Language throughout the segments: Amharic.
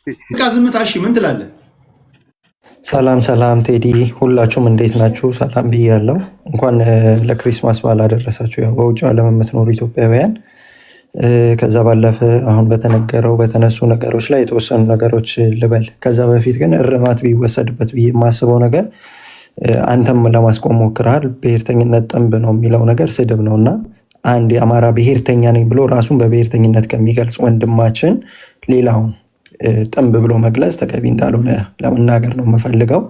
ዝምታ እሺ ምን ትላለህ? ሰላም ሰላም ቴዲ፣ ሁላችሁም እንዴት ናችሁ? ሰላም ብያለሁ። እንኳን ለክሪስማስ በዓል አደረሳችሁ። ያው በውጭ ዓለም የምትኖሩ ኢትዮጵያውያን። ከዛ ባለፈ አሁን በተነገረው በተነሱ ነገሮች ላይ የተወሰኑ ነገሮች ልበል። ከዛ በፊት ግን እርማት ቢወሰድበት ብዬ የማስበው ነገር አንተም ለማስቆም ሞክረሃል። ብሔርተኝነት ጥንብ ነው የሚለው ነገር ስድብ ነው እና አንድ የአማራ ብሔርተኛ ነኝ ብሎ ራሱን በብሔርተኝነት ከሚገልጽ ወንድማችን ሌላውን ጥንብ ብሎ መግለጽ ተገቢ እንዳልሆነ ለመናገር ነው የምፈልገው።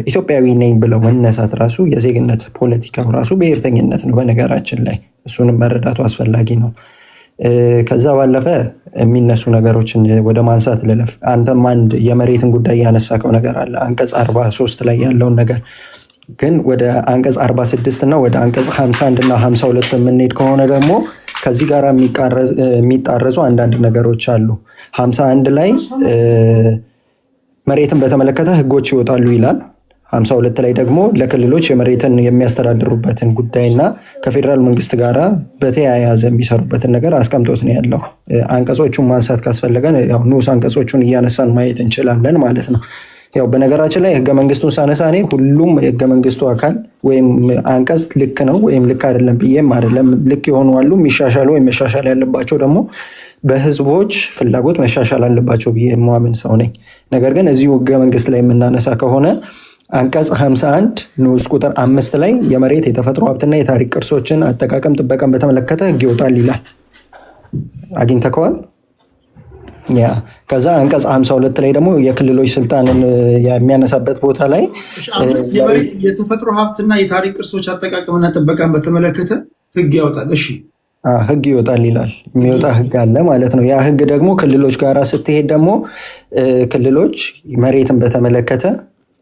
ኢትዮጵያዊ ነኝ ብለው መነሳት ራሱ የዜግነት ፖለቲካው ራሱ ብሔርተኝነት ነው በነገራችን ላይ፣ እሱንም መረዳቱ አስፈላጊ ነው። ከዛ ባለፈ የሚነሱ ነገሮችን ወደ ማንሳት ልለፍ። አንተም አንድ የመሬትን ጉዳይ ያነሳከው ነገር አለ፣ አንቀጽ 43 ላይ ያለውን ነገር ግን ወደ አንቀጽ 46 እና ወደ አንቀጽ 51 እና 52 የምንሄድ ከሆነ ደግሞ ከዚህ ጋር የሚጣረዙ አንዳንድ ነገሮች አሉ። 51 ላይ መሬትን በተመለከተ ህጎች ይወጣሉ ይላል። 52 ላይ ደግሞ ለክልሎች የመሬትን የሚያስተዳድሩበትን ጉዳይና ከፌዴራል መንግስት ጋር በተያያዘ የሚሰሩበትን ነገር አስቀምጦት ነው ያለው። አንቀጾቹን ማንሳት ካስፈለገን ያው ንዑስ አንቀጾቹን እያነሳን ማየት እንችላለን ማለት ነው። ያው በነገራችን ላይ ህገ መንግስቱን ሳነሳ እኔ ሁሉም የህገ መንግስቱ አካል ወይም አንቀጽ ልክ ነው ወይም ልክ አይደለም ብዬም አይደለም። ልክ የሆኑ አሉ፣ የሚሻሻሉ ወይም መሻሻል ያለባቸው ደግሞ በህዝቦች ፍላጎት መሻሻል አለባቸው ብዬ የማምን ሰው ነኝ። ነገር ግን እዚሁ ህገ መንግስት ላይ የምናነሳ ከሆነ አንቀጽ 51 ንዑስ ቁጥር 5 ላይ የመሬት የተፈጥሮ ሀብትና የታሪክ ቅርሶችን አጠቃቀም ጥበቃን በተመለከተ ህግ ይወጣል ይላል። አግኝተከዋል? ያ ከዛ አንቀጽ 52 ላይ ደግሞ የክልሎች ስልጣንን የሚያነሳበት ቦታ ላይ የመሬት የተፈጥሮ ሀብትና የታሪክ ቅርሶች አጠቃቀምና ጥበቃን በተመለከተ ህግ ያወጣል። እሺ ህግ ይወጣል ይላል። የሚወጣ ህግ አለ ማለት ነው። ያ ህግ ደግሞ ክልሎች ጋር ስትሄድ ደግሞ ክልሎች መሬትን በተመለከተ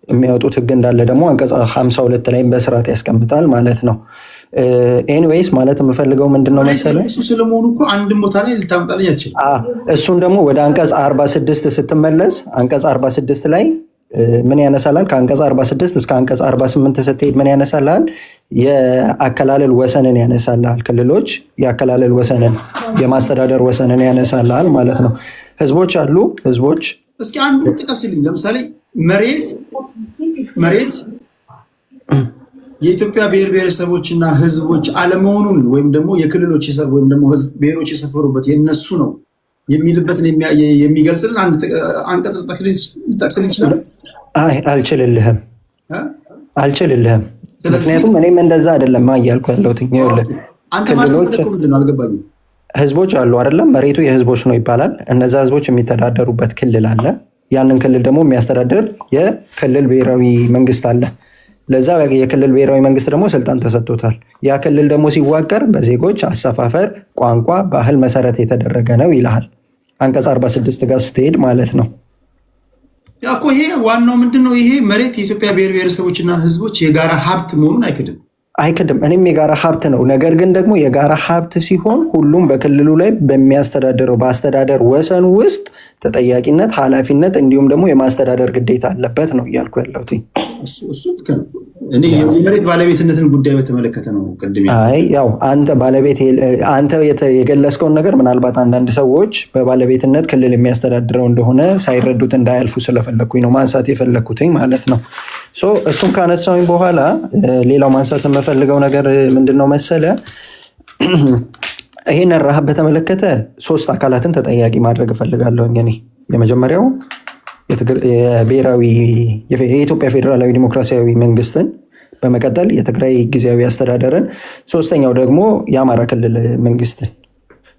የሚያወጡት ህግ እንዳለ ደግሞ አንቀጽ 52 ላይ በስርዓት ያስቀምጣል ማለት ነው። ኤኒዌይስ ማለት የምፈልገው ምንድነው መሰለህ፣ እሱ ስለመሆኑ እኮ አንድም ቦታ ላይ ልታመጣልኝ አትችልም። እሱን ደግሞ ወደ አንቀጽ 46 ስትመለስ አንቀጽ 46 ላይ ምን ያነሳላል? ከአንቀጽ 46 እስከ አንቀጽ 48 ስትሄድ ምን ያነሳላል? የአከላለል ወሰንን ያነሳላል። ክልሎች የአከላለል ወሰንን የማስተዳደር ወሰንን ያነሳላል ማለት ነው። ህዝቦች አሉ። ህዝቦች እስኪ አንዱ ጥቀስልኝ። ለምሳሌ መሬት የኢትዮጵያ ብሔር ብሔረሰቦችና ህዝቦች አለመሆኑን ወይም ደግሞ የክልሎች ወይም ደግሞ ብሔሮች የሰፈሩበት የነሱ ነው የሚልበትን የሚገልጽልን አንድ አንቀጽ ልጠቅስልኝ ይችላል? አይ አልችልልህም። ምክንያቱም እኔም እንደዛ አይደለም እያልኩ ያለሁት። ክልሎች ህዝቦች አሉ አይደለም? መሬቱ የህዝቦች ነው ይባላል። እነዛ ህዝቦች የሚተዳደሩበት ክልል አለ። ያንን ክልል ደግሞ የሚያስተዳድር የክልል ብሔራዊ መንግስት አለ። ለዛ የክልል ብሔራዊ መንግስት ደግሞ ስልጣን ተሰጥቶታል። ያ ክልል ደግሞ ሲዋቀር በዜጎች አሰፋፈር፣ ቋንቋ፣ ባህል መሰረት የተደረገ ነው ይልሃል አንቀጽ 46 ጋር ስትሄድ ማለት ነው። ያ እኮ ይሄ ዋናው ምንድነው? ይሄ መሬት የኢትዮጵያ ብሔር ብሔረሰቦችና ህዝቦች የጋራ ሀብት መሆኑን አይክድም። እኔም የጋራ ሀብት ነው። ነገር ግን ደግሞ የጋራ ሀብት ሲሆን ሁሉም በክልሉ ላይ በሚያስተዳድረው በአስተዳደር ወሰን ውስጥ ተጠያቂነት፣ ኃላፊነት እንዲሁም ደግሞ የማስተዳደር ግዴታ አለበት ነው እያልኩ ያለሁት። እሱ ልክ ነው። እኔ የመሬት ባለቤትነትን ጉዳይ በተመለከተ ነው ቅድም። ያው አንተ የገለጽከውን ነገር ምናልባት አንዳንድ ሰዎች በባለቤትነት ክልል የሚያስተዳድረው እንደሆነ ሳይረዱት እንዳያልፉ ስለፈለግኩኝ ነው ማንሳት የፈለግኩትኝ ማለት ነው። እሱን ካነሳውኝ በኋላ ሌላው ማንሳት የምፈልገው ነገር ምንድነው መሰለ፣ ይህን ረሃብ በተመለከተ 3 አካላትን ተጠያቂ ማድረግ እፈልጋለሁ። እኔ የመጀመሪያው የኢትዮጵያ ፌዴራላዊ ዲሞክራሲያዊ መንግስትን፣ በመቀጠል የትግራይ ጊዜያዊ አስተዳደርን፣ ሶስተኛው ደግሞ የአማራ ክልል መንግስትን።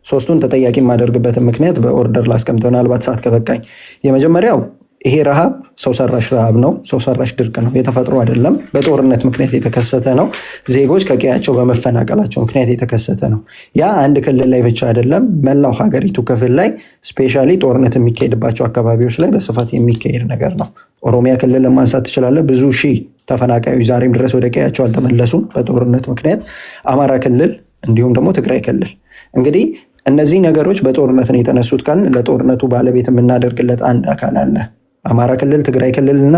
3ቱን ተጠያቂ የማደርግበትን ምክንያት በኦርደር ላስቀምጥ፣ ምናልባት ሰዓት ከበቃኝ። የመጀመሪያው ይሄ ረሃብ ሰው ሰራሽ ረሃብ ነው። ሰው ሰራሽ ድርቅ ነው። የተፈጥሮ አይደለም። በጦርነት ምክንያት የተከሰተ ነው። ዜጎች ከቀያቸው በመፈናቀላቸው ምክንያት የተከሰተ ነው። ያ አንድ ክልል ላይ ብቻ አይደለም፣ መላው ሀገሪቱ ክፍል ላይ ስፔሻሊ ጦርነት የሚካሄድባቸው አካባቢዎች ላይ በስፋት የሚካሄድ ነገር ነው። ኦሮሚያ ክልል ማንሳት ትችላለህ። ብዙ ሺህ ተፈናቃዮች ዛሬም ድረስ ወደ ቀያቸው አልተመለሱም በጦርነት ምክንያት። አማራ ክልል እንዲሁም ደግሞ ትግራይ ክልል። እንግዲህ እነዚህ ነገሮች በጦርነት ነው የተነሱት ካልን ለጦርነቱ ባለቤት የምናደርግለት አንድ አካል አለ። አማራ ክልል፣ ትግራይ ክልል እና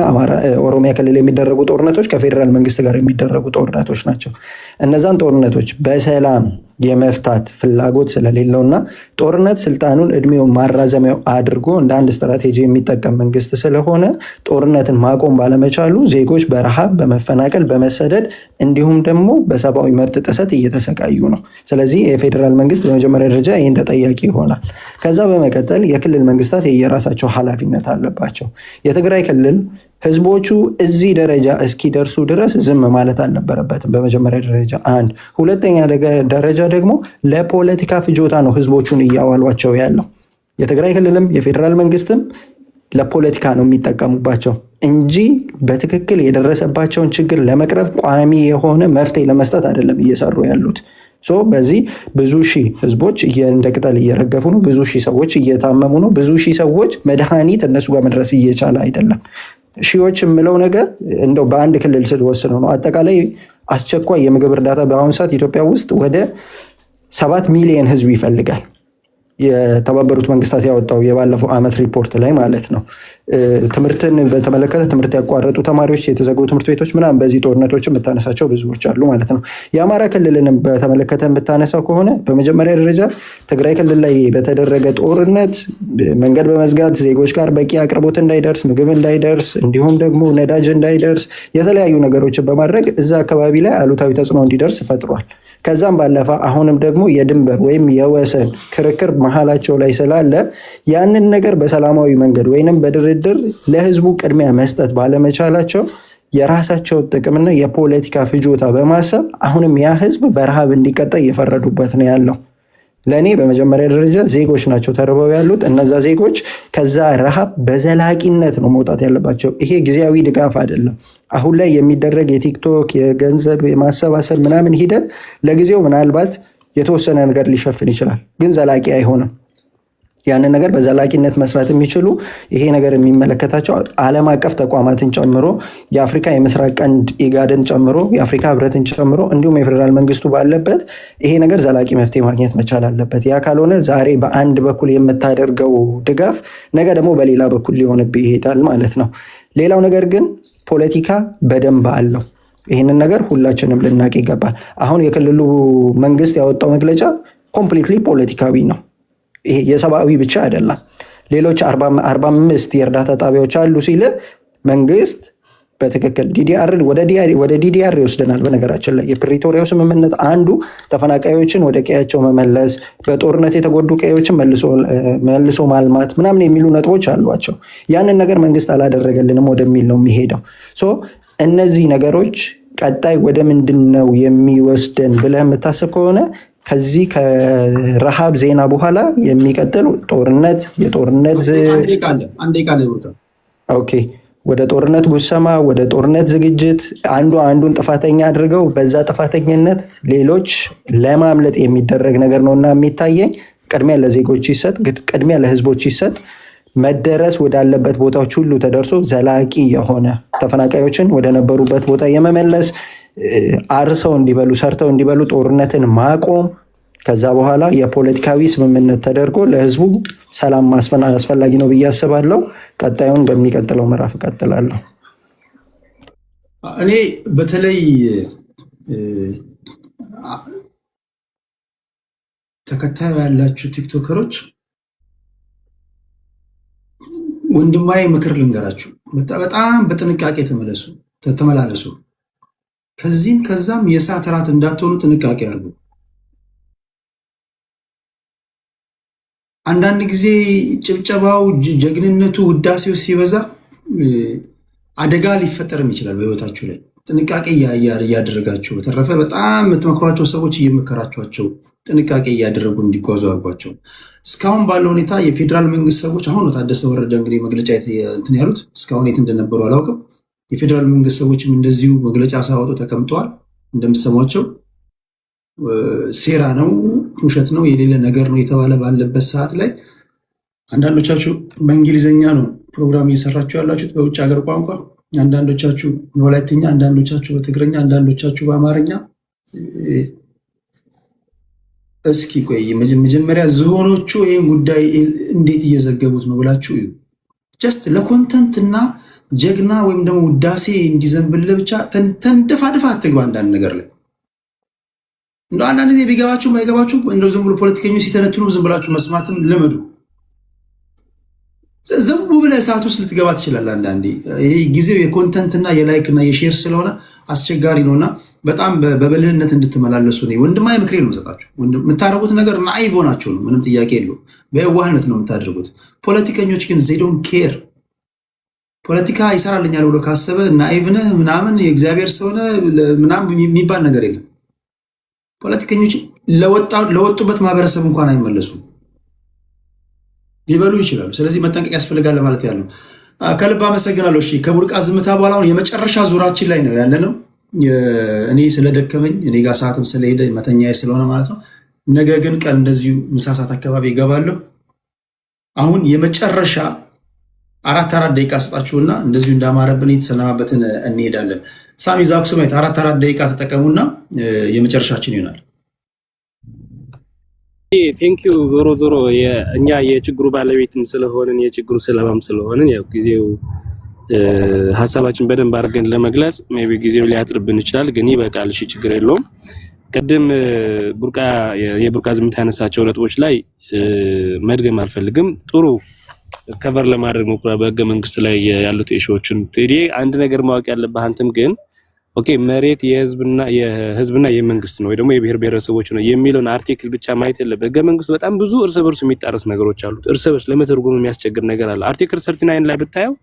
ኦሮሚያ ክልል የሚደረጉ ጦርነቶች ከፌዴራል መንግስት ጋር የሚደረጉ ጦርነቶች ናቸው። እነዛን ጦርነቶች በሰላም የመፍታት ፍላጎት ስለሌለውና ጦርነት ስልጣኑን እድሜውን ማራዘሚያው አድርጎ እንደ አንድ ስትራቴጂ የሚጠቀም መንግስት ስለሆነ ጦርነትን ማቆም ባለመቻሉ ዜጎች በረሃብ፣ በመፈናቀል፣ በመሰደድ እንዲሁም ደግሞ በሰብአዊ መብት ጥሰት እየተሰቃዩ ነው። ስለዚህ የፌዴራል መንግስት በመጀመሪያ ደረጃ ይህን ተጠያቂ ይሆናል። ከዛ በመቀጠል የክልል መንግስታት የየራሳቸው ኃላፊነት አለባቸው። የትግራይ ክልል ህዝቦቹ እዚህ ደረጃ እስኪደርሱ ድረስ ዝም ማለት አልነበረበትም። በመጀመሪያ ደረጃ አንድ። ሁለተኛ ደረጃ ደግሞ ለፖለቲካ ፍጆታ ነው ህዝቦቹን እያዋሏቸው ያለው። የትግራይ ክልልም የፌዴራል መንግስትም ለፖለቲካ ነው የሚጠቀሙባቸው እንጂ በትክክል የደረሰባቸውን ችግር ለመቅረፍ ቋሚ የሆነ መፍትሄ ለመስጠት አይደለም እየሰሩ ያሉት። በዚህ ብዙ ሺህ ህዝቦች እንደ ቅጠል እየረገፉ ነው። ብዙ ሺህ ሰዎች እየታመሙ ነው። ብዙ ሺህ ሰዎች መድኃኒት እነሱ ጋር መድረስ እየቻለ አይደለም። ሺዎች የምለው ነገር እንደው በአንድ ክልል ስር ወስነው ነው። አጠቃላይ አስቸኳይ የምግብ እርዳታ በአሁኑ ሰዓት ኢትዮጵያ ውስጥ ወደ 7 ሚሊዮን ህዝብ ይፈልጋል። የተባበሩት መንግስታት ያወጣው የባለፈው ዓመት ሪፖርት ላይ ማለት ነው። ትምህርትን በተመለከተ ትምህርት ያቋረጡ ተማሪዎች፣ የተዘጉ ትምህርት ቤቶች ምናምን በዚህ ጦርነቶች የምታነሳቸው ብዙዎች አሉ ማለት ነው። የአማራ ክልልንም በተመለከተ የምታነሳው ከሆነ በመጀመሪያ ደረጃ ትግራይ ክልል ላይ በተደረገ ጦርነት መንገድ በመዝጋት ዜጎች ጋር በቂ አቅርቦት እንዳይደርስ፣ ምግብ እንዳይደርስ፣ እንዲሁም ደግሞ ነዳጅ እንዳይደርስ የተለያዩ ነገሮችን በማድረግ እዛ አካባቢ ላይ አሉታዊ ተጽዕኖ እንዲደርስ ፈጥሯል። ከዛም ባለፈ አሁንም ደግሞ የድንበር ወይም የወሰን ክርክር መሀላቸው ላይ ስላለ ያንን ነገር በሰላማዊ መንገድ ወይንም በድርድር ለህዝቡ ቅድሚያ መስጠት ባለመቻላቸው የራሳቸውን ጥቅምና የፖለቲካ ፍጆታ በማሰብ አሁንም ያ ህዝብ በረሃብ እንዲቀጣ እየፈረዱበት ነው ያለው። ለእኔ በመጀመሪያ ደረጃ ዜጎች ናቸው ተርበው ያሉት። እነዛ ዜጎች ከዛ ረሃብ በዘላቂነት ነው መውጣት ያለባቸው። ይሄ ጊዜያዊ ድጋፍ አይደለም። አሁን ላይ የሚደረግ የቲክቶክ የገንዘብ የማሰባሰብ ምናምን ሂደት ለጊዜው ምናልባት የተወሰነ ነገር ሊሸፍን ይችላል፣ ግን ዘላቂ አይሆንም። ያንን ነገር በዘላቂነት መስራት የሚችሉ ይሄ ነገር የሚመለከታቸው ዓለም አቀፍ ተቋማትን ጨምሮ የአፍሪካ የምስራቅ ቀንድ ኢጋድን ጨምሮ የአፍሪካ ህብረትን ጨምሮ እንዲሁም የፌዴራል መንግስቱ ባለበት ይሄ ነገር ዘላቂ መፍትሄ ማግኘት መቻል አለበት። ያ ካልሆነ ዛሬ በአንድ በኩል የምታደርገው ድጋፍ ነገ ደግሞ በሌላ በኩል ሊሆንብህ ይሄዳል ማለት ነው። ሌላው ነገር ግን ፖለቲካ በደንብ አለው። ይህንን ነገር ሁላችንም ልናቅ ይገባል። አሁን የክልሉ መንግስት ያወጣው መግለጫ ኮምፕሊትሊ ፖለቲካዊ ነው። ይሄ የሰብአዊ ብቻ አይደለም። ሌሎች 45 የእርዳታ ጣቢያዎች አሉ ሲል መንግስት በትክክል ወደ ዲዲአር ይወስደናል። በነገራችን ላይ የፕሪቶሪያው ስምምነት አንዱ ተፈናቃዮችን ወደ ቀያቸው መመለስ፣ በጦርነት የተጎዱ ቀዮችን መልሶ ማልማት ምናምን የሚሉ ነጥቦች አሏቸው። ያንን ነገር መንግስት አላደረገልንም ወደሚል ነው የሚሄደው። እነዚህ ነገሮች ቀጣይ ወደ ምንድን ነው የሚወስደን ብለህ የምታስብ ከሆነ ከዚህ ከረሃብ ዜና በኋላ የሚቀጥል ጦርነት ወደ ጦርነት ጉሰማ፣ ወደ ጦርነት ዝግጅት አንዱን ጥፋተኛ አድርገው በዛ ጥፋተኝነት ሌሎች ለማምለጥ የሚደረግ ነገር ነውና የሚታየኝ ቅድሚያ ለዜጎች ይሰጥ፣ ቅድሚያ ለህዝቦች ይሰጥ። መደረስ ወዳለበት ቦታዎች ሁሉ ተደርሶ ዘላቂ የሆነ ተፈናቃዮችን ወደ ነበሩበት ቦታ የመመለስ አርሰው እንዲበሉ ሰርተው እንዲበሉ ጦርነትን ማቆም፣ ከዛ በኋላ የፖለቲካዊ ስምምነት ተደርጎ ለህዝቡ ሰላም ማስፈን አስፈላጊ ነው ብዬ አስባለሁ። ቀጣዩን በሚቀጥለው ምዕራፍ እቀጥላለሁ። እኔ በተለይ ተከታዩ ያላችሁ ቲክቶከሮች ወንድማዊ ምክር ልንገራችሁ፣ በጣም በጥንቃቄ ተመላለሱ። ከዚህም ከዛም የእሳት እራት እንዳትሆኑ ጥንቃቄ አድርጉ። አንዳንድ ጊዜ ጭብጨባው፣ ጀግንነቱ፣ ውዳሴው ሲበዛ አደጋ ሊፈጠርም ይችላል በህይወታችሁ ላይ። ጥንቃቄ እያደረጋችሁ፣ በተረፈ በጣም የምትመክሯቸው ሰዎች እየመከራችኋቸው ጥንቃቄ እያደረጉ እንዲጓዙ አድርጓቸው። እስካሁን ባለው ሁኔታ የፌዴራል መንግስት ሰዎች አሁን ታደሰ ወረደ እንግዲህ መግለጫ እንትን ያሉት እስካሁን የት እንደነበሩ አላውቅም። የፌዴራል መንግስት ሰዎችም እንደዚሁ መግለጫ ሳወጡ ተቀምጠዋል። እንደምሰሟቸው ሴራ ነው፣ ውሸት ነው፣ የሌለ ነገር ነው የተባለ ባለበት ሰዓት ላይ አንዳንዶቻችሁ በእንግሊዝኛ ነው ፕሮግራም እየሰራችሁ ያላችሁት፣ በውጭ ሀገር ቋንቋ፣ አንዳንዶቻችሁ በወላይትኛ፣ አንዳንዶቻችሁ በትግርኛ፣ አንዳንዶቻችሁ በአማርኛ። እስኪ ቆይ መጀመሪያ ዝሆኖቹ ይህን ጉዳይ እንዴት እየዘገቡት ነው ብላችሁ ጀስት ለኮንተንት እና ጀግና ወይም ደግሞ ውዳሴ እንዲዘንብል ብቻ ተንደፋድፋ አትግባ አንዳንድ ነገር ላይ እንደው አንዳንድ ጊዜ ቢገባችሁ ባይገባችሁ እንደው ዝም ብሎ ፖለቲከኞች ሲተነትኑ ዝም ብላችሁ መስማትም ልመዱ። ዝም ብለህ እሳት ውስጥ ልትገባ ትችላለህ። አንዳንዴ ይሄ ጊዜው የኮንተንት እና የላይክ እና የሼር ስለሆነ አስቸጋሪ ነውና በጣም በብልህነት እንድትመላለሱ ነው ወንድማዊ ምክሬ ነው የምሰጣችሁ። የምታደርጉት ነገር ናይቭ ሆናችሁ ነው፣ ምንም ጥያቄ የለውም። በየዋህነት ነው የምታደርጉት። ፖለቲከኞች ግን they don't care። ፖለቲካ ይሰራልኛል ብሎ ካሰበ ናይቭ ነህ ምናምን የእግዚአብሔር ሰው ነህ ምናምን የሚባል ነገር የለም። ፖለቲከኞች ለወጡበት ማህበረሰብ እንኳን አይመለሱም፣ ሊበሉ ይችላሉ። ስለዚህ መጠንቀቅ ያስፈልጋል ማለት ያለው። ከልብ አመሰግናለሁ። እሺ ከቡርቃ ዝምታ በኋላ አሁን የመጨረሻ ዙራችን ላይ ነው ያለነው። እኔ ስለደከመኝ እኔ ጋር ሰዓትም ስለሄደ መተኛዬ ስለሆነ ማለት ነው። ነገ ግን ቀን እንደዚሁ ምሳ ሰዓት አካባቢ ይገባለሁ። አሁን የመጨረሻ አራት ደቂቃ ሰጣችሁና እንደዚሁ እንዳማረብን የተሰናባበትን እንሄዳለን። ሳሚ ዛክሱማይት አራት ደቂቃ ተጠቀሙና የመጨረሻችን ይሆናል። ቴንኪዩ። ዞሮ ዞሮ እኛ የችግሩ ባለቤትም ስለሆንን የችግሩ ሰለባም ስለሆንን ያው ጊዜው ሀሳባችን በደንብ አድርገን ለመግለጽ ሜቢ ጊዜው ሊያጥርብን ይችላል፣ ግን ይበቃል። እሺ ችግር የለውም። ቅድም የቡርቃ ዝምታ ያነሳቸው ነጥቦች ላይ መድገም አልፈልግም። ጥሩ ከቨር ለማድረግ ሞክራ በህገ መንግስት ላይ ያሉት ኢሹዎችን ቴዲ አንድ ነገር ማወቅ ያለብህ አንተም ግን ኦኬ መሬት የህዝብና የመንግስት ነው ወይ ደግሞ የብሔር ብሔረሰቦች ነው የሚለውን አርቲክል ብቻ ማየት የለብህ። ህገ መንግስት በጣም ብዙ እርስ በርሱ የሚጣረስ ነገሮች አሉት። እርስ በርስ ለመተርጎም የሚያስቸግር ነገር አለ። አርቲክል 39 ላይ ብታየው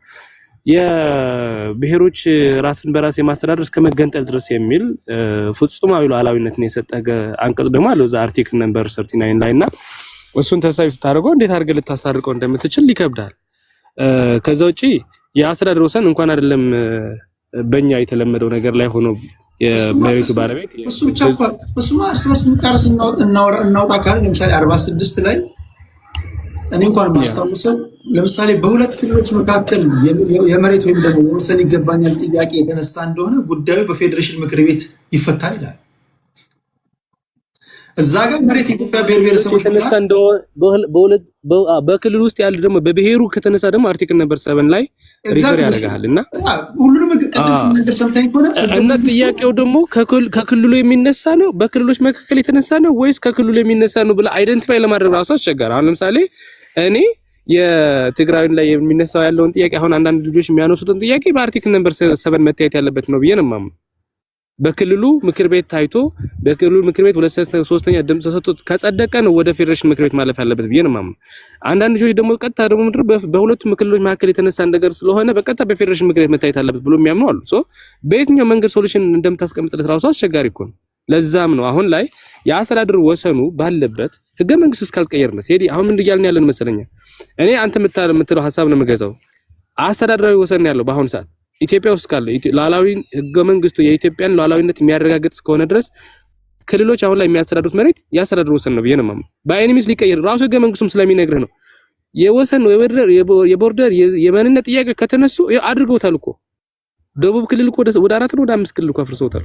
የብሔሮች ራስን በራስ የማስተዳደር እስከ መገንጠል ድረስ የሚል ፍጹማዊ ሉዓላዊነትን የሰጠ አንቀጽ ደግሞ አለው እዛ አርቲክል ነምበር 39 ላይና እሱን ተሳይ ስታደርገው እንዴት አድርገህ ልታስታርቀው እንደምትችል ይከብዳል። ከዛ ውጪ የአስተዳደር ወሰን እንኳን አይደለም በእኛ የተለመደው ነገር ላይ ሆኖ የመሬቱ ባለቤት እሱ ብቻ እንኳን እሱማ እርስ በርስ የሚጣረስ እናውጣ ካለ ለምሳሌ 46 ላይ እኔ እንኳን ማስታወሰው ለምሳሌ በሁለት ክልሎች መካከል የመሬት ወይም ደግሞ የወሰን ይገባኛል ጥያቄ የተነሳ እንደሆነ ጉዳዩ በፌዴሬሽን ምክር ቤት ይፈታል ይላል። እዛ ጋር መሬት የኢትዮጵያ ብሔር ብሔረሰቦች ከተነሳ እንደሆነ በክልል ውስጥ ያለ ደግሞ በብሔሩ ከተነሳ ደግሞ አርቲክል ነምበር 7 ላይ ሪፈር ያደርጋልና ሁሉንም ቀደም ስንነግር ሰምተኝ ሆነ እና ጥያቄው ደግሞ ከክልሉ የሚነሳ ነው በክልሎች መካከል የተነሳ ነው ወይስ ከክልሉ የሚነሳ ነው ብለ አይደንቲፋይ ለማድረግ ራሱ አስቸጋሪ። አሁን ለምሳሌ እኔ የትግራይን ላይ የሚነሳው ያለውን ጥያቄ አሁን አንዳንድ ልጆች የሚያነሱትን ጥያቄ በአርቲክል ነምበር 7 መታየት ያለበት ነው ብዬ ነው የማምነው። በክልሉ ምክር ቤት ታይቶ በክልሉ ምክር ቤት 2/3 ድምጽ ተሰጥቶት ከጸደቀ ነው ወደ ፌዴሬሽን ምክር ቤት ማለፍ ያለበት ብዬ ነው የማምነው። አንዳንድ ልጆች ደግሞ ቀጥታ ደግሞ ምድር በሁለቱም ክልሎች መካከል የተነሳ ነገር ስለሆነ በቀጥታ በፌዴሬሽን ምክር ቤት መታየት አለበት ብሎ የሚያምኑ አሉ። በየትኛው መንገድ ሶሉሽን እንደምታስቀምጥለት ራሱ አስቸጋሪ እኮ ነው። ለዛም ነው አሁን ላይ የአስተዳደር ወሰኑ ባለበት ህገ መንግስት እስካልቀየርነ ሲዲ አሁን ምን እያልን ያለን መሰለኛ እኔ አንተ የምትለው ሐሳብ ነው የምገዛው። አስተዳደራዊ ወሰን ያለው በአሁን ሰዓት ኢትዮጵያ ውስጥ ካለ ሉዓላዊ ህገ መንግስቱ የኢትዮጵያን ሉዓላዊነት የሚያረጋግጥ እስከሆነ ድረስ ክልሎች አሁን ላይ የሚያስተዳድሩት መሬት ያስተዳድሩ ወሰን ነው ብዬ ነው የማምነው። በአይኒሚስ ሊቀየር ራሱ ህገ መንግስቱም ስለሚነግርህ ነው። የወሰን የቦርደር የማንነት ጥያቄ ከተነሱ አድርገውታል እኮ ደቡብ ክልል እኮ ወደ 4 ነው ወደ 5 ክልል እኮ አፍርሰውታል።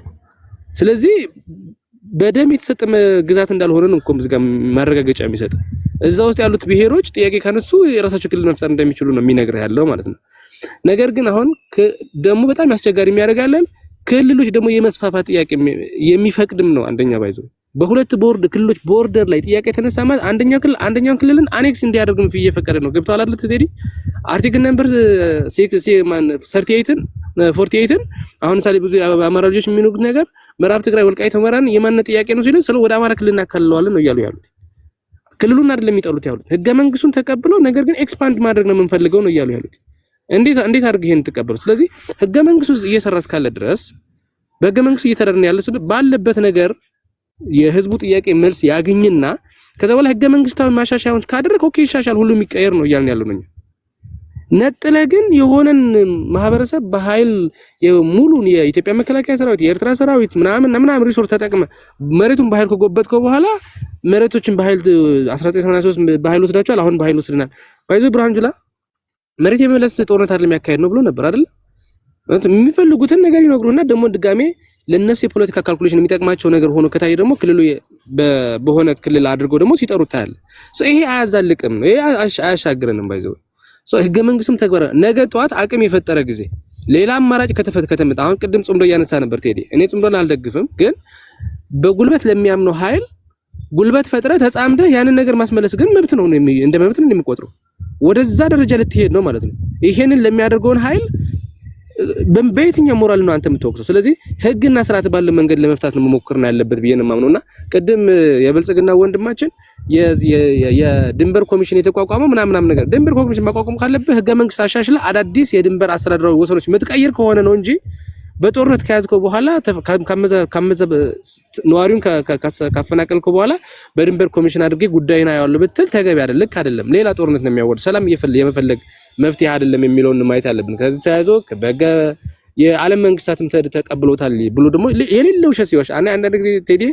ስለዚህ በደም የተሰጠ ግዛት እንዳልሆነ ነው እኮ ምዝጋ ማረጋገጫ የሚሰጥ እዛ ውስጥ ያሉት ብሔሮች ጥያቄ ካነሱ የራሳቸው ክልል መፍጠር እንደሚችሉ ነው የሚነግርህ ያለው ማለት ነው። ነገር ግን አሁን ደግሞ በጣም ያስቸጋሪ የሚያደርጋለን ክልሎች ደግሞ የመስፋፋት ጥያቄ የሚፈቅድም ነው። አንደኛ ባይዘው በሁለት ክልሎች ቦርደር ላይ ጥያቄ የተነሳ ማለት አንደኛው ክልልን አኔክስ እንዲያደርግ ነው እየፈቀደ ነው። ገብቷል አይደል ተዴዲ? አርቲክል ነምበር 48 አሁን ሳሊ ብዙ አማራ ልጆች የሚኖሩት ነገር ምዕራብ ትግራይ ወልቃይት ሁመራን የማንነት ጥያቄ ነው ሲሉ ወደ አማራ ክልል እናካልለዋለን ነው እያሉ ያሉት። ክልሉን አይደለም የሚጠሉት ያሉት ህገ መንግስቱን ተቀብለው ነገር ግን ኤክስፓንድ ማድረግ ነው የምንፈልገው ነው እያሉ ያሉት። እንዴት አድርገህ ይሄን ተቀበሉ? ስለዚህ ህገ መንግስቱ እየሰራ እስካለ ድረስ በህገ መንግስቱ እየተደረገ ያለ ባለበት ነገር የህዝቡ ጥያቄ መልስ ያገኝና ከዛ በኋላ ህገ መንግስታዊ ማሻሻያውን ካደረገ ኦኬ ይሻሻል ሁሉ የሚቀየር ነው እያልን ያለው ነው። ነጥለ ግን የሆነን ማህበረሰብ በኃይል ሙሉን የኢትዮጵያ መከላከያ ሰራዊት የኤርትራ ሰራዊት ምናምን ሪሶርስ ተጠቅመ መሬቱን በኃይል ከጎበጥከው በኋላ መሬቶችን በኃይል 1983 በኃይል ወስዳቸዋል። አሁን በኃይል ወስደናል ባይዞ ብርሃን ጁላ መሬት የመለስ ጦርነት አይደለም ያካሄድ ነው ብሎ ነበር አይደል? የሚፈልጉትን ነገር ይነግሩና ደግሞ ድጋሜ ለነሱ የፖለቲካ ካልኩሌሽን የሚጠቅማቸው ነገር ሆኖ ከታየ ደግሞ ክልሉ በሆነ ክልል አድርገው ደግሞ ሲጠሩት ታያለ። ይሄ አያዛልቅም ነው፣ ይሄ አያሻግረንም ባይዘው። ህገ መንግስቱም ተግባራ ነገ ጧት አቅም የፈጠረ ጊዜ ሌላ አማራጭ ከተመጣ አሁን ቅድም ጽምዶ ያነሳ ነበር ቴዲ። እኔ ጽምዶን አልደግፍም፣ ግን በጉልበት ለሚያምነው ኃይል ጉልበት ፈጥረ ተጻምደ ያንን ነገር ማስመለስ ግን መብት ነው እንደ መብት ነው የሚቆጥረው ወደዛ ደረጃ ልትሄድ ነው ማለት ነው ይሄንን ለሚያደርገውን ኃይል በየትኛው ሞራል ነው አንተ የምትወቅሰው ስለዚህ ህግና ስርዓት ባለ መንገድ ለመፍታት ነው መሞከርና ያለበት ብዬ ነው ማምነውና ቀደም የብልጽግና ወንድማችን የድንበር ኮሚሽን የተቋቋመው ምናምን ነገር ድንበር ኮሚሽን ማቋቋም ካለበት ህገ መንግስት አሻሽለ አዳዲስ የድንበር አስተዳደራዊ ወሰኖች መትቀየር ከሆነ ነው እንጂ በጦርነት ከያዝከው በኋላ ከመዘ ነዋሪውን ካፈናቀልከው በኋላ በድንበር ኮሚሽን አድርጌ ጉዳይና ያለው ብትል ተገቢ አይደለም ልክ አይደለም ሌላ ጦርነት ነው የሚያወርድ ሰላም የመፈለግ መፍትሄ አይደለም የሚለውን ማየት አለብን ከዚህ ተያይዞ የዓለም መንግስታትም ተቀብሎታል ብሎ ደግሞ የሌለው ሸሲዎች አንዳንድ ጊዜ ቴዲ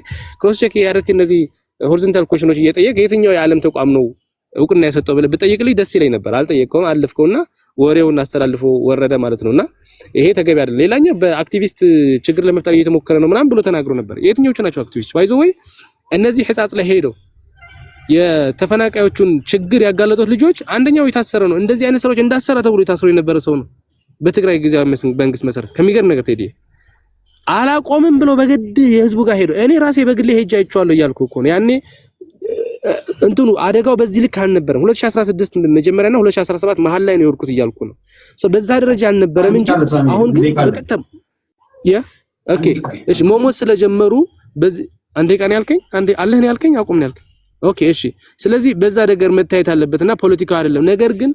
ክሮስ ቼክ ያደርክ እነዚህ ሆሪዞንታል ኮሽኖች እየጠየቀ የትኛው የዓለም ተቋም ነው እውቅና የሰጠው ብለህ ብትጠይቅልኝ ደስ ይለኝ ነበር አልጠየቅከውም አለፍከውና ወሬውን አስተላልፎ ወረደ ማለት ነውና ይሄ ተገቢ አይደለም ሌላኛው በአክቲቪስት ችግር ለመፍጠር እየተሞከረ ነው ምናምን ብሎ ተናግሮ ነበር የትኞቹ ናቸው አክቲቪስት ባይዞ ወይ እነዚህ ህጻጽ ላይ ሄደው የተፈናቃዮቹን ችግር ያጋለጡት ልጆች አንደኛው የታሰረ ነው እንደዚህ አይነት ሰዎች እንዳሰረ ተብሎ የታሰሩ የነበረ ሰው ነው በትግራይ ጊዜያዊ መንግስት መሰረት ከሚገርም ነገር ቴዲ አላቆምም ብሎ በግድ የህዝቡ ጋር ሄዶ እኔ ራሴ በግሌ ሄጄ አይቼዋለሁ እያልኩ እኮ ነው ያኔ እንትኑ አደጋው በዚህ ልክ አልነበረም 2016 መጀመሪያና 2017 መሃል ላይ ነው የወርኩት እያልኩ ነው በዛ ደረጃ አልነበረም እንጂ አሁን ግን በቀጥታ ኦኬ እሺ ሞሞስ ስለጀመሩ በዚህ አንዴ ቀን ያልከኝ አንዴ አለህ ነው ያልከኝ አቁም ነው ያልከኝ ኦኬ እሺ ስለዚህ በዛ ነገር መታየት አለበትና ፖለቲካው አይደለም ነገር ግን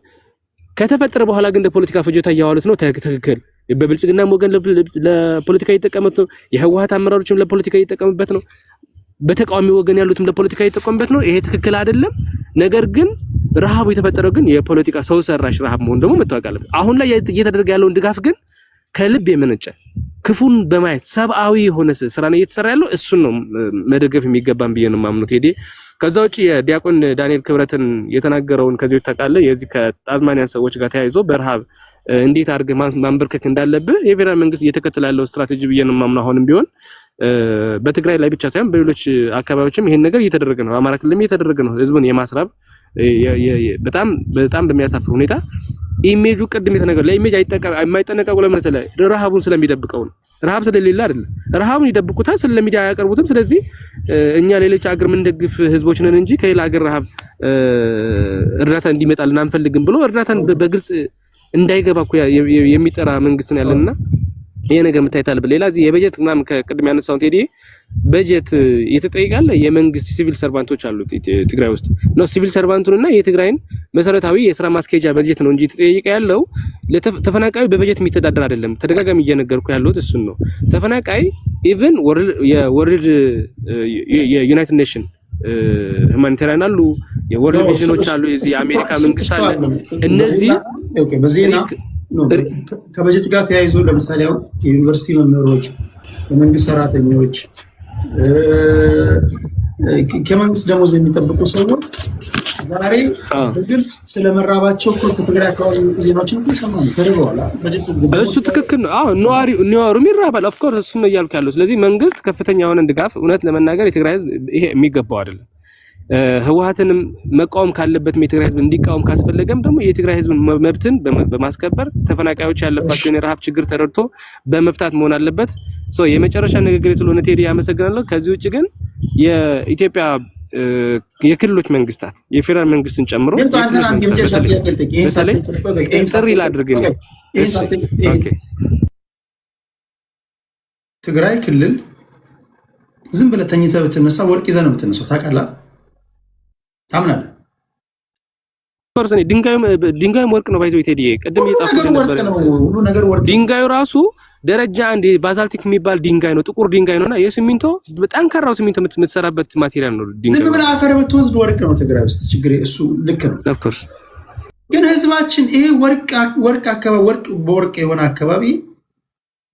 ከተፈጠረ በኋላ ግን ለፖለቲካ ፍጆታ ያዋሉት ነው ትክክል በብልጽግና ወገን ለፖለቲካ እየተጠቀሙት ነው የህወሓት አመራሮችም ለፖለቲካ እየተጠቀሙበት ነው በተቃዋሚ ወገን ያሉትም ለፖለቲካ እየተጠቀሙበት ነው ይሄ ትክክል አይደለም ነገር ግን ረሃቡ የተፈጠረው ግን የፖለቲካ ሰው ሰራሽ ረሃብ መሆን ደግሞ መታወቅ አለበት አሁን ላይ እየተደረገ ያለው ድጋፍ ግን ከልብ የመነጨ ክፉን በማየት ሰብአዊ የሆነ ስራ ነው እየተሰራ ያለው እሱን ነው መደገፍ የሚገባን ብዬ ነው ማምነው ቴዲ ከዛው እጪ የዲያቆን ዳንኤል ክብረትን የተናገረውን ከዚህ ተቃለ የዚህ ከጣዝማኒያን ሰዎች ጋር ተያይዞ በረሃብ እንዴት አድርገህ ማንበርከክ እንዳለብህ የፌደራል መንግስት እየተከተለ ያለው ስትራቴጂ ብዬ ነው ማምነው አሁንም ቢሆን በትግራይ ላይ ብቻ ሳይሆን በሌሎች አካባቢዎችም ይሄን ነገር እየተደረገ ነው አማራ ክልልም እየተደረገ ነው ህዝቡን የማስራብ በጣም በሚያሳፍር ሁኔታ ኢሜጁ ቀድም የተነገረ ለኢሜጅ የማይጠነቀቁ ለምሳሌ ረሃቡን ስለሚደብቀው ነው ረሃብ ስለሌለ አይደለም ረሃቡን ይደብቁታል ስለሚዲያ ያቀርቡትም ስለዚህ እኛ ሌሎች አገር ምን ደግፍ ህዝቦች ነን እንጂ ከሌላ አገር ረሃብ እርዳታ እንዲመጣልን አንፈልግም ብሎ እርዳታን በግልጽ እንዳይገባ እኮ የሚጠራ መንግስት ነው ያለንና ይሄ ነገር መታየት አለበት ሌላ እዚህ የበጀት ምናምን ከቅድም ያነሳው ቴዲ በጀት የተጠይቃለ የመንግስት ሲቪል ሰርቫንቶች አሉ ትግራይ ውስጥ ነው ሲቪል ሰርቫንቱንና የትግራይን መሰረታዊ የሥራ ማስኬጃ በጀት ነው እንጂ ተጠይቀ ያለው ተፈናቃዩ በበጀት የሚተዳደር አይደለም ተደጋጋሚ እየነገርኩ ያለው እሱን ነው ተፈናቃይ ኢቭን የወርልድ የዩናይትድ ኔሽን ሁማኒታሪያን አሉ የወርልድ ሚሽኖች አሉ የዚህ የአሜሪካ መንግስት አለ እነዚህ ኦኬ በዜና ከበጀት ጋር ተያይዞ ለምሳሌ አሁን የዩኒቨርሲቲ መምህሮች የመንግስት ሰራተኞች ከመንግስት ደሞዝ የሚጠብቁ ሰዎች ዛሬ በግልጽ ስለመራባቸው ከትግራይ አካባቢ ዜናዎችን ተሰማሙ ተደረዋል እሱ ትክክል ነው አዎ ነዋሪው ይራባል ኦፍ ኮርስ እሱ ነው እያልኩ ያለው ስለዚህ መንግስት ከፍተኛ የሆነ ድጋፍ እውነት ለመናገር የትግራይ ህዝብ ይሄ የሚገባው አይደለም ህወሓትንም መቃወም ካለበት የትግራይ ህዝብ እንዲቃወም ካስፈለገም ደግሞ የትግራይ ህዝብ መብትን በማስከበር ተፈናቃዮች ያለባቸውን የረሃብ ችግር ተረድቶ በመፍታት መሆን አለበት የመጨረሻ ንግግር ስለሆነ ቴዲ ያመሰግናለሁ ከዚህ ውጪ ግን የኢትዮጵያ የክልሎች መንግስታት የፌደራል መንግስትን ጨምሮ ጥሪ ላድርግልኝ ትግራይ ክልል ዝም ብለህ ተኝተህ ብትነሳ ወርቅ ይዘህ ነው የምትነሳው ታውቃለህ ታምናለህ ፐርሰን ድንጋዩም ወርቅ ነው ባይዘው ቴዲ ቀደም እየጻፍኩት ነበር ሁሉ ነገር ወርቅ ድንጋዩ ራሱ ደረጃ አንድ ባዛልቲክ የሚባል ድንጋይ ነው ጥቁር ድንጋይ ነውና የሲሚንቶ በጣም ካራው ሲሚንቶ የምትሰራበት ማቴሪያል ነው ድንጋይ ዝም ብለህ አፈር ብትወስድ ወርቅ ነው ትግራይ ውስጥ ችግር እሱ ልክ ነው ኦፍ ኮርስ ግን ህዝባችን ይሄ ወርቅ አካባቢ ወርቅ በወርቅ የሆነ አካባቢ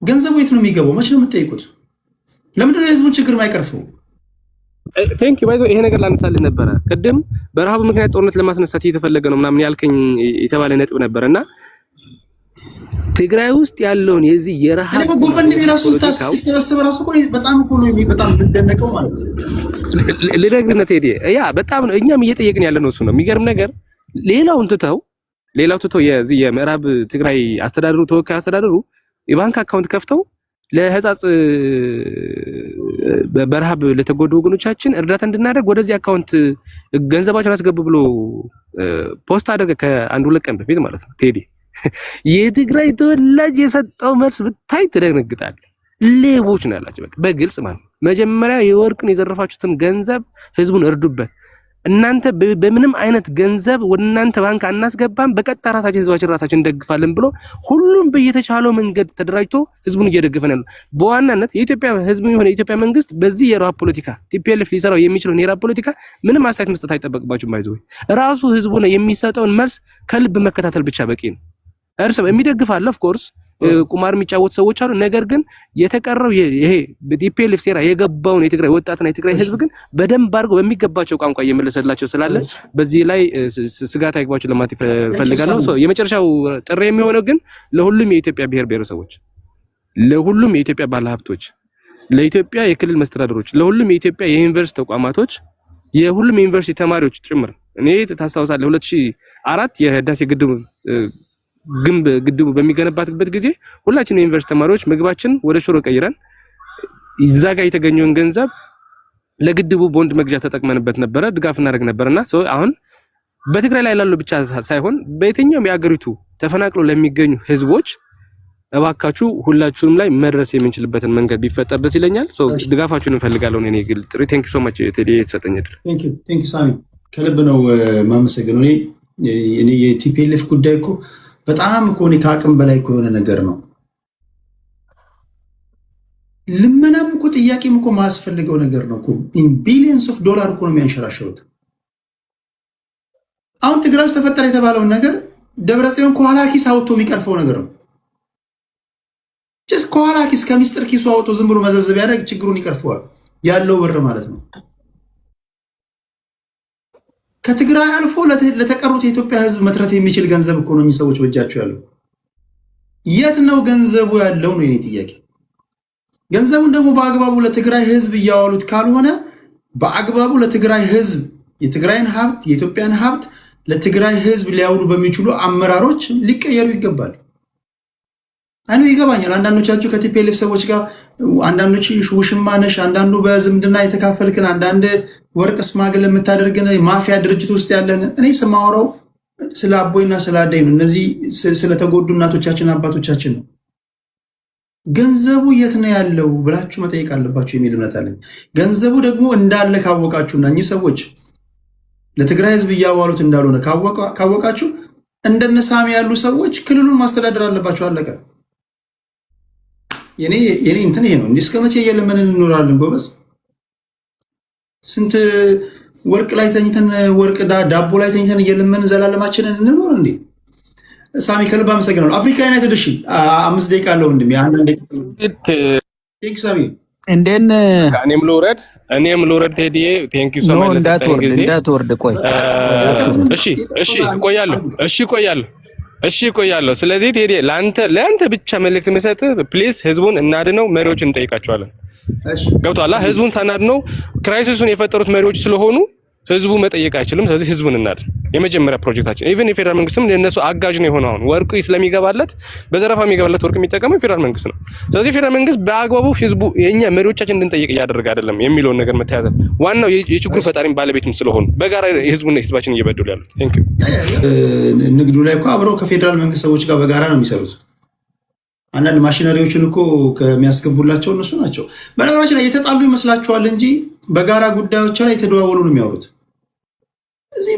ገንዘቡ የት ነው የሚገባው መቼ ነው የምትጠይቁት ለምንድን ነው የህዝቡን ችግር የማይቀርፈው ቴንክ ዩ ባይዘው ይሄ ነገር ላነሳልህ ነበር ቀደም በረሃቡ ምክንያት ጦርነት ለማስነሳት እየተፈለገ ነው ምናምን ያልከኝ የተባለ ነጥብ ነበርና ትግራይ ውስጥ ያለውን የዚህ የረሃብ እኔ ጎፈንድሚ ራሱ ሲሰበሰብ ራሱ በጣም እኮ ነው በጣም እንደነቀው ማለት ነው ለደግነት ሄዲ ያ በጣም ነው እኛም እየጠየቅን ያለ ነው እሱ ነው የሚገርም ነገር ሌላው ትተው የዚህ የምዕራብ ትግራይ አስተዳደሩ ተወካይ አስተዳደሩ የባንክ አካውንት ከፍተው ለህፃጽ በረሃብ ለተጎዱ ወገኖቻችን እርዳታ እንድናደርግ ወደዚህ አካውንት ገንዘባችሁን አስገቡ ብሎ ፖስት አደረገ ከአንድ ሁለት ቀን በፊት ማለት ነው። ቴዲ የትግራይ ተወላጅ የሰጠው መልስ ብታይ ትደነግጣለህ። ሌቦች ነው ያላችሁ በቃ በግልጽ ማለት ነው። መጀመሪያ የወርቅን የዘረፋችሁትን ገንዘብ ህዝቡን እርዱበት። እናንተ በምንም አይነት ገንዘብ ወደ እናንተ ባንክ አናስገባም፣ በቀጥታ ራሳችን ህዝባችን ራሳችን እንደግፋለን ብሎ ሁሉም በየተቻለው መንገድ ተደራጅቶ ህዝቡን እየደገፈ ነው። በዋናነት የኢትዮጵያ ህዝብ የሆነ የኢትዮጵያ መንግስት በዚህ የራብ ፖለቲካ ቲፒኤልኤፍ ሊሰራው የሚችለው የራብ ፖለቲካ ምንም አስተያየት መስጠት አይጠበቅባችሁም። ባይዘው ራሱ ህዝቡ ነው የሚሰጠውን መልስ ከልብ መከታተል ብቻ በቂ ነው። እርስ የሚደግፍ አለ ኦፍ ኮርስ ቁማር የሚጫወቱ ሰዎች አሉ። ነገር ግን የተቀረው ይሄ ቲፒኤልኤፍ ሴራ የገባውን የትግራይ ወጣትና የትግራይ ህዝብ ግን በደንብ አድርገው በሚገባቸው ቋንቋ እየመለሰላቸው ስላለ በዚህ ላይ ስጋት አይግባችሁ ለማለት ፈልጋለሁ። የመጨረሻው ጥሪ የሚሆነው ግን ለሁሉም የኢትዮጵያ ብሔር ብሔረሰቦች፣ ለሁሉም የኢትዮጵያ ባለሀብቶች፣ ለኢትዮጵያ የክልል መስተዳድሮች፣ ለሁሉም የኢትዮጵያ የዩኒቨርሲቲ ተቋማቶች፣ የሁሉም የዩኒቨርሲቲ ተማሪዎች ጭምር እኔ ታስታውሳለህ 2004 የህዳሴ ግድቡ በሚገነባበት ጊዜ ሁላችንም የዩኒቨርሲቲ ተማሪዎች ምግባችን ወደ ሽሮ ቀይረን እዛ ጋር የተገኘውን ገንዘብ ለግድቡ ቦንድ መግዣ ተጠቅመንበት ነበረ፣ ድጋፍ እናደርግ ነበርና አሁን በትግራይ ላይ ላሉ ብቻ ሳይሆን በየትኛውም የአገሪቱ ተፈናቅሎ ለሚገኙ ህዝቦች እባካችሁ ሁላችሁም ላይ መድረስ የምንችልበትን መንገድ ቢፈጠር ደስ ይለኛል። ድጋፋችሁን እንፈልጋለሁ። እኔ ግል ጥሪ ቴንክ ዩ ሶ ማች ቴዲ የተሰጠኝ ድር ቴንክ ዩ ሳሚ ከልብ ነው ማመሰግነው። እኔ የቲፒኤልኤፍ ጉዳይ እኮ በጣም እኮ ከአቅም በላይ እኮ የሆነ ነገር ነው። ልመናም እኮ ጥያቄም እኮ ማያስፈልገው ነገር ነው እኮ ቢሊየንስ ኦፍ ዶላር እኮ ነው የሚያንሸራሸሩት። አሁን ትግራይ ውስጥ ተፈጠረ የተባለውን ነገር ደብረጽዮን ከኋላ ኪስ አውጥቶ የሚቀርፈው ነገር ነው። ጀስት ከኋላ ኪስ ከሚስጥር ኪሱ አውጥቶ ዝም ብሎ መዘዘብ ያደርግ ችግሩን ይቀርፈዋል። ያለው ብር ማለት ነው። ከትግራይ አልፎ ለተቀሩት የኢትዮጵያ ህዝብ መትረፍ የሚችል ገንዘብ እኮ ነው የሚሰዎች በእጃቸው ያለው። የት ነው ገንዘቡ ያለው ነው የኔ ጥያቄ። ገንዘቡን ደግሞ በአግባቡ ለትግራይ ህዝብ እያዋሉት ካልሆነ በአግባቡ ለትግራይ ህዝብ የትግራይን ሀብት የኢትዮጵያን ሀብት ለትግራይ ህዝብ ሊያውሉ በሚችሉ አመራሮች ሊቀየሩ ይገባል። አይኑ ይገባኛል። አንዳንዶቻችሁ ከቲፒኤልኤፍ ሰዎች ጋር አንዳንዶች ውሽማ ነሽ፣ አንዳንዱ በዝምድና የተካፈልክን፣ አንዳንድ ወርቅ ስማግል የምታደርግን ማፊያ ድርጅት ውስጥ ያለን። እኔ ስማወራው ስለ አቦይና ስለ አዳይ ነው። እነዚህ ስለተጎዱ እናቶቻችን አባቶቻችን ነው። ገንዘቡ የት ነው ያለው ብላችሁ መጠየቅ አለባችሁ የሚል እምነት አለኝ። ገንዘቡ ደግሞ እንዳለ ካወቃችሁና እኚህ ሰዎች ለትግራይ ህዝብ እያዋሉት እንዳልሆነ ካወቃችሁ እንደነ ሳሚ ያሉ ሰዎች ክልሉን ማስተዳደር አለባችሁ። አለቀ። የኔ እንትን ይሄ ነው። እስከ መቼ እየለመንን እንኖራለን ጎበዝ? ስንት ወርቅ ላይ ተኝተን ወርቅ ዳቦ ላይ ተኝተን እየለመንን ዘላለማችንን እንኖር እንዴ? ሳሚ ከልብ አመሰግናለሁ። አፍሪካ ዩናይትድ እሺ 5 ደቂቃ አለው እንዴ? አንድ ቴንክ ሳሚ እንደን እኔም ልውረድ ቴዲ ቴንክ ዩ ሶ ማች እንዳትወርድ ቆይ እሺ ቆያለሁ። ስለዚህ ቴዲ ለአንተ ብቻ መልእክት መሰጥ ፕሊዝ ህዝቡን እናድነው፣ መሪዎችን እንጠይቃቸዋለን። ገብቶሃል? ህዝቡን ሳናድነው ክራይሲሱን የፈጠሩት መሪዎች ስለሆኑ ህዝቡ መጠየቅ አይችልም። ስለዚህ ህዝቡን እናድን የመጀመሪያ ፕሮጀክታችን። ኢቭን የፌደራል መንግስትም ለነሱ አጋዥ ነው የሆነው። አሁን ወርቁ ስለሚገባለት በዘረፋ የሚገባለት ወርቅ የሚጠቀመው የፌደራል መንግስት ነው። ስለዚህ የፌደራል መንግስት በአግባቡ ህዝቡ የኛ መሪዎቻችን እንድንጠይቅ እያደረገ አይደለም የሚለውን ነገር መተያዘ ዋናው የችግሩ ፈጣሪም ባለቤትም ስለሆኑ በጋራ ህዝባችን እየበደሉ ያሉት። ቴንክ ዩ ንግዱ ላይ እኮ አብረው ከፌደራል መንግስት ሰዎች ጋር በጋራ ነው የሚሰሩት። አንዳንድ ማሽነሪዎችን እኮ ከሚያስገቡላቸው እነሱ ናቸው። በነገራችን ላይ የተጣሉ ይመስላችኋል እንጂ በጋራ ጉዳዮች ላይ የተደዋወሉ ነው የሚያወሩት። እዚህ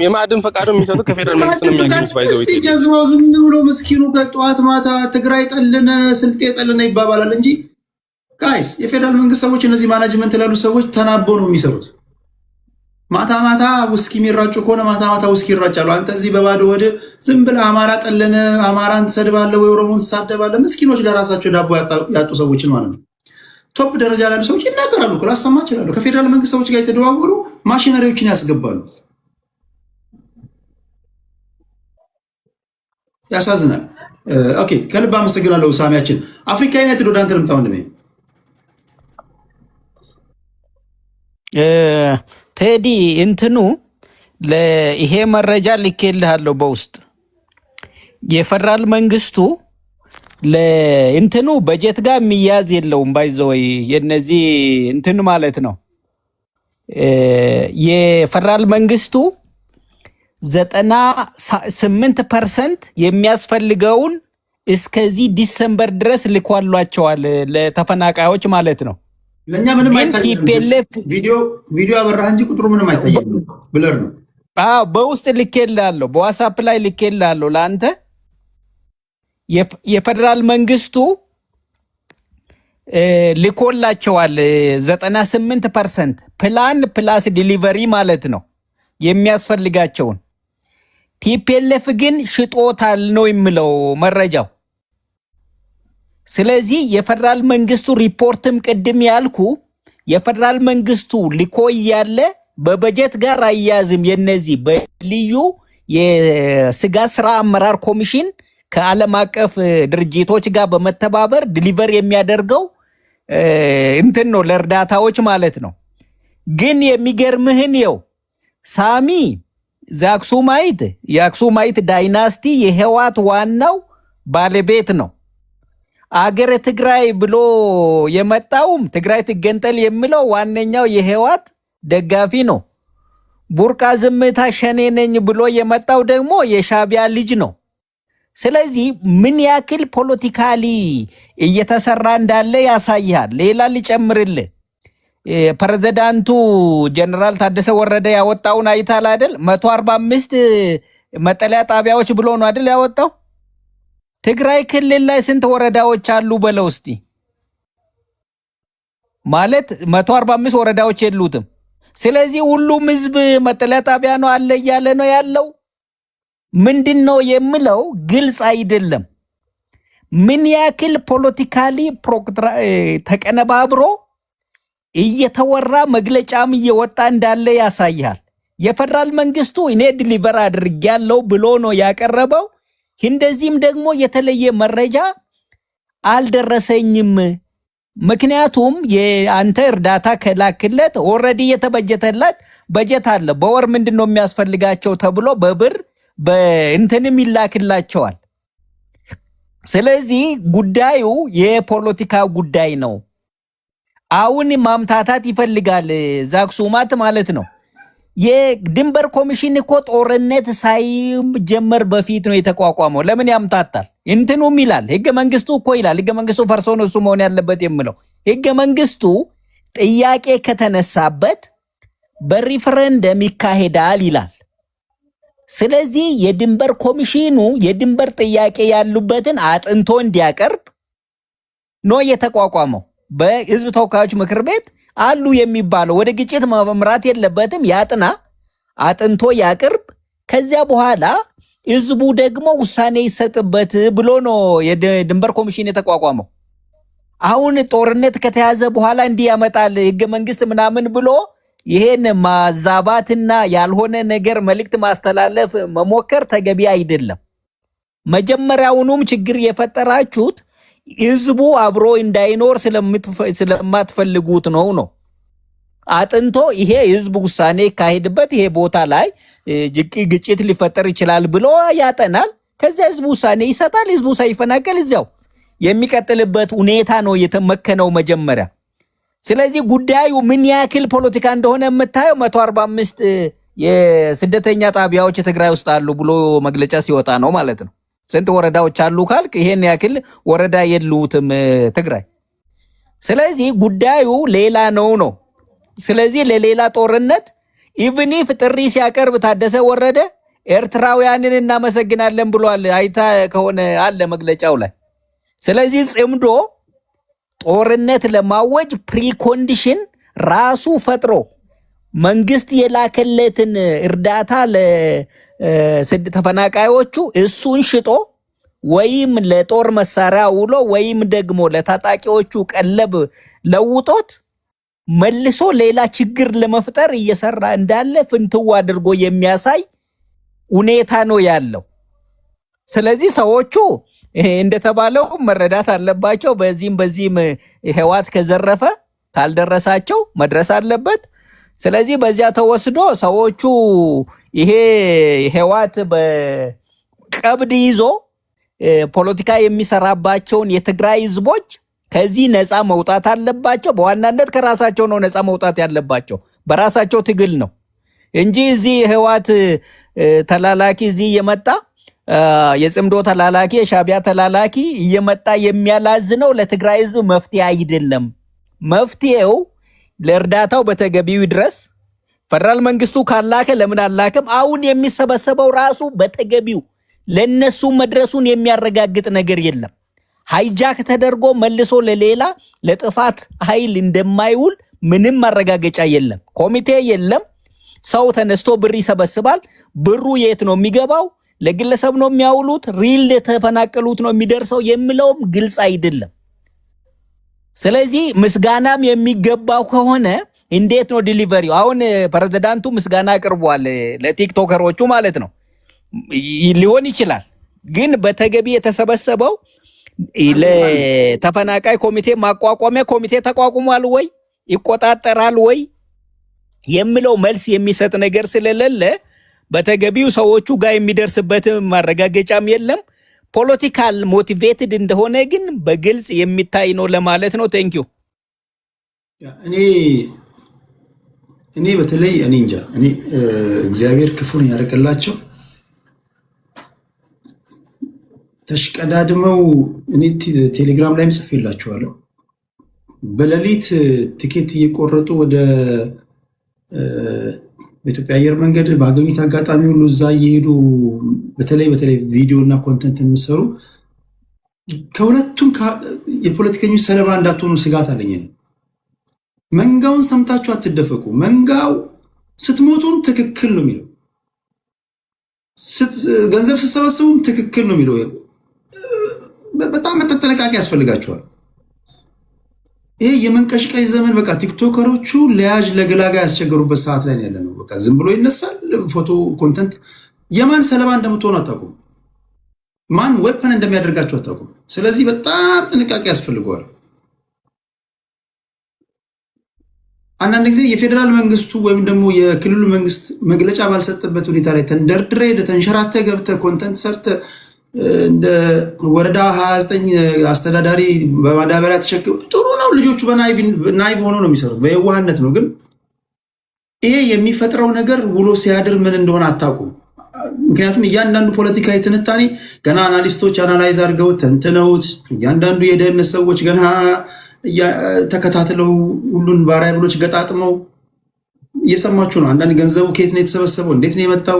የማዕድን ፈቃድ የሚሰጡ ከፌደራል መንግስት ነው የሚያገኙት። ባይዘው ይገዝማው ዝም ብሎ ምስኪኑ ከጠዋት ማታ ትግራይ ጠልነ ስልጤ ጠልነ ይባባላል እንጂ ጋይስ የፌደራል መንግስት ሰዎች እነዚህ ማናጅመንት ላሉ ሰዎች ተናበው ነው የሚሰሩት። ማታ ማታ ውስኪ የሚራጩ ከሆነ ማታ ማታ ውስኪ ይራጫሉ። አንተ እዚህ በባዶ ወደ ዝም ብለህ አማራ ጠልነ አማራን ትሰድባለህ ወይ ኦሮሞን ትሳደባለህ። ምስኪኖች ለራሳቸው ዳቦ ያጡ ሰዎችን ማለት ነው። ቶፕ ደረጃ ላሉ ሰዎች ይናገራሉ እኮ ላሰማ ይችላሉ። ከፌደራል መንግስት ሰዎች ጋር የተደዋወሉ ማሽነሪዎችን ያስገባሉ። ያሳዝናል። ኦኬ ከልብ አመሰግናለሁ ሳሚያችን። አፍሪካ ዩናይትድ ወደ አንተ ልምጣ ወንድሜ። ቴዲ እንትኑ ለይሄ መረጃ ልኬልሃለሁ በውስጥ የፌደራል መንግስቱ ለእንትኑ በጀት ጋር የሚያዝ የለውም ባይዘወይ የነዚህ እንትን ማለት ነው። የፌደራል መንግስቱ 98% የሚያስፈልገውን እስከዚህ ዲሰምበር ድረስ ልኳሏቸዋል ለተፈናቃዮች ማለት ነው። ለኛ ምንም አይታየም። ቪዲዮ አበራህ እንጂ ቁጥሩ ምንም አይታየም። ብለር ነው። በውስጥ ልኬልሃለሁ፣ በዋትስአፕ ላይ ልኬልሃለሁ ለአንተ። የፌደራል መንግስቱ ልኮላቸዋል 98% ፕላን ፕላስ ዲሊቨሪ ማለት ነው የሚያስፈልጋቸውን። ቲፒኤልኤፍ ግን ሽጦታል ነው የሚለው መረጃው። ስለዚህ የፌደራል መንግስቱ ሪፖርትም ቅድም ያልኩ የፌደራል መንግስቱ ልኮ ያለ በበጀት ጋር አያያዝም። የነዚህ በልዩ የስጋት ስራ አመራር ኮሚሽን ከዓለም አቀፍ ድርጅቶች ጋር በመተባበር ዲሊቨር የሚያደርገው እንትን ነው ለእርዳታዎች ማለት ነው። ግን የሚገርምህን የው ሳሚ የአክሱማይት ዳይናስቲ የህዋት ዋናው ባለቤት ነው። አገረ ትግራይ ብሎ የመጣውም ትግራይ ትገንጠል የሚለው ዋነኛው የህዋት ደጋፊ ነው። ቡርቃ ዝምታ ሸኔ ነኝ ብሎ የመጣው ደግሞ የሻቢያ ልጅ ነው። ስለዚህ ምን ያክል ፖለቲካሊ እየተሰራ እንዳለ ያሳያል። ሌላ ሊጨምርልህ ፕሬዝዳንቱ ጀነራል ታደሰ ወረደ ያወጣውን አይታል አይደል? 145 መጠለያ ጣቢያዎች ብሎ ነው አይደል ያወጣው? ትግራይ ክልል ላይ ስንት ወረዳዎች አሉ በለው እስቲ። ማለት 145 ወረዳዎች የሉትም። ስለዚህ ሁሉም ህዝብ መጠለያ ጣቢያ ነው አለ እያለ ነው ያለው። ምንድነው የምለው ግልጽ አይደለም። ምን ያክል ፖለቲካሊ ተቀነባብሮ እየተወራ መግለጫም እየወጣ እንዳለ ያሳያል። የፌደራል መንግስቱ እኔ ዲሊቨር አድርጌያለሁ ብሎ ነው ያቀረበው። እንደዚህም ደግሞ የተለየ መረጃ አልደረሰኝም። ምክንያቱም የአንተ እርዳታ ከላክለት ኦልሬዲ የተበጀተለት በጀት አለ። በወር ምንድነው የሚያስፈልጋቸው ተብሎ በብር በእንትንም ይላክላቸዋል። ስለዚህ ጉዳዩ የፖለቲካ ጉዳይ ነው። አሁን ማምታታት ይፈልጋል ዛክሱማት ማለት ነው። የድንበር ኮሚሽን እኮ ጦርነት ሳይጀመር በፊት ነው የተቋቋመው። ለምን ያምታታል? እንትኑም ይላል ህገ መንግስቱ እኮ ይላል። ህገ መንግስቱ ፈርሶ ነው እሱ መሆን ያለበት የምለው። ህገ መንግስቱ ጥያቄ ከተነሳበት በሪፈረንደም ይካሄዳል ይላል። ስለዚህ የድንበር ኮሚሽኑ የድንበር ጥያቄ ያሉበትን አጥንቶ እንዲያቀርብ ነው የተቋቋመው። በህዝብ ተወካዮች ምክር ቤት አሉ የሚባለው ወደ ግጭት መምራት የለበትም፣ ያጥና፣ አጥንቶ ያቅርብ። ከዚያ በኋላ ህዝቡ ደግሞ ውሳኔ ይሰጥበት ብሎ ነው የድንበር ኮሚሽን የተቋቋመው። አሁን ጦርነት ከተያዘ በኋላ እንዲህ ያመጣል ህገ መንግስት ምናምን ብሎ ይሄን ማዛባትና ያልሆነ ነገር መልእክት ማስተላለፍ መሞከር ተገቢ አይደለም። መጀመሪያውኑም ችግር የፈጠራችሁት ህዝቡ አብሮ እንዳይኖር ስለማትፈልጉት ነው። አጥንቶ ይሄ ህዝብ ውሳኔ ካሄድበት ይሄ ቦታ ላይ ግጭት ሊፈጠር ይችላል ብሎ ያጠናል። ከዚያ ህዝቡ ውሳኔ ይሰጣል። ህዝቡ ሳይፈናቀል እዚያው የሚቀጥልበት ሁኔታ ነው የተመከነው መጀመሪያ። ስለዚህ ጉዳዩ ምን ያክል ፖለቲካ እንደሆነ የምታየው 145 የስደተኛ ጣቢያዎች ትግራይ ውስጥ አሉ ብሎ መግለጫ ሲወጣ ነው ማለት ነው። ስንት ወረዳዎች አሉ ካልክ ይሄን ያክል ወረዳ የሉትም ትግራይ። ስለዚህ ጉዳዩ ሌላ ነው። ስለዚህ ለሌላ ጦርነት ኢቭን ኢፍ ጥሪ ሲያቀርብ ታደሰ ወረደ ኤርትራውያንን እናመሰግናለን ብሏል። አይታ ከሆነ አለ መግለጫው ላይ። ስለዚህ ጽምዶ ጦርነት ለማወጅ ፕሪኮንዲሽን ራሱ ፈጥሮ መንግስት የላከለትን እርዳታ ተፈናቃዮቹ እሱን ሽጦ ወይም ለጦር መሳሪያ ውሎ ወይም ደግሞ ለታጣቂዎቹ ቀለብ ለውጦት መልሶ ሌላ ችግር ለመፍጠር እየሰራ እንዳለ ፍንትው አድርጎ የሚያሳይ ሁኔታ ነው ያለው። ስለዚህ ሰዎቹ እንደተባለው መረዳት አለባቸው። በዚህም ህዋት ከዘረፈ ካልደረሳቸው መድረስ አለበት። ስለዚህ በዚያ ተወስዶ ሰዎቹ ይሄ ህዋት በቀብድ ይዞ ፖለቲካ የሚሰራባቸውን የትግራይ ህዝቦች ከዚህ ነፃ መውጣት አለባቸው። በዋናነት ከራሳቸው ነው ነፃ መውጣት ያለባቸው፣ በራሳቸው ትግል ነው እንጂ እዚህ ህዋት ተላላኪ እዚህ እየመጣ የጽምዶ ተላላኪ የሻቢያ ተላላኪ እየመጣ የሚያላዝነው ለትግራይ ህዝብ መፍትሄ አይደለም። መፍትሄው ለእርዳታው በተገቢው ድረስ ፌደራል መንግስቱ ካላከ ለምን አላከም? አሁን የሚሰበሰበው ራሱ በተገቢው ለነሱ መድረሱን የሚያረጋግጥ ነገር የለም። ሃይጃክ ተደርጎ መልሶ ለሌላ ለጥፋት ኃይል እንደማይውል ምንም ማረጋገጫ የለም። ኮሚቴ የለም። ሰው ተነስቶ ብር ይሰበስባል። ብሩ የት ነው የሚገባው? ለግለሰብ ነው የሚያውሉት? ሪል ለተፈናቀሉት ነው የሚደርሰው? የሚለውም ግልጽ አይደለም። ስለዚህ ምስጋናም የሚገባው ከሆነ እንዴት ነው ዲሊቨሪው? አሁን ፕሬዝዳንቱ ምስጋና አቅርቧል ለቲክቶከሮቹ ማለት ነው። ሊሆን ይችላል፣ ግን በተገቢ የተሰበሰበው ለተፈናቃይ ኮሚቴ ማቋቋሚያ ኮሚቴ ተቋቁሟል ወይ ይቆጣጠራል ወይ የሚለው መልስ የሚሰጥ ነገር ስለሌለ በተገቢው ሰዎቹ ጋር የሚደርስበት ማረጋገጫም የለም። ፖለቲካል ሞቲቬትድ እንደሆነ ግን በግልጽ የሚታይ ነው ለማለት ነው። ቴንኪዩ። እኔ በተለይ እኔ እንጃ እኔ እግዚአብሔር ክፉን ያደርግላቸው ተሽቀዳድመው እኔ ቴሌግራም ላይም ጽፌላችኋለሁ። በሌሊት ቲኬት እየቆረጡ ወደ በኢትዮጵያ አየር መንገድ ባገኙት አጋጣሚ ሁሉ እዛ እየሄዱ በተለይ ቪዲዮ እና ኮንተንት የሚሰሩ ከሁለቱም የፖለቲከኞች ሰለባ እንዳትሆኑ ስጋት አለኝ። መንጋውን ሰምታችሁ አትደፈቁ። መንጋው ስትሞቱም ትክክል ነው የሚለው፣ ገንዘብ ስትሰበስቡም ትክክል ነው የሚለው። በጣም መጠንቀቅ ያስፈልጋቸዋል። ይሄ የመንቀሽቀሽ ዘመን በቃ ቲክቶከሮቹ ለያዥ ለገላጋ ያስቸገሩበት ሰዓት ላይ ያለ ነው። በቃ ዝም ብሎ ይነሳል ፎቶ ኮንተንት። የማን ሰለባ እንደምትሆኑ አታውቁም፣ ማን ዌፐን እንደሚያደርጋቸው አታውቁም። ስለዚህ በጣም ጥንቃቄ ያስፈልገዋል። አንዳንድ ጊዜ የፌዴራል መንግስቱ ወይም ደግሞ የክልሉ መንግስት መግለጫ ባልሰጠበት ሁኔታ ላይ ተንደርድረ ተንሸራተ ገብተ ኮንተንት ሰርተ እንደ ወረዳ 29 አስተዳዳሪ በማዳበሪያ ተሸክም ጥሩ ነው። ልጆቹ በናይቭ ሆኖ ነው የሚሰሩት፣ በየዋህነት ነው። ግን ይሄ የሚፈጥረው ነገር ውሎ ሲያድር ምን እንደሆነ አታውቁም። ምክንያቱም እያንዳንዱ ፖለቲካዊ ትንታኔ ገና አናሊስቶች አናላይዝ አድርገው ተንትነውት፣ እያንዳንዱ የደህንነት ሰዎች ገና ተከታትለው ሁሉን ቫሪያብሎች ገጣጥመው እየሰማችሁ ነው። አንዳንድ ገንዘቡ ከየት ነው የተሰበሰበው፣ እንዴት ነው የመጣው?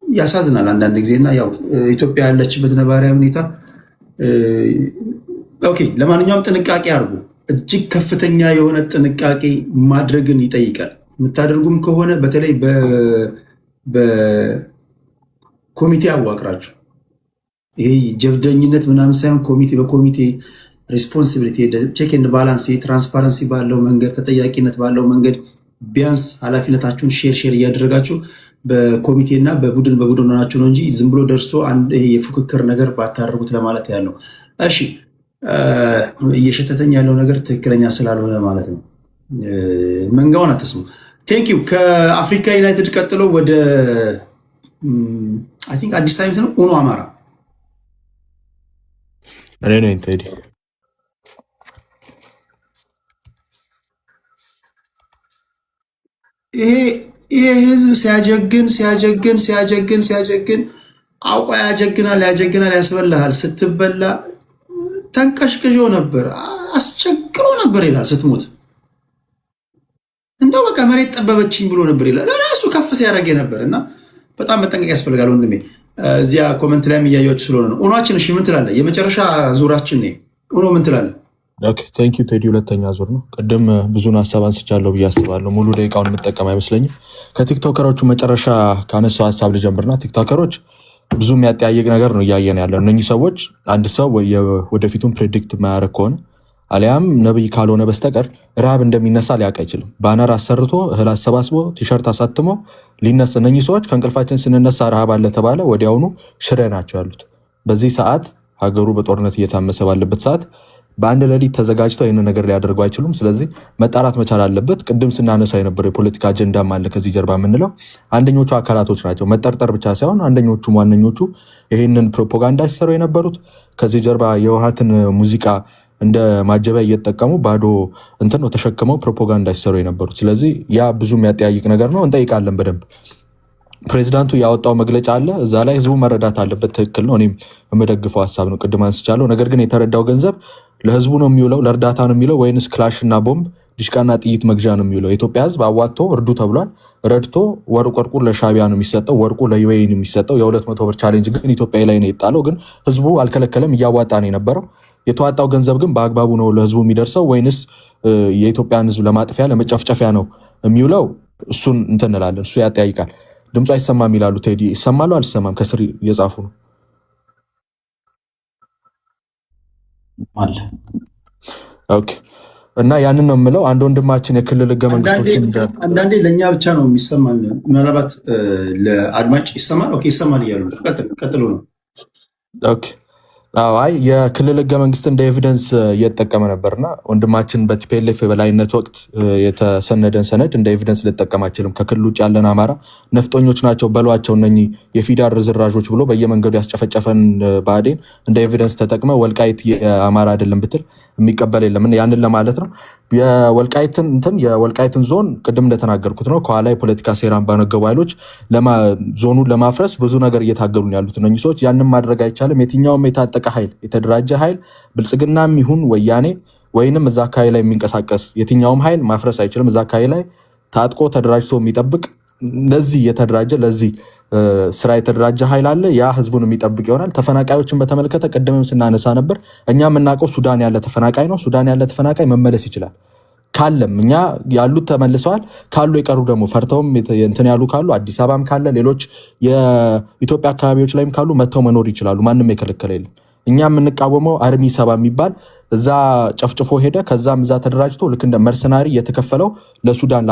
ያሳዝናል አንዳንድ ጊዜና ያው ኢትዮጵያ ያለችበት ነባራዊ ሁኔታ። ኦኬ፣ ለማንኛውም ጥንቃቄ አድርጉ። እጅግ ከፍተኛ የሆነ ጥንቃቄ ማድረግን ይጠይቃል። የምታደርጉም ከሆነ በተለይ በኮሚቴ አዋቅራችሁ ይሄ ጀብደኝነት ምናምን ሳይሆን በኮሚቴ ሪስፖንሲቢሊቲ ቼክ ኤንድ ባላንስ ትራንስፓረንሲ ባለው መንገድ ተጠያቂነት ባለው መንገድ ቢያንስ ኃላፊነታችሁን ሼር እያደረጋችሁ በኮሚቴና በቡድን ሆናችሁ ነው እንጂ ዝም ብሎ ደርሶ አንድ የፉክክር ነገር ባታደርጉት ለማለት ያለው። እሺ፣ እየሸተተኝ ያለው ነገር ትክክለኛ ስላልሆነ ማለት ነው። መንጋውን አትስሙ። ቴንክ ዩ። ከአፍሪካ ዩናይትድ ቀጥሎ ወደ አይ ቲንክ አዲስ ታይምስ ነው ኡኖ አማራ እኔ ነኝ ቴዲ። ይሄ ህዝብ ሲያጀግን አውቆ ያጀግናል ያስበላሃል። ስትበላ ተንቀሽቅሾ ነበር፣ አስቸግሮ ነበር ይላል። ስትሞት እንደው በቃ መሬት ጠበበችኝ ብሎ ነበር ይላል። ለራሱ ከፍ ሲያደርግ ነበር እና በጣም መጠንቀቅ ያስፈልጋል ወንድሜ። እዚያ ኮመንት ላይ የሚያያችሁ ስለሆነ ነው። ኡኖችን እሺ ምን ትላለህ? የመጨረሻ ዙራችን ነው። ኡኖ ምን ትላለህ? ኦኬ ቴንክ ዩ ቴዲ። ሁለተኛ ዙር ነው። ቅድም ብዙን ሀሳብ አንስቻለሁ ብዬ አስባለሁ። ሙሉ ደቂቃውን የምጠቀም አይመስለኝም። ከቲክቶከሮቹ መጨረሻ ካነሳው ሀሳብ ልጀምርና ቲክቶከሮች ብዙ የሚያጠያይቅ ነገር ነው እያየን ያለው። እነኚህ ሰዎች አንድ ሰው ወደፊቱን ፕሬዲክት የማያደርግ ከሆነ አሊያም ነብይ ካልሆነ በስተቀር ረሃብ እንደሚነሳ ሊያውቅ አይችልም። ባነር አሰርቶ እህል አሰባስቦ ቲሸርት አሳትሞ ሊነሳ። እነኚህ ሰዎች ከእንቅልፋችን ስንነሳ ረሃብ አለ ተባለ ወዲያውኑ ሽሬ ናቸው ያሉት። በዚህ ሰዓት ሀገሩ በጦርነት እየታመሰ ባለበት ሰዓት በአንድ ሌሊት ተዘጋጅተው ይህንን ነገር ሊያደርጉ አይችሉም። ስለዚህ መጣራት መቻል አለበት። ቅድም ስናነሳ የነበረው የፖለቲካ አጀንዳም አለ ከዚህ ጀርባ የምንለው አንደኞቹ አካላቶች ናቸው። መጠርጠር ብቻ ሳይሆን አንደኞቹም ዋነኞቹ ይህንን ፕሮፓጋንዳ ሲሰሩ የነበሩት ከዚህ ጀርባ የህወሓትን ሙዚቃ እንደ ማጀቢያ እየተጠቀሙ ባዶ እንትን ነው ተሸክመው ፕሮፓጋንዳ ሲሰሩ የነበሩት። ስለዚህ ያ ብዙ የሚያጠያይቅ ነገር ነው። እንጠይቃለን በደንብ። ፕሬዚዳንቱ ያወጣው መግለጫ አለ፣ እዛ ላይ ህዝቡ መረዳት አለበት። ትክክል ነው፣ እኔም የምደግፈው ሀሳብ ነው፣ ቅድም አንስቻለሁ። ነገር ግን የተረዳው ገንዘብ ለህዝቡ ነው የሚውለው፣ ለእርዳታ ነው የሚውለው ወይንስ ክላሽ እና ቦምብ ዲሽቃና ጥይት መግዣ ነው የሚውለው? የኢትዮጵያ ህዝብ አዋጥቶ እርዱ ተብሏል። ረድቶ ወርቁ ለሻቢያ ነው የሚሰጠው፣ ወርቁ ለዩኤኢ ነው የሚሰጠው። የ200 ብር ቻሌንጅ ግን ኢትዮጵያ ላይ ነው የጣለው። ግን ህዝቡ አልከለከለም፣ እያዋጣ ነው የነበረው። የተዋጣው ገንዘብ ግን በአግባቡ ነው ለህዝቡ የሚደርሰው ወይንስ የኢትዮጵያን ህዝብ ለማጥፊያ ለመጨፍጨፊያ ነው የሚውለው? እሱን እንትን እንላለን። እሱ ያጠያይቃል። ድምፁ አይሰማም ይላሉ። ቴዲ ይሰማሉ አልሰማም? ከስር እየጻፉ ነው አለ። ኦኬ። እና ያንን ነው የምለው። አንድ ወንድማችን የክልል ህገ መንግስቶችን አንዳንዴ ለእኛ ብቻ ነው የሚሰማን፣ ምናልባት ለአድማጭ ይሰማል። ኦኬ ይሰማል እያሉ ቀጥሉ ነው። ኦኬ። አይ የክልል ህገ መንግስት እንደ ኤቪደንስ እየተጠቀመ ነበርና ወንድማችን በቲፒኤልኤፍ የበላይነት ወቅት የተሰነደን ሰነድ እንደ ኤቪደንስ ልጠቀም አይችልም። ከክልል ውጭ ያለን አማራ ነፍጠኞች ናቸው በሏቸው እነኚህ የፊዳር ርዝራዦች ብሎ በየመንገዱ ያስጨፈጨፈን ብአዴን እንደ ኤቪደንስ ተጠቅመ ወልቃይት የአማራ አይደለም ብትል የሚቀበል የለም። ያንን ለማለት ነው። የወልቃይትን ዞን ቅድም እንደተናገርኩት ነው። ከኋላ የፖለቲካ ሴራን ባነገቡ ኃይሎች ዞኑን ለማፍረስ ብዙ ነገር እየታገሉ ያሉት እነኚህ ሰዎች። ያንን ማድረግ አይቻልም። የትኛውም የታጠቀ ኃይል የተደራጀ ኃይል ብልጽግናም ይሁን ወያኔ ወይንም እዛ አካባቢ ላይ የሚንቀሳቀስ የትኛውም ኃይል ማፍረስ አይችልም። እዛ አካባቢ ላይ ታጥቆ ተደራጅቶ የሚጠብቅ ለዚህ የተደራጀ ለዚህ ስራ የተደራጀ ኃይል አለ። ያ ህዝቡን የሚጠብቅ ይሆናል። ተፈናቃዮችን በተመለከተ ቅድምም ስናነሳ ነበር። እኛ የምናውቀው ሱዳን ያለ ተፈናቃይ ነው። ሱዳን ያለ ተፈናቃይ መመለስ ይችላል ካለም እኛ ያሉት ተመልሰዋል። ካሉ የቀሩ ደግሞ ፈርተውም እንትን ያሉ ካሉ አዲስ አበባም ካለ ሌሎች የኢትዮጵያ አካባቢዎች ላይም ካሉ መጥተው መኖር ይችላሉ። ማንም የከለከለ የለም። እኛ የምንቃወመው አርሚ 7 የሚባል እዛ ጨፍጭፎ ሄደ። ከዛም እዛ ተደራጅቶ ልክ እንደ መርሰናሪ የተከፈለው ለሱዳን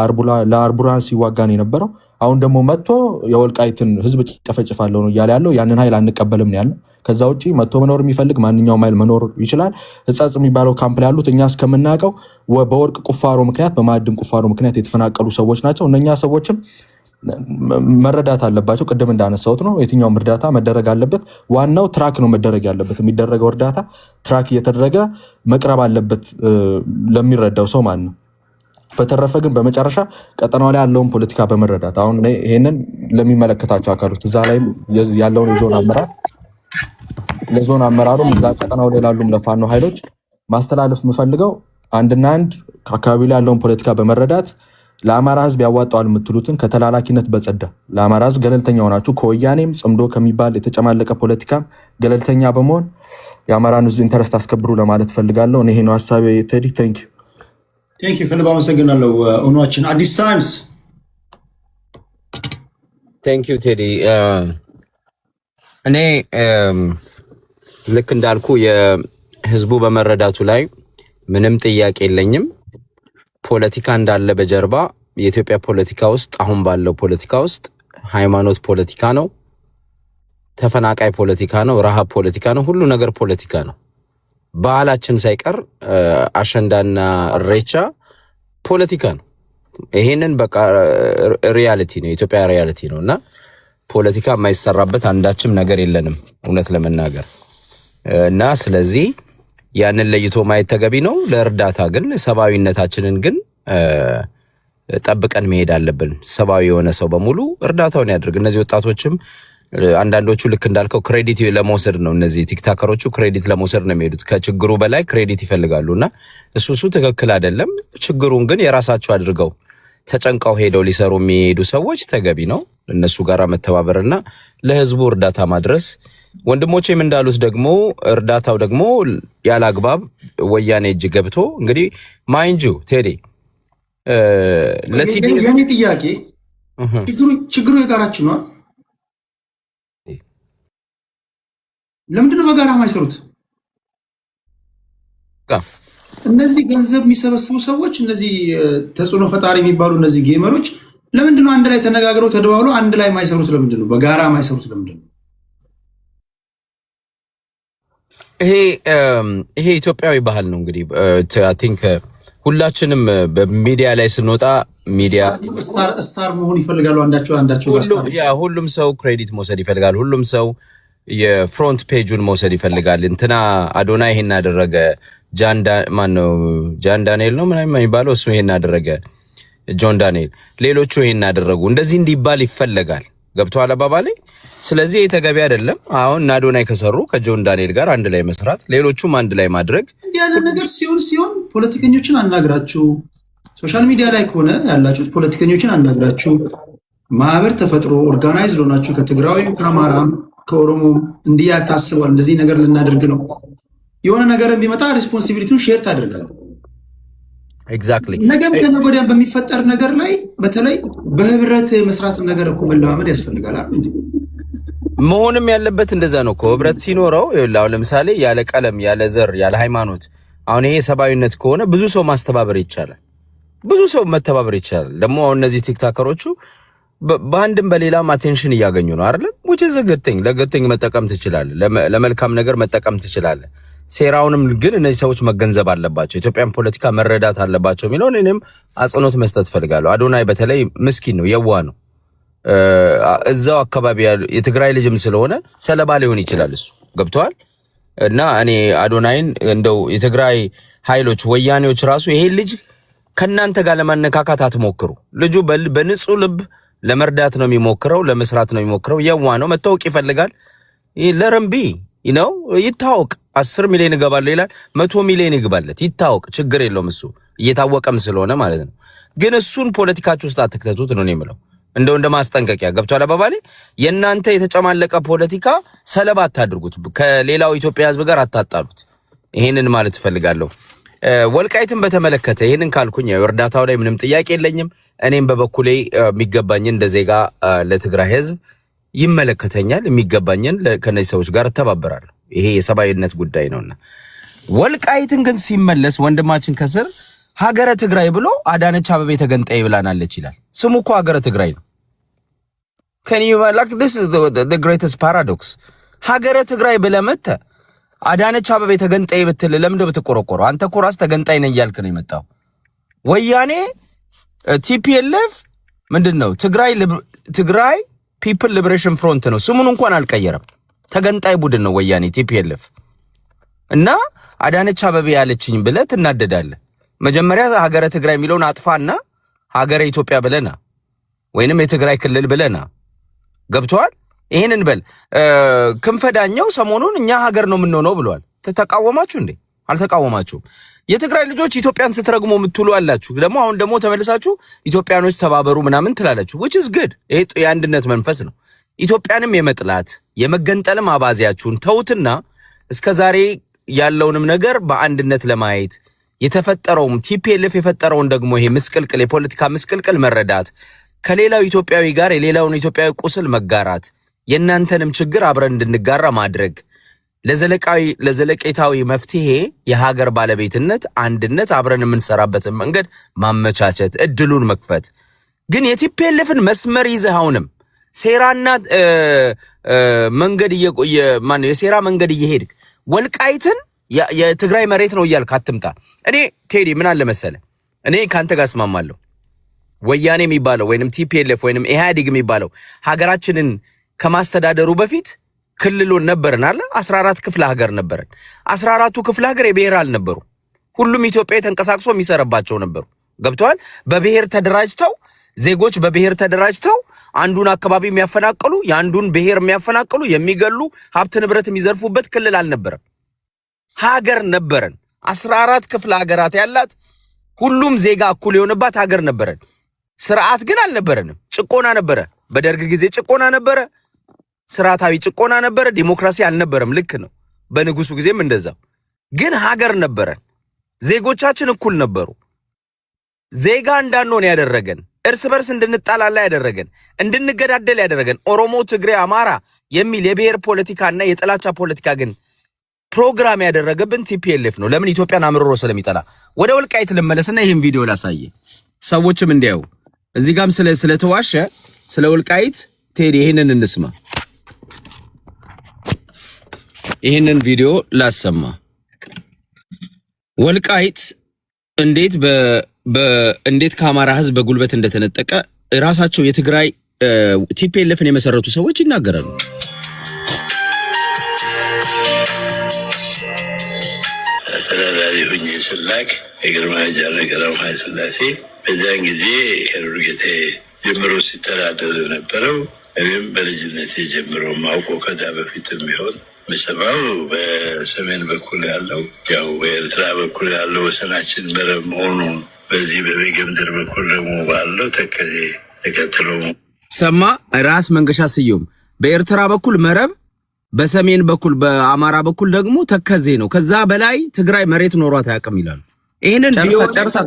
ለአርቡራን ሲዋጋን የነበረው አሁን ደግሞ መጥቶ የወልቃይትን ህዝብ ጨፈጭፋለሁ ነው እያለ ያለው። ያንን ኃይል አንቀበልም ነው ያለው። ከዛ ውጭ መጥቶ መኖር የሚፈልግ ማንኛውም ኃይል መኖር ይችላል። ህጻጽ የሚባለው ካምፕ ላይ ያሉት እኛ እስከምናውቀው በወርቅ ቁፋሮ ምክንያት በማዕድን ቁፋሮ ምክንያት የተፈናቀሉ ሰዎች ናቸው። እነኛ ሰዎችም መረዳት አለባቸው። ቅድም እንዳነሳሁት ነው። የትኛውም እርዳታ መደረግ አለበት። ዋናው ትራክ ነው መደረግ ያለበት። የሚደረገው እርዳታ ትራክ እየተደረገ መቅረብ አለበት ለሚረዳው ሰው ማለት ነው። በተረፈ ግን በመጨረሻ ቀጠናው ላይ ያለውን ፖለቲካ በመረዳት አሁን ይሄንን ለሚመለከታቸው አካሎች እዛ ላይ ያለውን የዞን አመራር ለዞን አመራሩም እዛ ቀጠናው ላይ ላሉም ለፋኖ ኃይሎች ማስተላለፍ የምፈልገው አንድና አንድ አካባቢ ላይ ያለውን ፖለቲካ በመረዳት ለአማራ ህዝብ ያዋጣዋል የምትሉትን ከተላላኪነት በጸዳ ለአማራ ህዝብ ገለልተኛ ሆናችሁ ከወያኔም ጽምዶ ከሚባል የተጨማለቀ ፖለቲካም ገለልተኛ በመሆን የአማራን ህዝብ ኢንተረስት አስከብሩ ለማለት ፈልጋለሁ። እኔ ነው ሐሳቤ። ቴዲ ቴንክ ዩ ከልብ አመሰግናለሁ። ኡኗችን አዲስ ታይምስ ቴንክ ዩ ቴዲ። እኔ ልክ እንዳልኩ የህዝቡ በመረዳቱ ላይ ምንም ጥያቄ የለኝም። ፖለቲካ እንዳለ በጀርባ የኢትዮጵያ ፖለቲካ ውስጥ አሁን ባለው ፖለቲካ ውስጥ ሃይማኖት ፖለቲካ ነው፣ ተፈናቃይ ፖለቲካ ነው፣ ረሃብ ፖለቲካ ነው፣ ሁሉ ነገር ፖለቲካ ነው። ባህላችን ሳይቀር አሸንዳና እሬቻ ፖለቲካ ነው። ይሄንን በቃ ሪያሊቲ ነው፣ የኢትዮጵያ ሪያሊቲ ነው እና ፖለቲካ የማይሰራበት አንዳችም ነገር የለንም እውነት ለመናገር እና ስለዚህ ያንን ለይቶ ማየት ተገቢ ነው። ለእርዳታ ግን ሰብአዊነታችንን ግን ጠብቀን መሄድ አለብን። ሰብአዊ የሆነ ሰው በሙሉ እርዳታውን ያድርግ። እነዚህ ወጣቶችም አንዳንዶቹ ልክ እንዳልከው ክሬዲት ለመውሰድ ነው። እነዚህ ቲክታከሮቹ ክሬዲት ለመውሰድ ነው የሚሄዱት። ከችግሩ በላይ ክሬዲት ይፈልጋሉና እሱ ትክክል አይደለም። ችግሩን ግን የራሳቸው አድርገው ተጨንቀው ሄደው ሊሰሩ የሚሄዱ ሰዎች ተገቢ ነው እነሱ ጋር መተባበርና ለህዝቡ እርዳታ ማድረስ። ወንድሞቼም እንዳሉት ደግሞ እርዳታው ደግሞ ያለ አግባብ ወያኔ እጅ ገብቶ እንግዲህ ማይንጁ ቴዲ የኔ ጥያቄ ችግሩ የጋራችን ነው። ለምንድን ነው በጋራ የማይሰሩት? እነዚህ ገንዘብ የሚሰበስቡ ሰዎች፣ እነዚህ ተጽዕኖ ፈጣሪ የሚባሉ እነዚህ ጌመሮች ለምንድን ነው አንድ ላይ ተነጋግረው ተደዋውለው አንድ ላይ የማይሰሩት? ለምንድን ነው በጋራ የማይሰሩት? ለምንድን ነው? ይሄ ኢትዮጵያዊ ባህል ነው እንግዲህ አይ ቲንክ ሁላችንም በሚዲያ ላይ ስንወጣ ሚዲያ ስታር መሆን ይፈልጋሉ አንዳቸው ሁሉም ሰው ክሬዲት መውሰድ ይፈልጋል። ሁሉም ሰው የፍሮንት ፔጁን መውሰድ ይፈልጋል። እንትና አዶናይ ይሄን አደረገ፣ ጃን ዳንኤል ነው ምናምን የሚባለው እሱ ይሄን አደረገ፣ ጆን ዳንኤል፣ ሌሎቹ ይሄን አደረጉ፣ እንደዚህ እንዲባል ይፈልጋል። ገብቷል አባባሌ? ስለዚህ የተገቢ አይደለም። አሁን አዶናይ ከሰሩ ከጆን ዳንኤል ጋር አንድ ላይ መስራት፣ ሌሎቹም አንድ ላይ ማድረግ ያለ ነገር ሲሆን ፖለቲከኞችን አናግራችሁ፣ ሶሻል ሚዲያ ላይ ከሆነ ያላችሁት ፖለቲከኞችን አናግራችሁ፣ ማህበር ተፈጥሮ ኦርጋናይዝ ሆናችሁ ከትግራዊም ከአማራም ከኦሮሞም እንዲያ ታስቧል፣ እንደዚህ ነገር ልናደርግ ነው፣ የሆነ ነገር ቢመጣ ሪስፖንሲቢሊቲውን ሼር ታደርጋለህ። ኤግዛክትሊ ነገም ከነገ ወዲያም በሚፈጠር ነገር ላይ በተለይ በህብረት መስራት ነገር እኮ መለማመድ ያስፈልጋል አይደል? መሆንም ያለበት እንደዛ ነው እኮ። ህብረት ሲኖረው ይኸውልህ ለምሳሌ ያለ ቀለም፣ ያለ ዘር፣ ያለ ሃይማኖት አሁን ይሄ ሰባዊነት ከሆነ ብዙ ሰው ማስተባበር ይቻላል። ብዙ ሰው መተባበር ይቻላል። ደግሞ አሁን እነዚህ ቲክቶከሮቹ በአንድም በሌላም አቴንሽን እያገኙ ነው አይደል? which is a good thing። ለጉድ ቲንግ መጠቀም ትችላለህ፣ ለመልካም ነገር መጠቀም ትችላለህ። ሴራውንም ግን እነዚህ ሰዎች መገንዘብ አለባቸው፣ ኢትዮጵያን ፖለቲካ መረዳት አለባቸው የሚለውን እኔም አጽንኦት መስጠት ፈልጋለሁ። አዶናይ በተለይ ምስኪን ነው፣ የዋህ ነው። እዛው አካባቢ ያሉ የትግራይ ልጅም ስለሆነ ሰለባ ሊሆን ይችላል እሱ ገብቷል። እና እኔ አዶናይን እንደው የትግራይ ኃይሎች ወያኔዎች ራሱ ይሄ ልጅ ከናንተ ጋር ለማነካካት አትሞክሩ። ልጁ በንጹህ ልብ ለመርዳት ነው የሚሞክረው፣ ለመስራት ነው የሚሞክረው። የዋህ ነው፣ መታወቅ ይፈልጋል። ለረምቢ ነው ይታወቅ። 10 ሚሊዮን ይገባል ይላል፣ 100 ሚሊዮን ይገባለት ይታወቅ፣ ችግር የለውም እሱ እየታወቀም ስለሆነ ማለት ነው። ግን እሱን ፖለቲካችሁ ውስጥ አትክተቱት ነው የምለው። እንደ ማስጠንቀቂያ ገብቷል አባባሌ። የናንተ የተጨማለቀ ፖለቲካ ሰለባ አታድርጉት፣ ከሌላው ኢትዮጵያ ህዝብ ጋር አታጣሉት። ይሄንን ማለት ፈልጋለሁ። ወልቃይትን በተመለከተ ይሄንን ካልኩኝ እርዳታው ላይ ምንም ጥያቄ የለኝም። እኔም በበኩሌ የሚገባኝን እንደ ዜጋ ለትግራይ ህዝብ ይመለከተኛል፣ የሚገባኝን ከነዚህ ሰዎች ጋር ተባበራለሁ። ይሄ የሰባዊነት ጉዳይ ነውና ወልቃይትን ግን ሲመለስ ወንድማችን ከስር ሀገረ ትግራይ ብሎ አዳነች አበቤ ተገንጣይ ብላናለች ይላል። ስሙ እኮ ሀገረ ትግራይ ነው። can you like this is the greatest paradox? ሀገረ ትግራይ ብለህ መተህ አዳነች አበቤ ተገንጣይ ብትል ለምን ብትቆረቆረው? አንተ እኮ ራስ ተገንጣይ ነኝ እያልክ ነው የመጣው። ወያኔ ቲፒኤልኤፍ ምንድነው? ትግራይ ፒፕል ሊበሬሽን ፍሮንት ነው። ስሙን እንኳን አልቀየረም። ተገንጣይ ቡድን ነው ወያኔ ቲፒኤልኤፍ። እና አዳነች አበቤ ያለችኝ ብለህ ትናደዳለህ። መጀመሪያ ሀገረ ትግራይ የሚለውን አጥፋና ሀገረ ኢትዮጵያ ብለና ወይንም የትግራይ ክልል ብለና ገብቷል። ይሄንን በል። ክንፈዳኛው ሰሞኑን እኛ ሀገር ነው የምንሆነው ብሏል። ተቃወማችሁ እንዴ? አልተቃወማችሁም። የትግራይ ልጆች ኢትዮጵያን ስትረግሙ የምትሉ አላችሁ። ደግሞ አሁን ደግሞ ተመልሳችሁ ኢትዮጵያኖች ተባበሩ ምናምን ትላላችሁ። which is good። ይሄ የአንድነት መንፈስ ነው። ኢትዮጵያንም የመጥላት የመገንጠልም አባዚያችሁን ተውትና እስከዛሬ ያለውንም ነገር በአንድነት ለማየት የተፈጠረውም ቲፒኤልኤፍ የፈጠረውን ደግሞ ይሄ ምስቅልቅል የፖለቲካ ምስቅልቅል መረዳት፣ ከሌላው ኢትዮጵያዊ ጋር የሌላውን ኢትዮጵያዊ ቁስል መጋራት፣ የእናንተንም ችግር አብረን እንድንጋራ ማድረግ፣ ለዘለቄታዊ መፍትሄ የሀገር ባለቤትነት አንድነት አብረን የምንሰራበትን መንገድ ማመቻቸት፣ እድሉን መክፈት። ግን የቲፒኤልኤፍን መስመር ይዘህ አሁንም ሴራና መንገድ የሴራ መንገድ እየሄድክ ወልቃይትን የትግራይ መሬት ነው እያልክ አትምጣ። እኔ ቴዲ ምን አለ መሰለህ፣ እኔ ካንተ ጋር እስማማለሁ። ወያኔ የሚባለው ወይንም ቲፒኤልኤፍ ወይንም ኢህአዴግ የሚባለው ሀገራችንን ከማስተዳደሩ በፊት ክልሉን ነበርን አለ 14 ክፍለ ሀገር ነበርን። 14ቱ ክፍለ ሀገር የብሔር አልነበሩ። ሁሉም ኢትዮጵያ ተንቀሳቅሶ የሚሰራባቸው ነበሩ። ገብቷል። በብሔር ተደራጅተው ዜጎች በብሔር ተደራጅተው አንዱን አካባቢ የሚያፈናቅሉ የአንዱን ብሔር የሚያፈናቅሉ የሚገሉ ሀብት ንብረት የሚዘርፉበት ክልል አልነበረም። ሀገር ነበረን። 14 ክፍለ ሀገራት ያላት ሁሉም ዜጋ እኩል የሆነባት ሀገር ነበረን። ስርዓት ግን አልነበረንም። ጭቆና ነበረ። በደርግ ጊዜ ጭቆና ነበረ። ስርዓታዊ ጭቆና ነበረ። ዲሞክራሲ አልነበረም። ልክ ነው። በንጉሱ ጊዜም እንደዛው። ግን ሀገር ነበረን። ዜጎቻችን እኩል ነበሩ። ዜጋ እንዳንሆን ያደረገን፣ እርስ በርስ እንድንጣላላ ያደረገን፣ እንድንገዳደል ያደረገን ኦሮሞ፣ ትግሬ፣ አማራ የሚል የብሔር ፖለቲካና የጥላቻ ፖለቲካ ግን ፕሮግራም ያደረገብን ቲፒኤልኤፍ ነው። ለምን? ኢትዮጵያን አምርሮ ስለሚጠላ። ወደ ወልቃይት ልመለስና ይሄን ቪዲዮ ላሳየ ሰዎችም እንዲያዩ። እዚህ ጋርም ስለተዋሸ ስለ ወልቃይት ቴዲ ይሄንን እንስማ። ይህንን ቪዲዮ ላሰማ። ወልቃይት እንዴት ከአማራ ህዝብ በጉልበት እንደተነጠቀ ራሳቸው የትግራይ ቲፒኤልኤፍን የመሰረቱ ሰዎች ይናገራሉ። አስተዳዳሪ ሁኜ ስላክ የግርማዊ ጃንሆይ ኃይለ ሥላሴ በዚያን ጊዜ ከዱርጌቴ ጀምሮ ሲተዳደር የነበረው እኔም በልጅነቴ ጀምሮ ማውቀው ከዛ በፊትም ቢሆን በሰማው በሰሜን በኩል ያለው ያው በኤርትራ በኩል ያለው ወሰናችን መረብ መሆኑን በዚህ በቤጌምድር በኩል ደግሞ ባለው ተከዜ ተከትሎ ሰማ ራስ መንገሻ ስዩም በኤርትራ በኩል መረብ በሰሜን በኩል በአማራ በኩል ደግሞ ተከዜ ነው። ከዛ በላይ ትግራይ መሬት ኖሯት አያውቅም ይላሉ። ይሄንን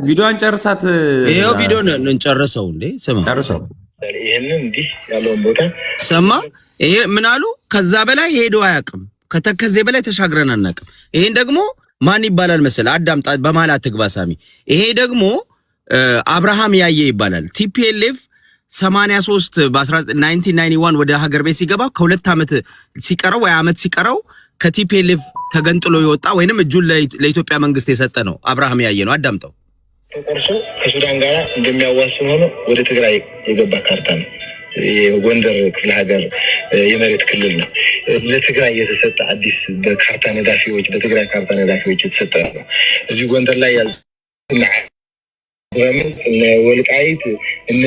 ቪዲዮን ጨርሳት። ይሄው ቪዲዮን እንጨርሰው እንዴ ሰማ ጨርሰው። ይሄንን እንዲህ ያለውን ቦታ ሰማ ይሄ ምን አሉ? ከዛ በላይ ሄዶ አያውቅም፣ ከተከዜ በላይ ተሻግረን አናውቅም። ይሄን ደግሞ ማን ይባላል መሰለ? አዳምጣ፣ በመሃል አትግባ ሳሚ። ይሄ ደግሞ አብርሃም ያየ ይባላል። ቲፒኤልኤፍ 83 በ1991 ወደ ሀገር ቤት ሲገባ ከሁለት ዓመት ሲቀረው ወይ ዓመት ሲቀረው ከቲፒኤልኤፍ ተገንጥሎ የወጣ ወይንም እጁን ለኢትዮጵያ መንግስት የሰጠ ነው። አብርሃም ያየ ነው። አዳምጠው። ተቆርሶ ከሱዳን ጋር እንደሚያዋስን ሆኖ ወደ ትግራይ የገባ ካርታ ነው። የጎንደር ክፍለ ሀገር የመሬት ክልል ነው። ለትግራይ የተሰጠ አዲስ በካርታ ነዳፊዎች በትግራይ ካርታ ነዳፊዎች የተሰጠ ነው። እዚህ ጎንደር ላይ ያለ እነ ወልቃይት እነ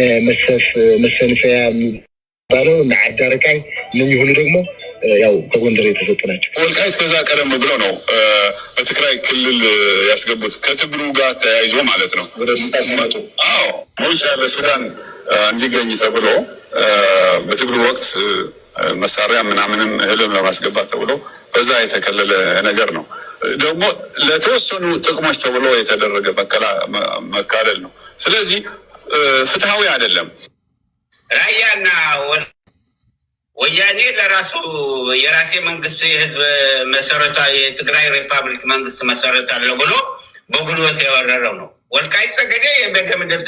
መሰንፈያ የሚባለው እነ አዳርቃይ እነዚህ ሁሉ ደግሞ ያው ከጎንደር የተሰጡ ናቸው። ወልቃይት ከዛ ቀደም ብሎ ነው በትግራይ ክልል ያስገቡት ከትግሩ ጋር ተያይዞ ማለት ነው። ወደ ስልጣን ሲመጡ ሞልቻ ለሱዳን እንዲገኝ ተብሎ በትግሩ ወቅት መሳሪያ ምናምንም እህልም ለማስገባት ተብሎ በዛ የተከለለ ነገር ነው። ደግሞ ለተወሰኑ ጥቅሞች ተብሎ የተደረገ መካለል ነው። ስለዚህ ፍትሃዊ አይደለም። ራያና ወያኔ ለራሱ የራሴ መንግስት የህዝብ መሰረታዊ የትግራይ ሪፐብሊክ መንግስት መሰረታለሁ ብሎ በጉልበት የወረረው ነው። ወልቃይት ጠገዴ የቤጌምድር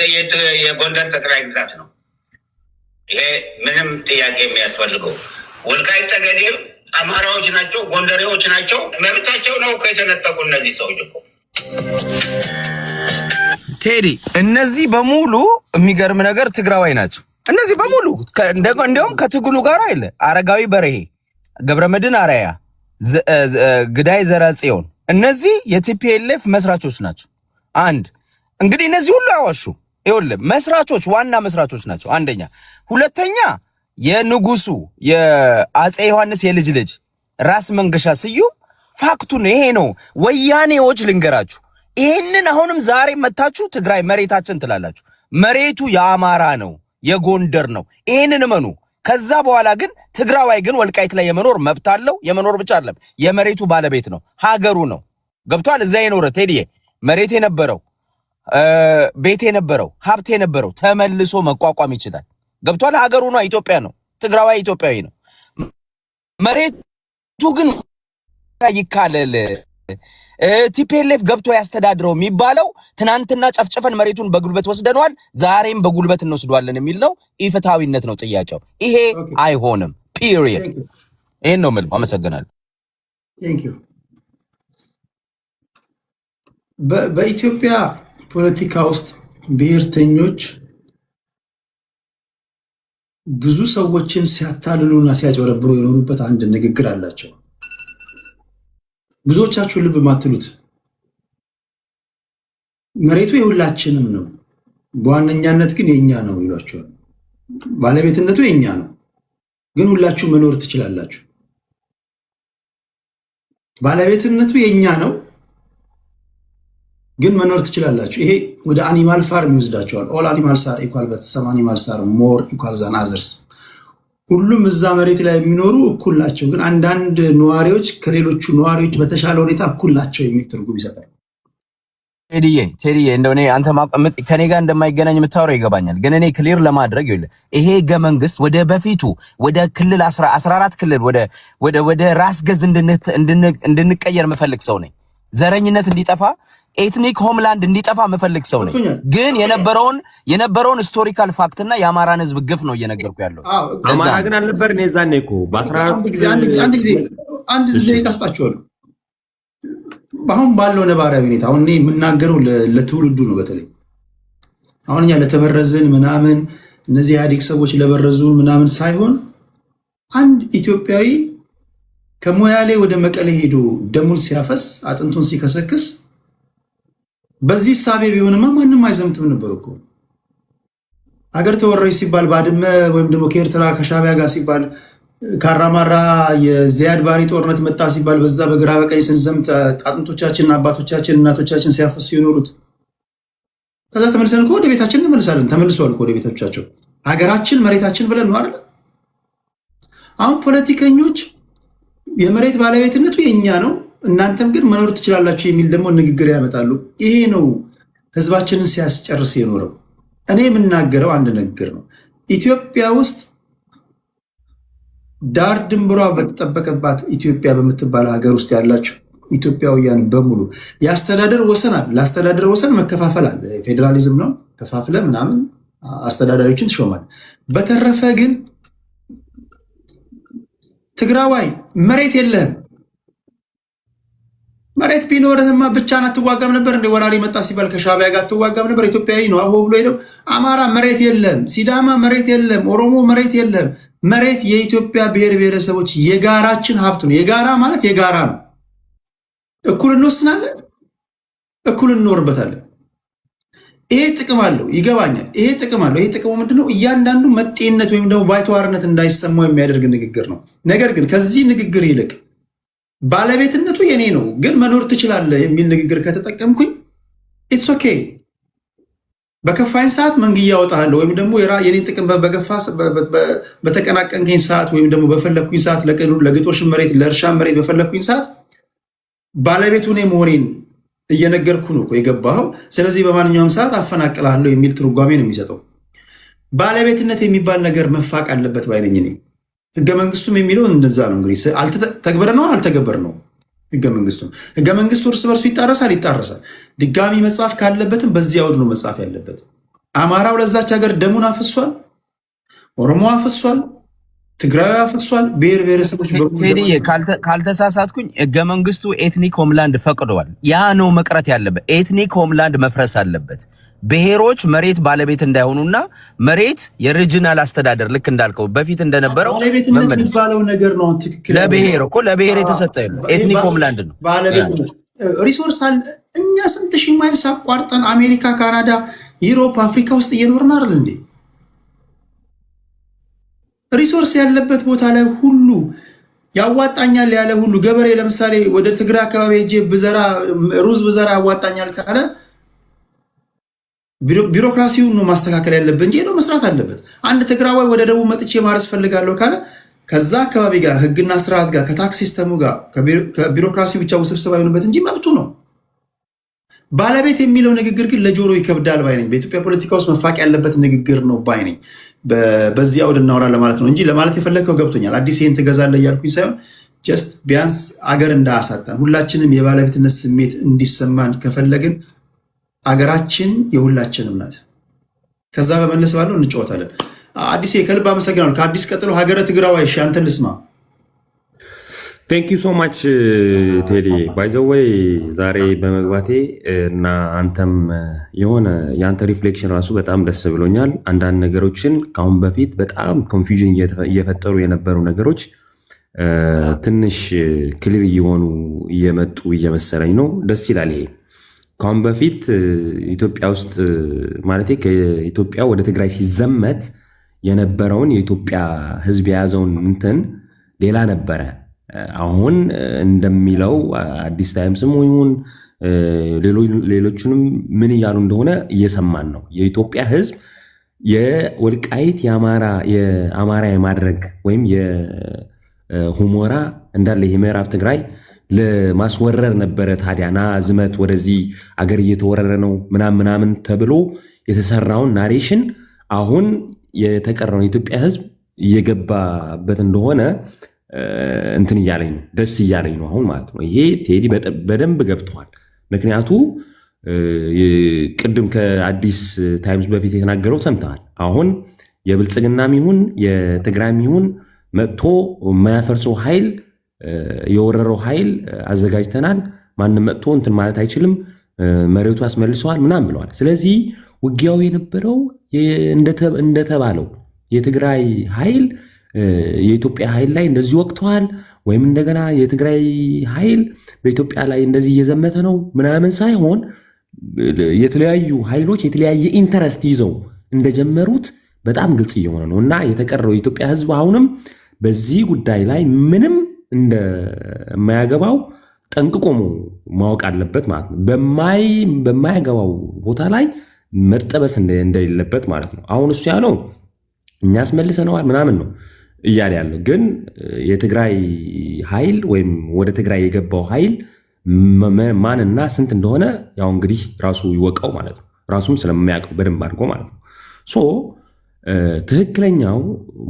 የጎንደር ጠቅላይ ግዛት ነው። ይሄ ምንም ጥያቄ የሚያስፈልገው ወልቃይት ጠገዴ አማራዎች ናቸው፣ ጎንደሬዎች ናቸው። መብታቸው ነው ከተነጠቁ እነዚህ ሰዎች እኮ ቴዲ። እነዚህ በሙሉ የሚገርም ነገር ትግራዋይ ናቸው። እነዚህ በሙሉ እንዲያውም ከትግሉ ጋር አይደለ አረጋዊ በርሄ፣ ገብረመድህን አርአያ፣ ግዳይ ዘርአጽዮን እነዚህ የቲፒኤልኤፍ መስራቾች ናቸው። አንድ እንግዲህ እነዚህ ሁሉ ያዋሹ ይኸውልህ መስራቾች ዋና መስራቾች ናቸው። አንደኛ። ሁለተኛ የንጉሱ የአፄ ዮሐንስ የልጅ ልጅ ራስ መንገሻ ስዩም ፋክቱን ይሄ ነው። ወያኔዎች ልንገራችሁ፣ ይሄንን አሁንም ዛሬ መታችሁ ትግራይ መሬታችን ትላላችሁ። መሬቱ የአማራ ነው፣ የጎንደር ነው። ይሄንን እመኑ። ከዛ በኋላ ግን ትግራዋይ ግን ወልቃይት ላይ የመኖር መብት አለው። የመኖር ብቻ አይደለም የመሬቱ ባለቤት ነው፣ ሀገሩ ነው። ገብቷል? እዛ የኖረ ቴዲዬ መሬት የነበረው ቤት የነበረው ሀብት የነበረው ተመልሶ መቋቋም ይችላል። ገብቷል? ሀገሩ ነው፣ ኢትዮጵያ ነው። ትግራዋይ ኢትዮጵያዊ ነው። መሬቱ ግን ይካለል ቲፒኤልኤፍ ገብቶ ያስተዳድረው የሚባለው ትናንትና ጨፍጨፈን መሬቱን በጉልበት ወስደነዋል፣ ዛሬም በጉልበት እንወስደዋለን የሚል ነው። ኢፍትሃዊነት ነው ጥያቄው። ይሄ አይሆንም። ፒሪየድ። ይሄን ነው የምልህ። አመሰግናለሁ። በኢትዮጵያ ፖለቲካ ውስጥ ብሔርተኞች ብዙ ሰዎችን ሲያታልሉና ሲያጭበረብሩ የኖሩበት አንድ ንግግር አላቸው። ብዙዎቻችሁ ልብ ማትሉት መሬቱ የሁላችንም ነው፣ በዋነኛነት ግን የኛ ነው ይሏቸዋል። ባለቤትነቱ የኛ ነው፣ ግን ሁላችሁ መኖር ትችላላችሁ። ባለቤትነቱ የኛ ነው፣ ግን መኖር ትችላላችሁ። ይሄ ወደ አኒማል ፋርም ይወስዳቸዋል። ኦል አኒማልስ አር ኢኳል በት ሰም አኒማልስ አር ሞር ኢኳል ዛን አዘርስ። ሁሉም እዛ መሬት ላይ የሚኖሩ እኩል ናቸው፣ ግን አንዳንድ ነዋሪዎች ከሌሎቹ ነዋሪዎች በተሻለ ሁኔታ እኩል ናቸው የሚል ትርጉም ይሰጣል። ቴዲዬ እንደው እኔ አንተ ከኔ ጋር እንደማይገናኝ የምታወራው ይገባኛል፣ ግን እኔ ክሊር ለማድረግ ይኸውልህ ይሄ ህገ መንግስት ወደ በፊቱ ወደ ክልል 14 ክልል ወደ ራስ ገዝ እንድንቀየር የምፈልግ ሰው ነኝ። ዘረኝነት እንዲጠፋ ኤትኒክ ሆምላንድ እንዲጠፋ መፈልግ ሰው ነኝ። ግን የነበረውን ሂስቶሪካል ፋክትና የአማራን ህዝብ ግፍ ነው እየነገርኩ ያለው። አማራ ግን አልነበርን የዛኔ እኮ አንድ ጊዜ ይቀስጣቸዋል። አሁን ባለው ነባራዊ ሁኔታ አሁን እኔ የምናገረው ለትውልዱ ነው። በተለይ አሁን እኛ ለተበረዝን ምናምን እነዚህ ኢህአዴግ ሰዎች ለበረዙ ምናምን ሳይሆን አንድ ኢትዮጵያዊ ከሞያሌ ወደ መቀሌ ሄዶ ደሙን ሲያፈስ አጥንቱን ሲከሰክስ በዚህ ሳቤ ቢሆንማ ማንም አይዘምትም ነበር እኮ። አገር ተወረረች ሲባል ባድመ ወይም ደግሞ ከኤርትራ ከሻቢያ ጋር ሲባል ካራማራ የዚያድ ባሪ ጦርነት መጣ ሲባል በዛ በግራ በቀኝ ስንዘምት አጥንቶቻችን አባቶቻችን እናቶቻችን ሲያፈሱ የኖሩት ከዛ ተመልሰን እኮ ወደ ቤታችን እንመለሳለን። ተመልሰዋል እኮ ወደ ቤቶቻቸው። ሀገራችን መሬታችን ብለን ነው አይደል? አሁን ፖለቲከኞች የመሬት ባለቤትነቱ የኛ ነው እናንተም ግን መኖር ትችላላችሁ የሚል ደግሞ ንግግር ያመጣሉ። ይሄ ነው ህዝባችንን ሲያስጨርስ የኖረው። እኔ የምናገረው አንድ ንግግር ነው። ኢትዮጵያ ውስጥ ዳር ድንበሯ በተጠበቀባት ኢትዮጵያ በምትባል ሀገር ውስጥ ያላችሁ ኢትዮጵያውያን በሙሉ የአስተዳደር ወሰን አለ። ለአስተዳደር ወሰን መከፋፈል አለ። ፌዴራሊዝም ነው። ከፋፍለ ምናምን አስተዳዳሪዎችን ትሾማል። በተረፈ ግን ትግራዋይ መሬት የለህም። መሬት ቢኖርህማ ብቻህን አትዋጋም ነበር እንደ ወራሪ መጣ ሲባል ከሻቢያ ጋር አትዋጋም ነበር? ኢትዮጵያዊ ነው አሁን ብሎ ሄደው አማራ መሬት የለም፣ ሲዳማ መሬት የለም፣ ኦሮሞ መሬት የለም። መሬት የኢትዮጵያ ብሔር ብሔረሰቦች የጋራችን ሀብት ነው። የጋራ ማለት የጋራ ነው። እኩል እንወስናለን፣ እኩል እንኖርበታለን። ይሄ ጥቅም አለው፣ ይገባኛል። ይሄ ጥቅም አለው። ይሄ ጥቅሙ ምንድነው? እያንዳንዱ መጤነት ወይም ደግሞ ባይተዋርነት እንዳይሰማው የሚያደርግ ንግግር ነው። ነገር ግን ከዚህ ንግግር ይልቅ ባለቤትነቱ የኔ ነው ግን መኖር ትችላለህ የሚል ንግግር ከተጠቀምኩኝ ኢትስ ኦኬ። በከፋኝ ሰዓት መንግያ አወጣለሁ ወይም ደግሞ የኔን ጥቅም በተቀናቀንከኝ ሰዓት ወይም ደግሞ በፈለግኩኝ ሰዓት ለግጦሽ መሬት ለእርሻ መሬት በፈለግኩኝ ሰዓት ባለቤቱ እኔ መሆኔን እየነገርኩ ነው የገባኸው። ስለዚህ በማንኛውም ሰዓት አፈናቅላለሁ የሚል ትርጓሜ ነው የሚሰጠው። ባለቤትነት የሚባል ነገር መፋቅ አለበት ባይነኝ እኔ። ህገ መንግስቱም የሚለው እንደዛ ነው። እንግዲህ ተግበረ ነው አልተገበር ነው ህገ መንግስቱ እርስ በርሱ ይጣረሳል። ድጋሚ መጻፍ ካለበትም በዚህ አውድ ነው መጻፍ ያለበት። አማራው ለዛች ሀገር ደሙን አፍሷል፣ ኦሮሞ አፍሷል፣ ትግራይ አፍሷል። ብሔር ብሔረሰቦች ካልተሳሳትኩኝ ህገ መንግስቱ ኤትኒክ ሆምላንድ ፈቅደዋል። ያ ነው መቅረት ያለበት። ኤትኒክ ሆምላንድ መፍረስ አለበት። ብሔሮች መሬት ባለቤት እንዳይሆኑና መሬት የሪጂናል አስተዳደር ልክ እንዳልከው በፊት እንደነበረው ባለቤትነት የሚባለው ነገር ነው። ትክክል። ለብሔር እኮ ለብሔር የተሰጠ ነው። ኤትኒክ ሆምላንድ ነው ባለቤትነት። ሪሶርስ አለ። እኛ ስንት ሺህ ማይልስ አቋርጠን አሜሪካ፣ ካናዳ፣ ዩሮፕ፣ አፍሪካ ውስጥ እየኖርን አይደል እንዴ? ሪሶርስ ያለበት ቦታ ላይ ሁሉ ያዋጣኛል ያለ ሁሉ ገበሬ ለምሳሌ ወደ ትግራይ አካባቢ ሄጄ ሩዝ ብዘራ ያዋጣኛል ካለ ቢሮክራሲውን ነው ማስተካከል ያለበት እንጂ ነው መስራት አለበት። አንድ ትግራዋይ ወደ ደቡብ መጥቼ ማረስ ፈልጋለሁ ካለ ከዛ አካባቢ ጋር ህግና ስርዓት ጋር ከታክስ ሲስተሙ ጋር ከቢሮክራሲው ብቻ ውስብስብ አይሆንበት እንጂ መብቱ ነው። ባለቤት የሚለው ንግግር ግን ለጆሮ ይከብዳል ባይ ነኝ። በኢትዮጵያ ፖለቲካ ውስጥ መፋቅ ያለበት ንግግር ነው ባይ ነኝ። በዚህ አውድ እናወራ ለማለት ነው እንጂ ለማለት የፈለግከው ገብቶኛል። አዲስ ይህን ትገዛለህ እያልኩኝ ሳይሆን ጀስት ቢያንስ አገር እንዳያሳጣን ሁላችንም የባለቤትነት ስሜት እንዲሰማን ከፈለግን አገራችን የሁላችንም ናት። ከዛ በመለስ ባለው እንጫወታለን። አዲስ ከልብ አመሰግናለሁ። ከአዲስ ቀጥሎ ሀገረ ትግራዋይ እሺ፣ አንተን ልስማ። ቴንክ ዩ ሶ ማች ቴዲ ባይ ዘ ዌይ ዛሬ በመግባቴ እና አንተም የሆነ የአንተ ሪፍሌክሽን ራሱ በጣም ደስ ብሎኛል። አንዳንድ ነገሮችን ከአሁን በፊት በጣም ኮንፊውዥን እየፈጠሩ የነበሩ ነገሮች ትንሽ ክሊር እየሆኑ እየመጡ እየመሰለኝ ነው። ደስ ይላል። ይሄ ከአሁን በፊት ኢትዮጵያ ውስጥ ማለት ከኢትዮጵያ ወደ ትግራይ ሲዘመት የነበረውን የኢትዮጵያ ሕዝብ የያዘውን እንትን ሌላ ነበረ። አሁን እንደሚለው አዲስ ታይምስም ይሁን ሌሎቹንም ምን እያሉ እንደሆነ እየሰማን ነው። የኢትዮጵያ ሕዝብ የወልቃይት የአማራ የማድረግ ወይም የሁመራ እንዳለ የምዕራብ ትግራይ ለማስወረር ነበረ። ታዲያ ና ዝመት ወደዚህ አገር እየተወረረ ነው ምናምን ተብሎ የተሰራውን ናሬሽን አሁን የተቀረውን የኢትዮጵያ ሕዝብ እየገባበት እንደሆነ እንትን እያለኝ ነው፣ ደስ እያለኝ ነው አሁን ማለት ነው። ይሄ ቴዲ በደንብ ገብተዋል። ምክንያቱ ቅድም ከአዲስ ታይምስ በፊት የተናገረው ሰምተሃል። አሁን የብልጽግናም ይሁን የትግራይም ይሁን መጥቶ የማያፈርሰው ኃይል የወረረው ኃይል አዘጋጅተናል፣ ማንም መጥቶ እንትን ማለት አይችልም፣ መሬቱ ያስመልሰዋል ምናምን ብለዋል። ስለዚህ ውጊያው የነበረው እንደተባለው የትግራይ ኃይል የኢትዮጵያ ኃይል ላይ እንደዚህ ወቅተዋል ወይም እንደገና የትግራይ ኃይል በኢትዮጵያ ላይ እንደዚህ እየዘመተ ነው ምናምን ሳይሆን የተለያዩ ኃይሎች የተለያየ ኢንተረስት ይዘው እንደጀመሩት በጣም ግልጽ እየሆነ ነው እና የተቀረው የኢትዮጵያ ሕዝብ አሁንም በዚህ ጉዳይ ላይ ምንም እንደማያገባው ጠንቅቆ ማወቅ አለበት ማለት ነው። በማያገባው ቦታ ላይ መጠበስ እንደሌለበት ማለት ነው። አሁን እሱ ያለው እኛ አስመልሰነዋል ምናምን ነው እያለ ያለው፣ ግን የትግራይ ኃይል ወይም ወደ ትግራይ የገባው ኃይል ማንና ስንት እንደሆነ ያው እንግዲህ ራሱ ይወቀው ማለት ነው። ራሱም ስለማያውቀው በደንብ አድርጎ ማለት ነው። ሶ ትክክለኛው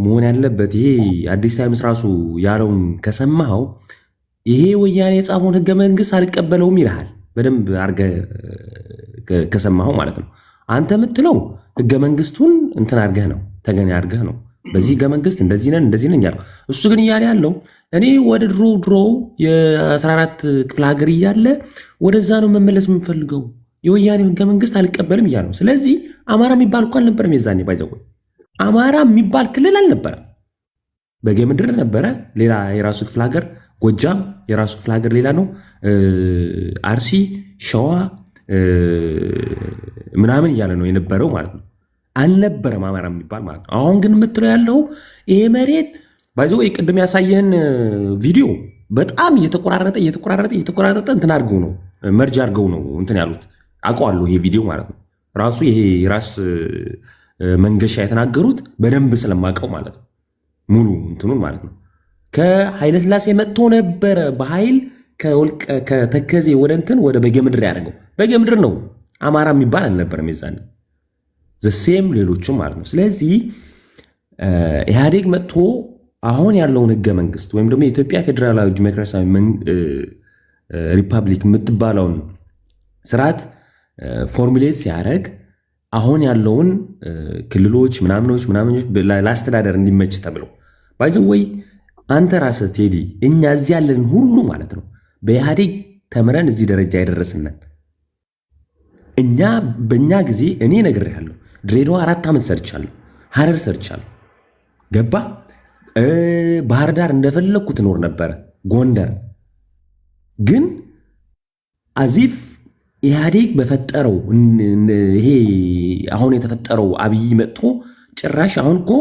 መሆን ያለበት ይሄ አዲስ ታይምስ ራሱ ያለውን ከሰማኸው ይሄ ወያኔ የጻፈውን ህገ መንግስት አልቀበለውም ይልሃል። በደንብ አድርገህ ከሰማኸው ማለት ነው። አንተ የምትለው ህገ መንግስቱን እንትን አድርገህ ነው፣ ተገን አድርገህ ነው። በዚህ ህገ መንግስት እንደዚህ ነን እያልኩ፣ እሱ ግን እያለ ያለው እኔ ወደ ድሮ የ14 ክፍለ ሀገር እያለ ወደዛ ነው መመለስ የምፈልገው፣ የወያኔው ህገ መንግስት አልቀበልም እያለ ነው። ስለዚህ አማራ የሚባል እኮ አልነበረም የዛኔ፣ ባይዘው አማራ የሚባል ክልል አልነበረም። በጌምድር ነበረ ሌላ የራሱ ክፍለ ሀገር፣ ጎጃም የራሱ ክፍለ ሀገር ሌላ ነው፣ አርሲ፣ ሸዋ ምናምን እያለ ነው የነበረው ማለት ነው። አልነበረም አማራ የሚባል ማለት ነው። አሁን ግን የምትለው ያለው ይሄ መሬት ባይዘው ቅድም ያሳየህን ቪዲዮ በጣም እየተቆራረጠ እንትን አድርገው ነው መርጅ አድርገው ነው እንትን ያሉት። አውቀዋለሁ ይሄ ቪዲዮ ማለት ነው። ራሱ ይሄ ራስ መንገሻ የተናገሩት በደንብ ስለማውቀው ማለት ነው። ሙሉ እንትኑን ማለት ነው። ከኃይለስላሴ መጥቶ ነበረ በኃይል ከተከዜ ወደ እንትን ወደ በጌምድር ያደረገው። በጌምድር ነው አማራ የሚባል አልነበረም የዛኔ ዘሴም ሌሎችም ማለት ነው። ስለዚህ ኢህአዴግ መጥቶ አሁን ያለውን ህገ መንግስት ወይም ደግሞ የኢትዮጵያ ፌዴራላዊ ዲሞክራሲያዊ ሪፐብሊክ የምትባለውን ስርዓት ፎርሙሌት ሲያደርግ አሁን ያለውን ክልሎች ምናምኖች ለአስተዳደር እንዲመች ተብለው ባይዘወይ አንተ ራስህ ቴዲ እኛ እዚህ ያለን ሁሉ ማለት ነው በኢህአዴግ ተምረን እዚህ ደረጃ ያደረስነን እኛ በእኛ ጊዜ እኔ ነግሬሃለሁ። ድሬዳዋ 4 ዓመት ሰርቻለሁ፣ ሀረር ሰርቻለሁ፣ ገባ ባህር ዳር እንደፈለግኩ ትኖር ነበረ፣ ጎንደር ግን አዚፍ ኢህአዴግ በፈጠረው ይሄ አሁን የተፈጠረው አብይ መጥቶ ጭራሽ አሁን እኮ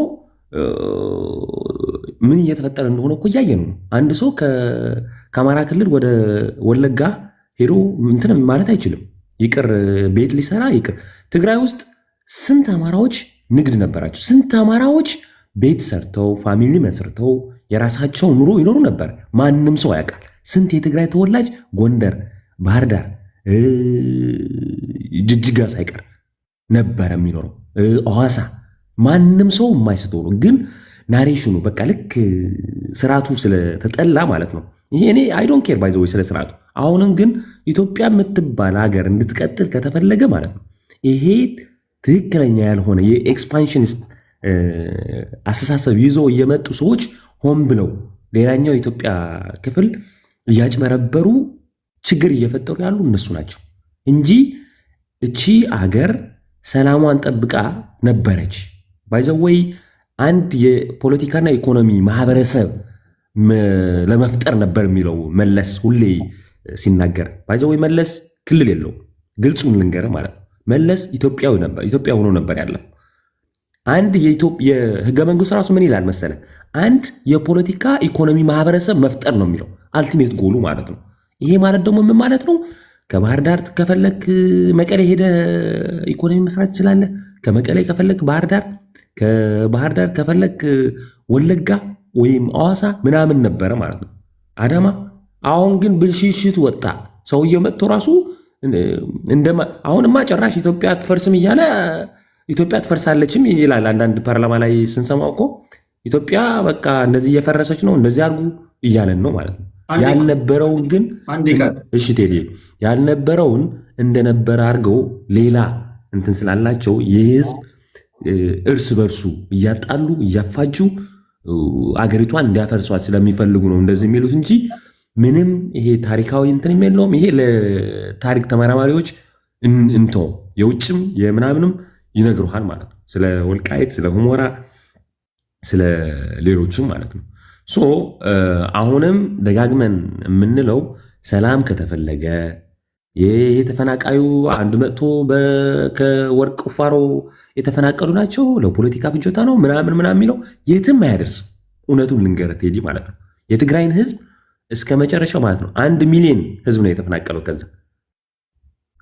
ምን እየተፈጠረ እንደሆነ እኮ እያየን ነው። አንድ ሰው ከአማራ ክልል ወደ ወለጋ ሄዶ እንትን ማለት አይችልም። ይቅር ቤት ሊሰራ ይቅር። ትግራይ ውስጥ ስንት አማራዎች ንግድ ነበራቸው። ስንት አማራዎች ቤት ሰርተው ፋሚሊ መስርተው የራሳቸው ኑሮ ይኖሩ ነበር። ማንም ሰው ያውቃል። ስንት የትግራይ ተወላጅ ጎንደር፣ ባህር ዳር፣ ጅጅጋ ሳይቀር ነበረ የሚኖረው፣ ሐዋሳ። ማንም ሰው የማይስተው ነው። ግን ናሬሽኑ በቃ ልክ ስርዓቱ ስለተጠላ ማለት ነው። ይሄ እኔ አይ ዶንት ኬር ባይ ዘ ወይ ስለ ስርዓቱ። አሁንም ግን ኢትዮጵያ የምትባል ሀገር እንድትቀጥል ከተፈለገ ማለት ነው ይሄ ትክክለኛ ያልሆነ የኤክስፓንሽኒስት አስተሳሰብ ይዞ እየመጡ ሰዎች ሆን ብለው ሌላኛው የኢትዮጵያ ክፍል እያጭበረበሩ ችግር እየፈጠሩ ያሉ እነሱ ናቸው እንጂ እቺ አገር ሰላሟን ጠብቃ ነበረች። ባይዘወይ አንድ የፖለቲካና ኢኮኖሚ ማህበረሰብ ለመፍጠር ነበር የሚለው መለስ ሁሌ ሲናገር። ባይዘወይ መለስ ክልል የለው፣ ግልጹን ልንገር ማለት ነው። መለስ ኢትዮጵያዊ ነበር፣ ኢትዮጵያ ሆኖ ነበር ያለፈው። አንድ የህገ መንግስቱ ራሱ ምን ይላል መሰለ? አንድ የፖለቲካ ኢኮኖሚ ማህበረሰብ መፍጠር ነው የሚለው አልቲሜት ጎሉ ማለት ነው። ይሄ ማለት ደግሞ ምን ማለት ነው? ከባህር ዳር ከፈለክ መቀሌ ሄደ ኢኮኖሚ መስራት ትችላለህ። ከመቀሌ ከፈለክ ባህር ዳር፣ ከባህር ዳር ከፈለክ ወለጋ ወይም ሐዋሳ ምናምን ነበረ ማለት ነው፣ አዳማ። አሁን ግን ብልሽሽት ወጣ። ሰውየው መጥቶ ራሱ አሁንማ ጭራሽ ኢትዮጵያ አትፈርስም እያለ ኢትዮጵያ ትፈርሳለችም ይላል። አንዳንድ ፓርላማ ላይ ስንሰማው እኮ ኢትዮጵያ በቃ እንደዚህ እየፈረሰች ነው እንደዚህ አድርጉ እያለን ነው ማለት ነው። ያልነበረውን ግን እሺ ቴዲ ያልነበረውን እንደነበረ አድርገው ሌላ እንትን ስላላቸው የህዝብ እርስ በርሱ እያጣሉ እያፋጁ አገሪቷን እንዲያፈርሷት ስለሚፈልጉ ነው እንደዚህ የሚሉት እንጂ ምንም ይሄ ታሪካዊ እንትን የለውም። ይሄ ለታሪክ ተመራማሪዎች እንቶ የውጭም የምናምንም ይነግሩሃል ማለት ነው። ስለ ወልቃይት፣ ስለ ሁመራ፣ ስለ ሌሎችም ማለት ነው። ሶ አሁንም ደጋግመን የምንለው ሰላም ከተፈለገ የተፈናቃዩ አንድ መጥቶ ከወርቅ ቁፋሮ የተፈናቀሉ ናቸው ለፖለቲካ ፍጆታ ነው ምናምን የሚለው የትም አያደርስም። እውነቱን ልንገርህ ቴዲ ማለት ነው የትግራይን ህዝብ እስከ መጨረሻው ማለት ነው 1 ሚሊዮን ህዝብ ነው የተፈናቀለው ከዛ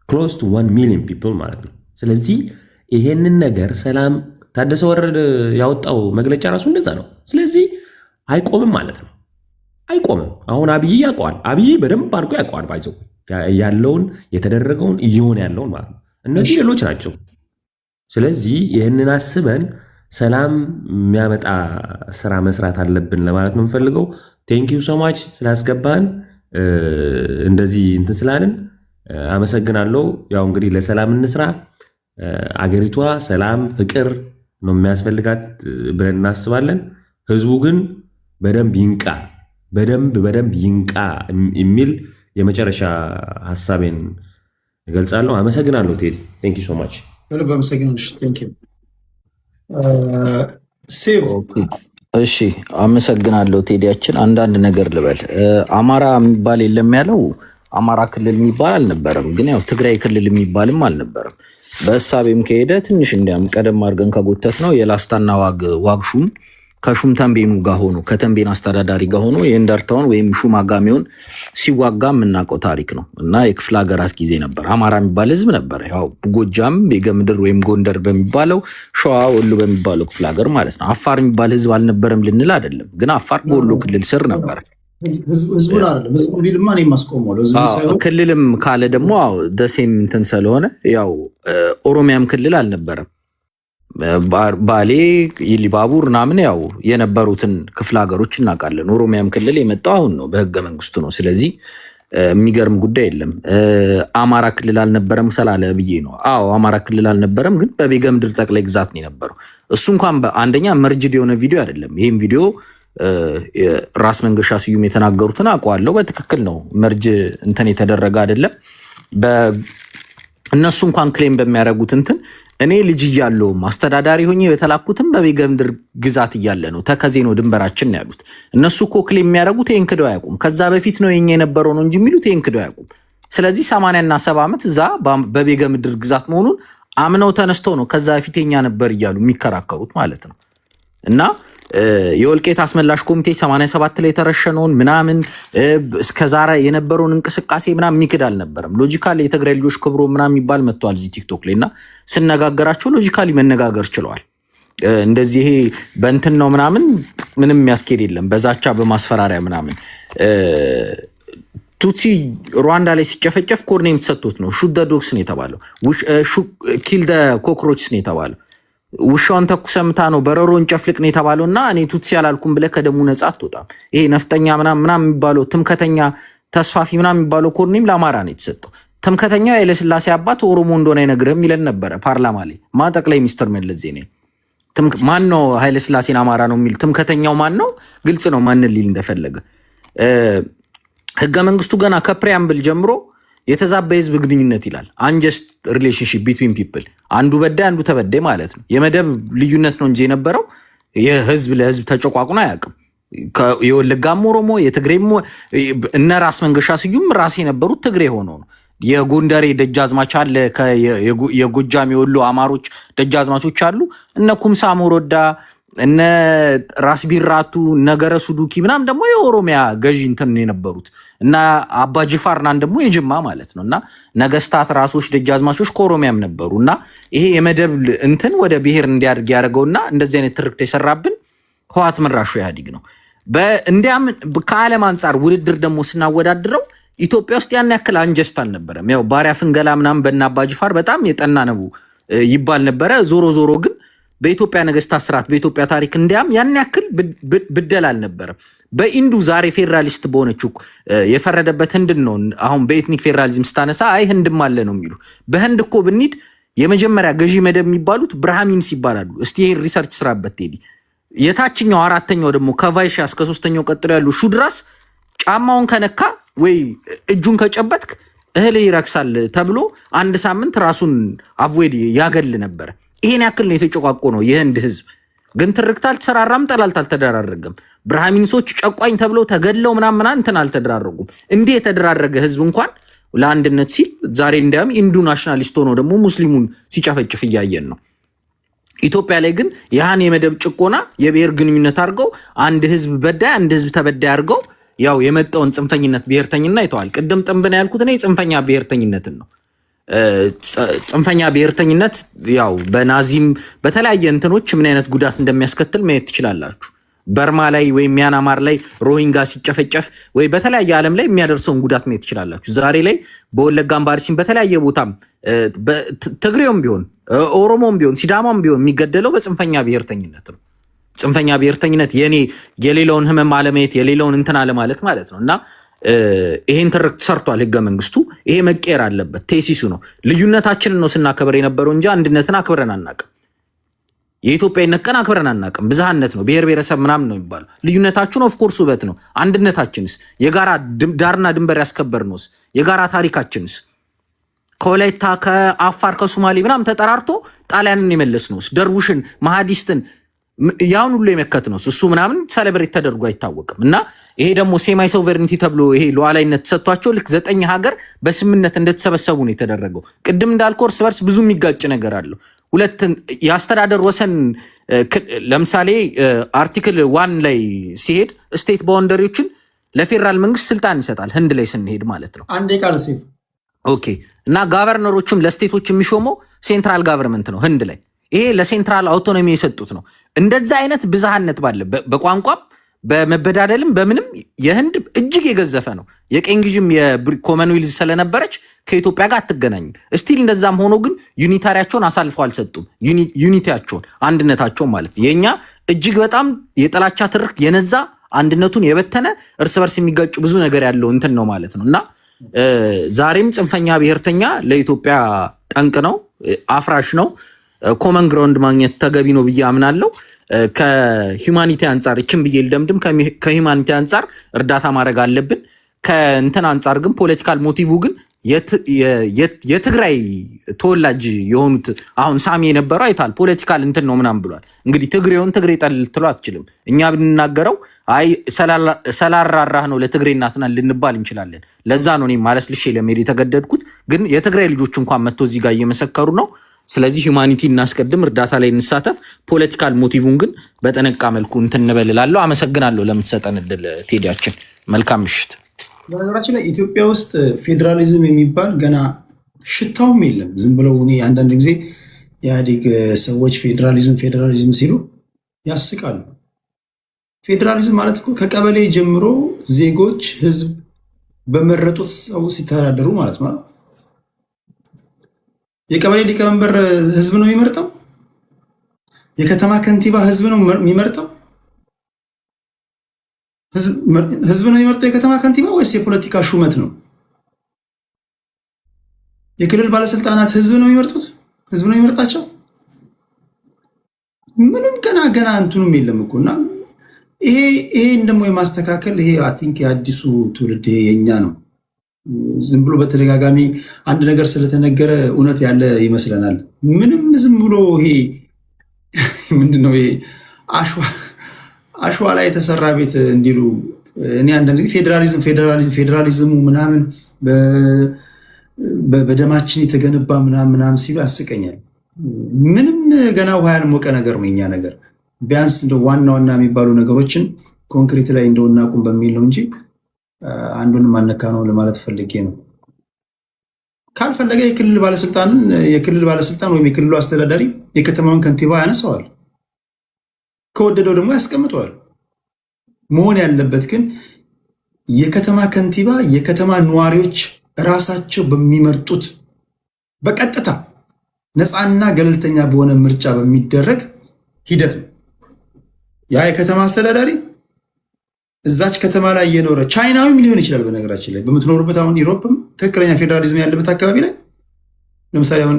close to 1 million people ማለት ነው። ስለዚህ ይሄንን ነገር ሰላም ታደሰ ወረደ ያወጣው መግለጫ ራሱ እንደዛ ነው። ስለዚህ አይቆምም ማለት ነው። አይቆምም። አሁን አብይ ያውቀዋል። አብይ በደንብ አድርጎ ያውቀዋል ባይዘው ያለውን የተደረገውን እየሆነ ያለውን ማለት ነው። እነዚህ ሌሎች ናቸው። ስለዚህ ይህንን አስበን ሰላም የሚያመጣ ስራ መስራት አለብን ለማለት ነው የምፈልገው። ቴንኪዩ ሶ ማች ስላስገባን እንደዚህ እንትን ስላልን አመሰግናለሁ። ያው እንግዲህ ለሰላም እንስራ። አገሪቷ ሰላም፣ ፍቅር ነው የሚያስፈልጋት ብለን እናስባለን። ህዝቡ ግን በደንብ ይንቃ፣ በደንብ ይንቃ የሚል የመጨረሻ ሐሳቤን እገልጻለሁ። አመሰግናለሁ ቴዲ። ቴንክ ዩ ሶ ማች። እሺ አመሰግናለሁ ቴዲያችን። አንዳንድ ነገር ልበል። አማራ የሚባል የለም ያለው አማራ ክልል የሚባል አልነበረም፣ ግን ያው ትግራይ ክልል የሚባልም አልነበረም። በእሳቤም ከሄደ ትንሽ እንዲያም ቀደም አድርገን ከጎተት ነው የላስታና ዋግሹም ከሹም ተንቤኑ ጋር ሆኖ ከተንቤን አስተዳዳሪ ጋር ሆኖ የእንደርታውን ወይም ሹም አጋሚውን ሲዋጋ የምናውቀው ታሪክ ነው እና የክፍለ ሀገራት ጊዜ ነበር። አማራ የሚባል ህዝብ ነበር። ያው ጎጃም የገምድር ወይም ጎንደር በሚባለው ሸዋ ወሎ በሚባለው ክፍለ ሀገር ማለት ነው። አፋር የሚባል ህዝብ አልነበረም ልንል አይደለም፣ ግን አፋር በወሎ ክልል ስር ነበር። ህዝቡን አይደለም ህዝቡ ቢልማ እኔ ማስቆመው ክልልም ካለ ደግሞ ደሴም እንትን ስለሆነ ያው ኦሮሚያም ክልል አልነበረም። ባሌ ኢሊባቡር ምናምን ያው የነበሩትን ክፍለ ሀገሮች እናውቃለን። ኦሮሚያም ክልል የመጣው አሁን ነው በህገ መንግስቱ ነው። ስለዚህ የሚገርም ጉዳይ የለም። አማራ ክልል አልነበረም ስላለ ብዬ ነው። አማራ ክልል አልነበረም፣ ግን በቤገ ምድር ጠቅላይ ግዛት ነው የነበረው። እሱ እንኳን አንደኛ መርጅድ የሆነ ቪዲዮ አይደለም። ይህም ቪዲዮ ራስ መንገሻ ስዩም የተናገሩትን አውቀዋለሁ። በትክክል ነው። መርጅ እንትን የተደረገ አይደለም። እነሱ እንኳን ክሌም በሚያደርጉት እንትን እኔ ልጅ እያለሁ አስተዳዳሪ ሆኜ በተላኩትም በቤገ ምድር ግዛት እያለ ነው ተከዜ ነው ድንበራችን ነው ያሉት። እነሱ እኮ ክሌም የሚያደርጉት ይሄን ክደው አያውቁም። ከዛ በፊት ነው የኛ የነበረው ነው እንጂ የሚሉት ይሄን ክደው አያውቁም። ስለዚህ 80 እና 70 ዓመት እዛ በቤገ ምድር ግዛት መሆኑን አምነው ተነስተው ነው ከዛ በፊት የኛ ነበር እያሉ የሚከራከሩት ማለት ነው። እና የወልቄት አስመላሽ ኮሚቴ 87 ላይ የተረሸነውን ምናምን እስከዛሬ የነበረውን እንቅስቃሴ ምናምን የሚክድ አልነበረም። ሎጂካሊ የትግራይ ልጆች ክብሮ ምናምን የሚባል መጥቷል እዚህ ቲክቶክ ላይ እና ስነጋገራቸው ሎጂካሊ መነጋገር ችለዋል። እንደዚህ ይሄ በእንትን ነው ምናምን ምንም የሚያስኬድ የለም። በዛቻ በማስፈራሪያ ምናምን ቱትሲ ሩዋንዳ ላይ ሲጨፈጨፍ ኮርኔም ተሰጥቶት ነው ሹት ደ ዶግስ ነው የተባለው። ኪል ደ ኮክሮችስ ነው የተባለው። ውሻውን ተኩሰምታ ነው በረሮን ጨፍልቅ ነው የተባለው። እና እኔ ቱትሲ ያላልኩም ብለህ ከደሙ ነጻ አትወጣም። ይሄ ነፍጠኛ ምናምን የሚባለው ትምከተኛ ተስፋፊ ምናምን የሚባለው ኮርኔም ለአማራ ነው የተሰጠው። ትምከተኛው ኃይለሥላሴ አባት ኦሮሞ እንደሆነ አይነግርህም ይለን ነበረ ፓርላማ ላይ ጠቅላይ ሚኒስትር መለስ ዜናዊ። ማን ነው ኃይለሥላሴን አማራ ነው የሚል? ትምከተኛው ማን ነው? ግልጽ ነው ማንን ሊል እንደፈለገ። ህገ መንግስቱ ገና ከፕሪያምብል ጀምሮ የተዛባ የህዝብ ግንኙነት ይላል። አንጀስት ሪሌሽንሺፕ ቢትዊን ፒፕል፣ አንዱ በዳይ አንዱ ተበዳይ ማለት ነው። የመደብ ልዩነት ነው እንጂ የነበረው የህዝብ ለህዝብ ተጨቋቁኖ አያውቅም። የወለጋም ኦሮሞ የትግሬም እነ ራስ መንገሻ ስዩም ራስ የነበሩት ትግሬ ሆነው ነው። የጎንደሬ ደጃዝማች አለ፣ የጎጃም የወሎ አማሮች ደጃዝማቾች አሉ። እነ ኩምሳ ሞሮዳ እነ ራስ ቢራቱ ነገረ ሱዱኪ ምናምን ደግሞ የኦሮሚያ ገዢ እንትን የነበሩት እና አባ ጅፋርናን ደግሞ የጅማ ማለት ነው። እና ነገስታት ራሶች ደጃዝማቾች ከኦሮሚያም ነበሩ። እና ይሄ የመደብ እንትን ወደ ብሔር እንዲያድግ ያደርገውና እንደዚህ አይነት ትርክት የሰራብን ህወሓት መራሹ ኢህአዴግ ነው። እንዲያም ከዓለም አንጻር ውድድር ደግሞ ስናወዳድረው ኢትዮጵያ ውስጥ ያን ያክል አንጀስት አልነበረም። ያው ባሪያ ፍንገላ ምናምን በእነ አባ ጅፋር በጣም የጠና ነው ይባል ነበረ። ዞሮ ዞሮ ግን በኢትዮጵያ ነገስታት ስርዓት በኢትዮጵያ ታሪክ እንዲያም ያን ያክል ብደል አልነበረም። በኢንዱ ዛሬ ፌዴራሊስት በሆነችው የፈረደበት ህንድ ነው። አሁን በኤትኒክ ፌዴራሊዝም ስታነሳ አይ ህንድም አለ ነው የሚሉ። በህንድ እኮ ብንሄድ የመጀመሪያ ገዢ መደብ የሚባሉት ብራህሚንስ ይባላሉ። እስቲ ይሄን ሪሰርች ስራበት ቴዲ። የታችኛው አራተኛው ደግሞ ከቫይሻ እስከ 3ኛው ቀጥሎ ያሉ ሹድራስ ጫማውን ከነካ ወይ እጁን ከጨበጥክ እህል ይረክሳል ተብሎ አንድ ሳምንት ራሱን አቮይድ ያገል ነበር። ይሄን ያክል ነው የተጨቋቆ ነው የህንድ ህዝብ። ግን ትርክት አልተሰራራም፣ ጠላልት አልተደራረገም። ብራህሚንሶች ጨቋኝ ተብለው ተገድለው ምናምን እንትን አልተደራረጉም። እንዲህ የተደራረገ ህዝብ እንኳን ለአንድነት ሲል ዛሬ እንዲያም ኢንዱ ናሽናሊስት ሆኖ ደግሞ ሙስሊሙን ሲጨፈጭፍ እያየን ነው። ኢትዮጵያ ላይ ግን ያህን የመደብ ጭቆና የብሔር ግንኙነት አድርገው አንድ ህዝብ በዳይ አንድ ህዝብ ተበዳይ አድርገው ያው የመጣውን ጽንፈኝነት ብሔርተኝነት አይተዋል። ቅድም ጥንብና ያልኩት ነው ጽንፈኛ ብሔርተኝነትን ነው። ጽንፈኛ ብሔርተኝነት ያው በናዚም በተለያየ እንትኖች ምን አይነት ጉዳት እንደሚያስከትል ማየት ትችላላችሁ። በርማ ላይ ወይ ሚያንማር ላይ ሮሂንጋ ሲጨፈጨፍ ወይ በተለያየ ዓለም ላይ የሚያደርሰውን ጉዳት ማየት ትችላላችሁ። ዛሬ ላይ በወለጋም ባርሲም በተለያየ ቦታም ትግሬውም ቢሆን ኦሮሞም ቢሆን ሲዳማም ቢሆን የሚገደለው በጽንፈኛ ብሔርተኝነት ነው። ጽንፈኛ ብሔርተኝነት የሌላውን ህመም አለማየት የሌላውን እንትን አለማለት ማለት ነው። እና ይሄን ትርክት ሰርቷል ህገ መንግስቱ። ይሄ መቀየር አለበት። ቴሲሱ ነው። ልዩነታችንን ነው ስናከብር የነበረው እንጂ አንድነትን አክብረን አናቅም። የኢትዮጵያዊነት ቀን አክብረን አናቅም። ብዝሃነት ነው፣ ብሔር ብሔረሰብ ምናምን ነው የሚባለው። ልዩነታችን ኦፍኮርስ ውበት ነው። አንድነታችንስ፣ የጋራ ዳርና ድንበር ያስከበርነውስ፣ የጋራ ታሪካችንስ፣ ከወላይታ ከአፋር ከሶማሌ ምናምን ተጠራርቶ ጣሊያንን የመለስነውስ፣ ደርቡሽን ማሃዲስትን ያውን ሁሉ የመከት ነው እሱ ምናምን ሴሌብሬት ተደርጎ አይታወቅም። እና ይሄ ደግሞ ሴማይ ሶቨሬንቲ ተብሎ ይሄ ሉዓላዊነት ተሰጥቷቸው ልክ 9 ሀገር በስምነት እንደተሰበሰቡ ነው የተደረገው። ቅድም እንዳልከው እርስ በርስ ብዙ የሚጋጭ ነገር አለው። ሁለት የአስተዳደር ወሰን ለምሳሌ አርቲክል 1 ላይ ሲሄድ ስቴት ባውንደሪዎችን ለፌዴራል መንግስት ስልጣን ይሰጣል። ህንድ ላይ ስንሄድ ማለት ነው። አንዴ ቃል ሲ ኦኬ። እና ጋቨርነሮችም ለስቴቶች የሚሾመው ሴንትራል ጋቨርንመንት ነው ህንድ ላይ። ይሄ ለሴንትራል አውቶኖሚ የሰጡት ነው። እንደዛ አይነት ብዝሃነት ባለ በቋንቋም በመበዳደልም በምንም የህንድ እጅግ የገዘፈ ነው። የቀኝ ግዥም የኮመንዌልዝ ስለነበረች ከኢትዮጵያ ጋር አትገናኝም። እስቲል እንደዛም ሆኖ ግን ዩኒታሪያቸውን አሳልፈው አልሰጡም። ዩኒቲያቸውን አንድነታቸውን ማለት ነው። የኛ እጅግ በጣም የጥላቻ ትርክት የነዛ አንድነቱን የበተነ እርስ በርስ የሚጋጩ ብዙ ነገር ያለው እንትን ነው ማለት ነው። እና ዛሬም ጽንፈኛ ብሔርተኛ ለኢትዮጵያ ጠንቅ ነው፣ አፍራሽ ነው። ኮመን ግራውንድ ማግኘት ተገቢ ነው ብዬ አምናለሁ። ከሂውማኒቲ አንጻር እችን ብዬ ልደምድም። ከሂውማኒቲ አንጻር እርዳታ ማድረግ አለብን። ከእንትን አንጻር ግን ፖለቲካል ሞቲቭ ግን የትግራይ ተወላጅ የሆኑት አሁን ሳሚ የነበረው አይታል ፖለቲካል እንትን ነው ምናምን ብሏል። እንግዲህ ትግሬውን ትግሬ ጠል ልትለው አትችልም። እኛ ብንናገረው አይ ሰላራራህ ነው ለትግሬ እናትና ልንባል እንችላለን። ለዛ ነው እኔ ማለስልሼ ለመሄድ የተገደድኩት። ግን የትግራይ ልጆች እንኳን መጥቶ እዚህ ጋር እየመሰከሩ ነው። ስለዚህ ሂውማኒቲ እናስቀድም፣ እርዳታ ላይ እንሳተፍ። ፖለቲካል ሞቲቭን ግን በጠነቃ መልኩ እንትን እንበልላለሁ። አመሰግናለሁ ለምትሰጠን እድል ቴዲያችን። መልካም ምሽት። በነገራችን ላይ ኢትዮጵያ ውስጥ ፌዴራሊዝም የሚባል ገና ሽታውም የለም። ዝም ብለው እኔ አንዳንድ ጊዜ የኢህአዴግ ሰዎች ፌዴራሊዝም ሲሉ ያስቃሉ። ፌዴራሊዝም ማለት እኮ ከቀበሌ ጀምሮ ዜጎች ህዝብ በመረጡት ሰው ሲተዳደሩ ማለት ነው። የቀበሌ ሊቀመንበር ህዝብ ነው የሚመርጠው? የከተማ ከንቲባ ህዝብ ነው የሚመርጠው? ህዝብ ነው የሚመርጠው የከተማ ከንቲባ ወይስ የፖለቲካ ሹመት ነው? የክልል ባለስልጣናት ህዝብ ነው የሚመርጡት? ህዝብ ነው የሚመርጣቸው? ምንም ገና እንትኑም የለም እኮ። እና ይሄን ደግሞ የማስተካከል ይሄ አይ ቲንክ የአዲሱ ትውልድ የኛ ነው። ዝም ብሎ በተደጋጋሚ አንድ ነገር ስለተነገረ እውነት ያለ ይመስለናል። ምንም ዝም ብሎ ይሄ ምንድነው ይሄ አሸዋ ላይ የተሰራ ቤት እንዲሉ። እኔ አንዳንድ ጊዜ ፌዴራሊዝሙ ምናምን በደማችን የተገነባ ምናምን ሲሉ ያስቀኛል። ምንም ገና ውሃ ያልሞቀ ነገር ነው የኛ ነገር። ቢያንስ እንደ ዋና የሚባሉ ነገሮችን ኮንክሪት ላይ እንደው እናቁም በሚል ነው እንጂ አንዱን ማነካ ነው ለማለት ፈልጌ ነው። ካልፈለገ የክልል ባለስልጣን ወይም የክልሉ አስተዳዳሪ የከተማውን ከንቲባ ያነሳዋል፣ ከወደደው ደግሞ ያስቀምጠዋል። መሆን ያለበት ግን የከተማ ከንቲባ የከተማ ነዋሪዎች ራሳቸው በሚመርጡት በቀጥታ ነፃና ገለልተኛ በሆነ ምርጫ በሚደረግ ሂደት ነው። ያ የከተማ አስተዳዳሪ እዛች ከተማ ላይ የኖረ ቻይናዊም ሊሆን ይችላል። በነገራችን ላይ በምትኖሩበት አሁን ዩሮፕም ትክክለኛ ፌዴራሊዝም ያለበት አካባቢ ላይ ለምሳሌ አሁን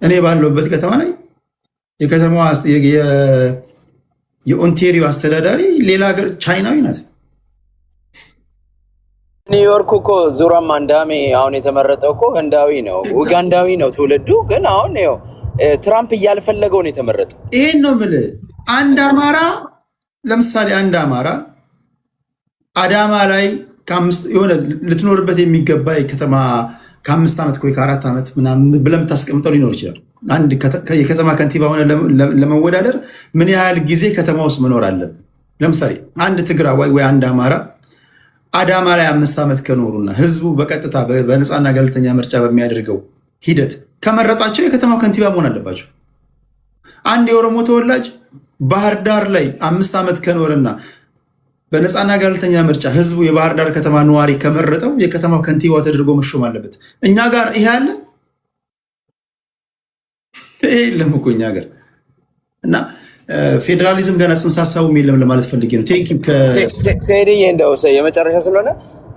እኔ ባለሁበት ከተማ ላይ የከተማዋ የኦንቴሪዮ አስተዳዳሪ ሌላ ሀገር ቻይናዊ ናት። ኒውዮርክ እኮ ዙራም አንዳሜ አሁን የተመረጠው እኮ ህንዳዊ ነው፣ ኡጋንዳዊ ነው ትውልዱ። ግን አሁን ነው ትራምፕ እያልፈለገው ነው የተመረጠው። ይሄን ነው የምልህ። አንድ አማራ ለምሳሌ አንድ አማራ አዳማ ላይ የሆነ ልትኖርበት የሚገባ ከተማ ከ5 ዓመት ወይ ከ4 ዓመት ምናምን ብለህ የምታስቀምጠው ሊኖር ይችላል። አንድ የከተማ ከንቲባ ሆነ ለመወዳደር ምን ያህል ጊዜ ከተማ ውስጥ መኖር አለብን? ለምሳሌ አንድ ትግራዋይ ወይ አንድ አማራ አዳማ ላይ 5 ዓመት ከኖሩና ህዝቡ በቀጥታ በነፃና ገለልተኛ ምርጫ በሚያደርገው ሂደት ከመረጣቸው የከተማው ከንቲባ መሆን አለባቸው። አንድ የኦሮሞ ተወላጅ ባህር ዳር ላይ 5 ዓመት ከኖርና በነፃና ገለልተኛ ምርጫ ህዝቡ የባህር ዳር ከተማ ነዋሪ ከመረጠው የከተማው ከንቲባ ተደርጎ መሾም አለበት። እኛ ጋር ይሄ አለ? ይሄ የለም እኮ እኛ ጋር። እና ፌዴራሊዝም ገና ጽንሰ ሀሳቡም የለም ለማለት ፈልጌ ነው። ቴዲዬ እንደው የመጨረሻ ስለሆነ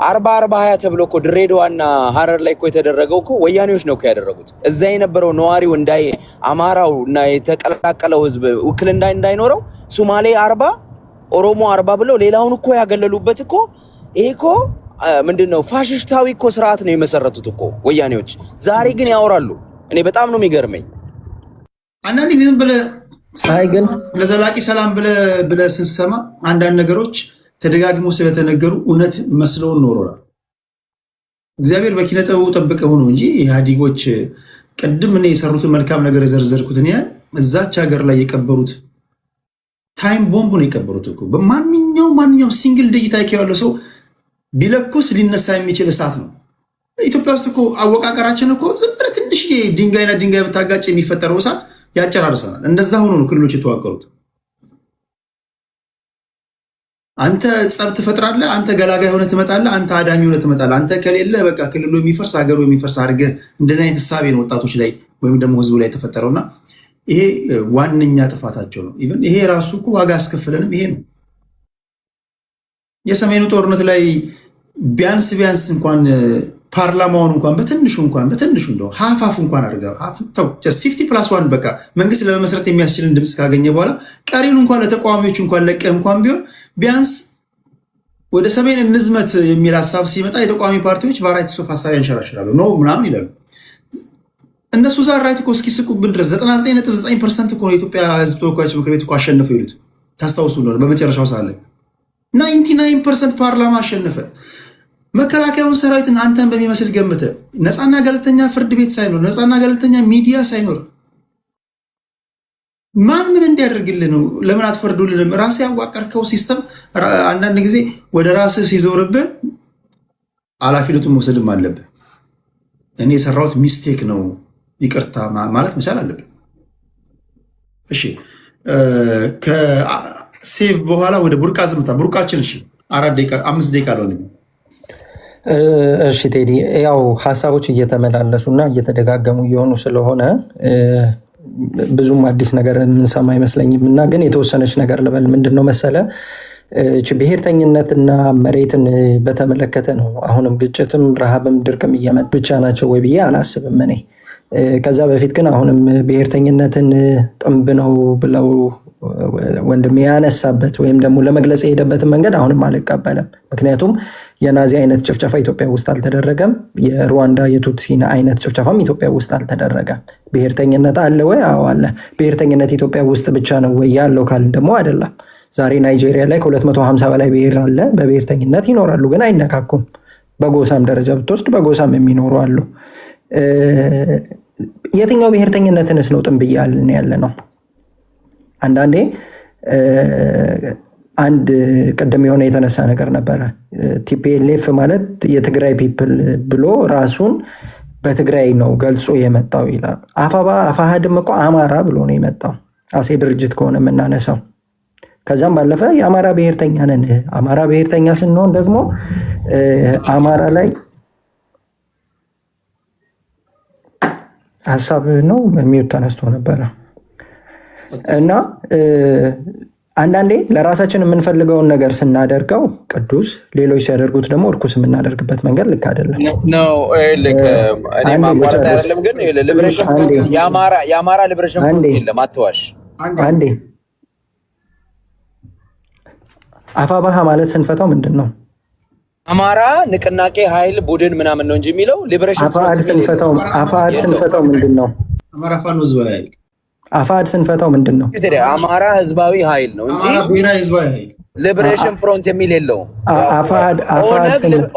40-40-20 ተብሎ እኮ ድሬዳዋና ሀረር ላይ እኮ የተደረገው እኮ ወያኔዎች ነው እኮ ያደረጉት። እዛ የነበረው ነዋሪው አማራው እና የተቀላቀለው ህዝብ ውክልና እንዳይኖረው ሶማሌ 40 ኦሮሞ 40 ብለው ሌላውን እኮ ያገለሉበት እኮ ይሄ እኮ ምንድነው ፋሽስታዊ እኮ ስርዓት ነው የመሰረቱት እኮ ወያኔዎች። ዛሬ ግን ያወራሉ። እኔ በጣም ነው የሚገርመኝ። አንዳንድ ጊዜ ዝም ብለህ ግን ለዘላቂ ሰላም ብለህ ስንሰማ አንዳንድ ነገሮች ተደጋግሞ ስለተነገሩ እውነት መስለውን ኖሮናል። እግዚአብሔር በኪነ ጥበቡ ጠብቀ ሆኖ እንጂ ኢህአዴጎች ቅድም እኔ የሰሩትን መልካም ነገር የዘርዘርኩትን ያህል እዛች ሀገር ላይ የቀበሩት ታይም ቦምብ ነው የቀበሩት እኮ። በማንኛውም ሲንግል ዲጂት አይኪ ያለው ሰው ቢለኩስ ሊነሳ የሚችል እሳት ነው። ኢትዮጵያ ውስጥ እኮ አወቃቀራችን እኮ ዝም ብለህ ትንሽ ድንጋይና ድንጋይ ብታጋጭ የሚፈጠረው እሳት ያጨራርሰናል። እንደዛ ሆኖ ነው ክልሎች የተዋቀሩት። አንተ ጸብ ትፈጥራለህ፣ አንተ ገላጋይ ሆነ ትመጣለህ፣ አንተ አዳኝ ሆነ ትመጣለህ። አንተ ከሌለህ በቃ ክልሉ የሚፈርስ ሀገሩ የሚፈርስ አድርገህ እንደዚህ አይነት ህሳቤ ነው ወጣቶች ላይ ወይም ደግሞ ህዝቡ ላይ የተፈጠረውና ይሄ ዋነኛ ጥፋታቸው ነው። ኢቭን ይሄ ራሱ እኮ ዋጋ ያስከፍለንም ይሄ ነው። የሰሜኑ ጦርነት ላይ ቢያንስ እንኳን ፓርላማውን እንኳን በትንሹ እንደው ሀፋፍ እንኳን አድርገው ጀስት 50+1 በቃ መንግስት ለመመስረት የሚያስችልን ድምፅ ካገኘ በኋላ ቀሪውን እንኳን ለተቃዋሚዎች እንኳን ለቀህ እንኳን ቢሆን ቢያንስ ወደ ሰሜን እንዝመት የሚል ሀሳብ ሲመጣ የተቃዋሚ ፓርቲዎች ቫራይቲስ ኦፍ ሀሳብ ያንሸራሽራሉ ነው ምናምን ይላሉ። እነሱ ዛሬ ራይት እኮ እስኪስቁብን ድረስ 99.9% እኮ የኢትዮጵያ ህዝብ ተወካዮች ምክር ቤት እኮ አሸነፈው ይሉት ታስታውሱ እንደሆነ በመጨረሻው ሰዓት ላይ 99% ፓርላማ አሸነፈ። መከላከያውን ሰራዊትን አንተን በሚመስል ገምተ ነፃና ገለልተኛ ፍርድ ቤት ሳይኖር ነፃና ገለልተኛ ሚዲያ ሳይኖር ማን ምን እንዲያደርግልህ ነው? ለምን አትፈርዱልንም? ራስህ ያዋቀርከው ሲስተም አንዳንድ ጊዜ ወደ ራስህ ሲዞርብህ ኃላፊነቱን መውሰድም አለብህ። እኔ የሰራሁት ሚስቴክ ነው ይቅርታ ማለት መቻል አለብህ። እሺ ከሴቭ በኋላ ወደ ቡርቃ ዝምታ ቡርቃችን 5 ደቂቃ አልሆነም። እሺ ቴዲ፣ ያው ሀሳቦች እየተመላለሱ እና እየተደጋገሙ እየሆኑ ስለሆነ ብዙም አዲስ ነገር የምንሰማ አይመስለኝም እና ግን የተወሰነች ነገር ልበል። ምንድን ነው መሰለ ብሔርተኝነትና መሬትን በተመለከተ ነው። አሁንም ግጭትም ረሃብም ድርቅም እየመጡ ብቻ ናቸው ወይ ብዬ አላስብም እኔ። ከዛ በፊት ግን አሁንም ብሔርተኝነትን ጥንብ ነው ብለው ወንድም ያነሳበት ወይም ደግሞ ለመግለጽ የሄደበትን መንገድ አሁንም አልቀበለም። ምክንያቱም የናዚ አይነት ጭፍጨፋ ኢትዮጵያ ውስጥ አልተደረገም። የሩዋንዳ የቱትሲን አይነት ጭፍጨፋም ኢትዮጵያ ውስጥ አልተደረገም። ብሔርተኝነት አለ ወይ? አዎ አለ። ብሔርተኝነት ኢትዮጵያ ውስጥ ብቻ ነው ወይ ያለው ካልን ደግሞ አይደለም። ዛሬ ናይጄሪያ ላይ ከ250 በላይ ብሔር አለ። በብሔርተኝነት ይኖራሉ፣ ግን አይነካኩም። በጎሳም ደረጃ ብትወስድ በጎሳም የሚኖሩ አሉ። የትኛው ብሔርተኝነትንስ ነው ጥንብ እያልን ያለ ነው? አንዳንዴ አንድ ቅድም የሆነ የተነሳ ነገር ነበረ። ቲፒኤልኤፍ ማለት የትግራይ ፒፕል ብሎ ራሱን በትግራይ ነው ገልጾ የመጣው ይላል። አፋሃድም እኮ አማራ ብሎ ነው የመጣው አሴ ድርጅት ከሆነ የምናነሳው። ከዛም ባለፈ የአማራ ብሔርተኛ ነን። አማራ ብሔርተኛ ስንሆን ደግሞ አማራ ላይ ሀሳብ ነው የሚዩት ተነስቶ ነበረ እና አንዳንዴ ለራሳችን የምንፈልገውን ነገር ስናደርገው ቅዱስ፣ ሌሎች ሲያደርጉት ደግሞ እርኩስ የምናደርግበት መንገድ ልክ አይደለም። የአማራ ሊብሬሽን ፍሮንት የለም፣ አትዋሽ። አንዴ አፋባሃ ማለት ስንፈታው ምንድን ነው? አማራ ንቅናቄ ኃይል ቡድን ምናምን ነው እንጂ የሚለው ሊብሬሽን አፋድ ስንፈታው ምንድን ነው? አማራ ፋኖ ህዝባዊ ኃይል አፋድ ስንፈታው ምንድን ነው? አማራ ህዝባዊ ኃይል ነው እንጂ ህዝባዊ ኃይል ሊብሬሽን ፍሮንት የሚል የለውም።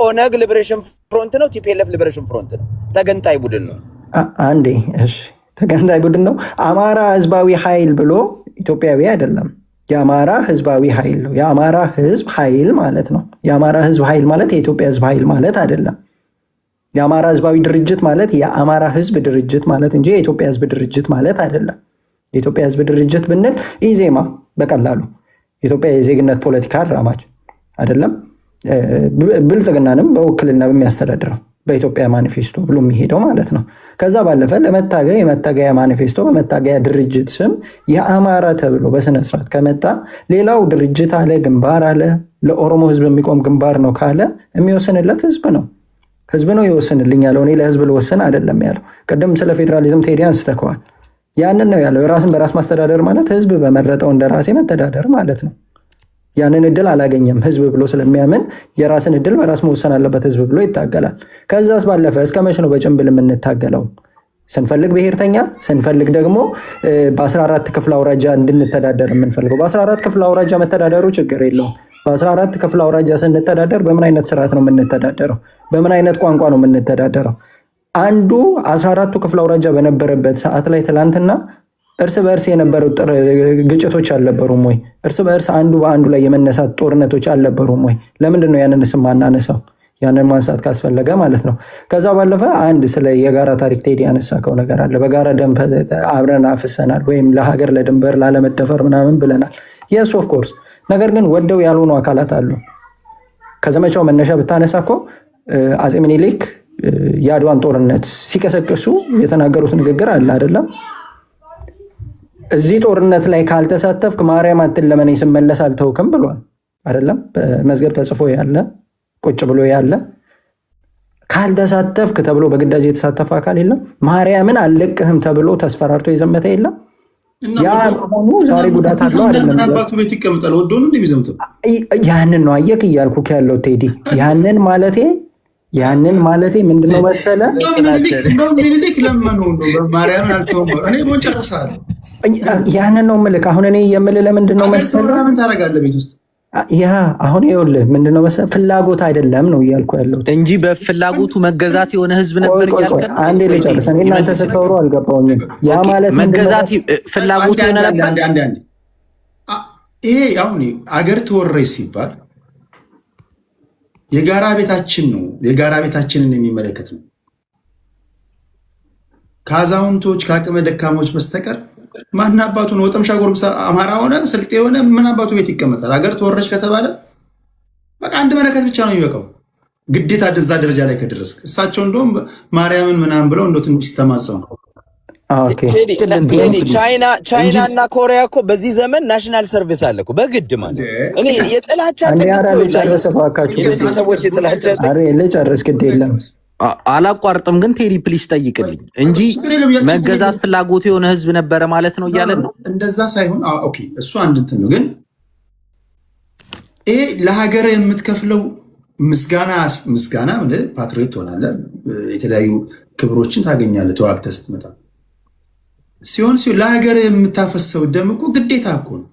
ኦነግ ሊብሬሽን ፍሮንት ነው፣ ቲፒኤልኤፍ ሊብሬሽን ፍሮንት ነው። ተገንጣይ ቡድን ነው። አንዴ እሺ፣ ተገንጣይ ቡድን ነው። አማራ ህዝባዊ ኃይል ብሎ ኢትዮጵያዊ አይደለም። የአማራ ህዝባዊ ኃይል ነው። የአማራ ህዝብ ኃይል ማለት ነው። የአማራ ህዝብ ኃይል ማለት የኢትዮጵያ ህዝብ ኃይል ማለት አይደለም። የአማራ ህዝባዊ ድርጅት ማለት የአማራ ህዝብ ድርጅት ማለት እንጂ የኢትዮጵያ ህዝብ ድርጅት ማለት አይደለም። የኢትዮጵያ ህዝብ ድርጅት ብንል ኢዜማ በቀላሉ የኢትዮጵያ የዜግነት ፖለቲካ አራማጅ አይደለም። ብልጽግናንም በውክልና በሚያስተዳድረው በኢትዮጵያ ማኒፌስቶ ብሎ የሚሄደው ማለት ነው። ከዛ ባለፈ ለመታገያ የመታገያ ማኒፌስቶ በመታገያ ድርጅት ስም የአማራ ተብሎ በስነስርዓት ከመጣ ሌላው ድርጅት አለ፣ ግንባር አለ፣ ለኦሮሞ ህዝብ የሚቆም ግንባር ነው ካለ የሚወስንለት ህዝብ ነው። ህዝብ ነው ይወስንልኝ ያለው። እኔ ለህዝብ ልወስን አይደለም ያለው። ቅድም ስለ ፌዴራሊዝም ቴዲ አንስተከዋል። ያንን ነው ያለው። የራስን በራስ ማስተዳደር ማለት ህዝብ በመረጠው እንደ ራሴ መተዳደር ማለት ነው። ያንን እድል አላገኘም ህዝብ ብሎ ስለሚያምን የራስን እድል በራስ መወሰን አለበት ህዝብ ብሎ ይታገላል። ከዛስ ባለፈ እስከ መቼ ነው በጭንብል የምንታገለው? ስንፈልግ ብሔርተኛ፣ ስንፈልግ ደግሞ በ14 ክፍለ አውራጃ እንድንተዳደር የምንፈልገው። በ14 ክፍለ አውራጃ መተዳደሩ ችግር የለውም። በ14 ክፍለ አውራጃ ስንተዳደር በምን አይነት ስርዓት ነው የምንተዳደረው? በምን አይነት ቋንቋ ነው የምንተዳደረው? አንዱ 14ቱ ክፍለ አውራጃ በነበረበት ሰዓት ላይ ትላንትና እርስ በእርስ የነበሩ ግጭቶች አልነበሩም ወይ? እርስ በእርስ አንዱ በአንዱ ላይ የመነሳት ጦርነቶች አልነበሩም ወይ? ለምንድን ነው ያንን ስም ማናነሳው? ያንን ማንሳት ካስፈለገ ማለት ነው። ከዛ ባለፈ አንድ ስለ የጋራ ታሪክ ቴዲ ያነሳከው ነገር አለ። በጋራ ደም አብረን አፍሰናል ወይም ለሀገር ለድንበር ላለመደፈር ምናምን ብለናል። የስ ኦፍ ኮርስ። ነገር ግን ወደው ያልሆኑ አካላት አሉ። ከዘመቻው መነሻ ብታነሳ እኮ አፄ ምኒልክ የአድዋን ጦርነት ሲቀሰቅሱ የተናገሩት ንግግር አለ አይደለም? እዚህ ጦርነት ላይ ካልተሳተፍክ ማርያም አትለመነኝ ስመለስ አልተውክም ብሏል አይደለም? በመዝገብ ተጽፎ ያለ ቁጭ ብሎ ያለ ካልተሳተፍክ ተብሎ በግዳጅ የተሳተፈ አካል የለም። ማርያምን አልለቅህም ተብሎ ተስፈራርቶ የዘመተ የለም። ያ መሆኑ ዛሬ ጉዳት አለው አይደለም? አባቱ ቤት ይቀመጣል ወዶ ነው እንደሚዘምተው። ያንን ነው አየክ እያልኩ ያለው ቴዲ። ያንን ማለቴ ምንድነው መሰለ? ምኒልክ ለመኑ ነው ማርያምን አልተውም። እኔ ቦንጨረሳለሁ። ያንን ነው ምልክ። አሁን እኔ የምልህ ለምንድነው መሰለ? ምን ታደርጋለህ ቤት ውስጥ? ያ አሁን ይኸውልህ ምንድነው መሰለ ፍላጎት አይደለም ነው እያልኩ ያለሁት እንጂ በፍላጎቱ መገዛት የሆነ ህዝብ ነበር እያልኩ። አንዴ ልጨርስ። እኔ እናንተ ስትወሩ አልገባሁኝም። ያ ማለት መገዛት ፍላጎቱ የሆነ ነበር። አንዴ ይሄ አሁን አገር ተወረረች ሲባል የጋራ ቤታችን ነው፣ የጋራ ቤታችንን የሚመለከት ነው። ከአዛውንቶች ከአቅመ ደካሞች በስተቀር ማን አባቱ ነው? ወጠምሻ ጎርምሳ አማራ ሆነ ስልጤ ሆነ ምን አባቱ ቤት ይቀመጣል? ሀገር ተወረረች ከተባለ በቃ አንድ መለከት ብቻ ነው የሚበቃው። ግዴታ እዛ ደረጃ ላይ ከደረስክ እሳቸው እንደውም ማርያምን ምናምን ብለው እንደ ትንሽ ተማጸኑ። ቻይና እና ኮሪያ እኮ በዚህ ዘመን ናሽናል ሰርቪስ አለ እኮ በግድ ማለት እኔ የጥላቻ ሰዎች የጥላቻ ልጨርስ ግድ የለም አላቋርጥም። ግን ቴዲ ፕሊስ ጠይቅልኝ እንጂ መገዛት ፍላጎቱ የሆነ ህዝብ ነበረ ማለት ነው እያለን ነው። እንደዛ ሳይሆን ኦኬ እሱ አንድ እንትን ነው። ግን ይሄ ለሀገር የምትከፍለው ምስጋና ማለት ፓትሪዮት ትሆናለህ፣ የተለያዩ ክብሮችን ታገኛለህ ተዋግተህ ስትመጣ ሲሆን ለሀገር የምታፈሰው ደም እኮ ግዴታ እኮ ነው።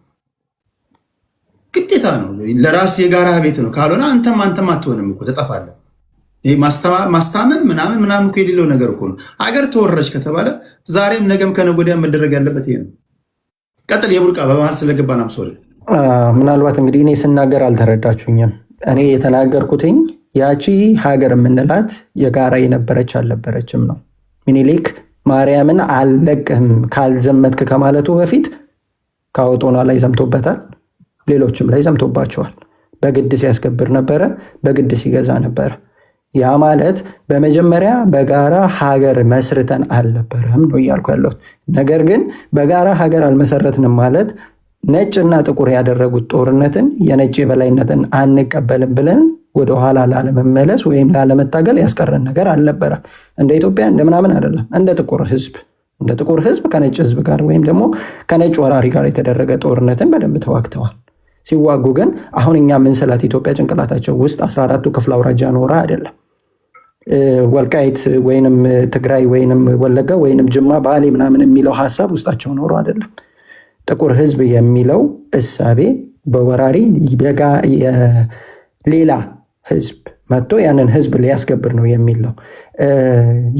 ግዴታ ነው። ለራስ የጋራ ቤት ነው። ካልሆነ አንተም አትሆንም እኮ ተጠፋለህ። ይሄ ማስታመም ምናምን እኮ የሌለው ነገር እኮ ነው። ሀገር ተወረረች ከተባለ ዛሬም ነገም ከነገ ወዲያ መደረግ ያለበት ይሄ ነው። ቀጥል። የቡርቃ በመሀል ስለገባን አምሶሪ። ምናልባት እንግዲህ እኔ ስናገር አልተረዳችሁኝም። እኔ የተናገርኩትኝ ያቺ ሀገር የምንላት የጋራ የነበረች አልነበረችም ነው። ምኒልክ ማርያምን አልለቅህም ካልዘመትክ ከማለቱ በፊት ከአውጦኗ ላይ ዘምቶበታል፣ ሌሎችም ላይ ዘምቶባቸዋል። በግድ ሲያስከብር ነበረ፣ በግድ ሲገዛ ነበረ። ያ ማለት በመጀመሪያ በጋራ ሀገር መስርተን አልነበረም ነው እያልኩ ያለሁት። ነገር ግን በጋራ ሀገር አልመሰረትንም ማለት ነጭና ጥቁር ያደረጉት ጦርነትን የነጭ የበላይነትን አንቀበልም ብለን ወደ ኋላ ላለመመለስ ወይም ላለመታገል ያስቀረን ነገር አልነበረም። እንደ ኢትዮጵያ እንደምናምን አይደለም። እንደ ጥቁር ህዝብ ከነጭ ህዝብ ጋር ወይም ደግሞ ከነጭ ወራሪ ጋር የተደረገ ጦርነትን በደንብ ተዋግተዋል። ሲዋጉ ግን አሁን እኛ ምን ስላት ኢትዮጵያ ጭንቅላታቸው ውስጥ 14ቱ ክፍለ አውራጃ ኖራ አይደለም። ወልቃይት ወይንም ትግራይ ወይንም ወለጋ ወይንም ጅማ ባሌ ምናምን የሚለው ሀሳብ ውስጣቸው ኖሮ አይደለም። ጥቁር ህዝብ የሚለው እሳቤ በወራሪ ሌላ ህዝብ መጥቶ ያንን ህዝብ ሊያስገብር ነው የሚለው።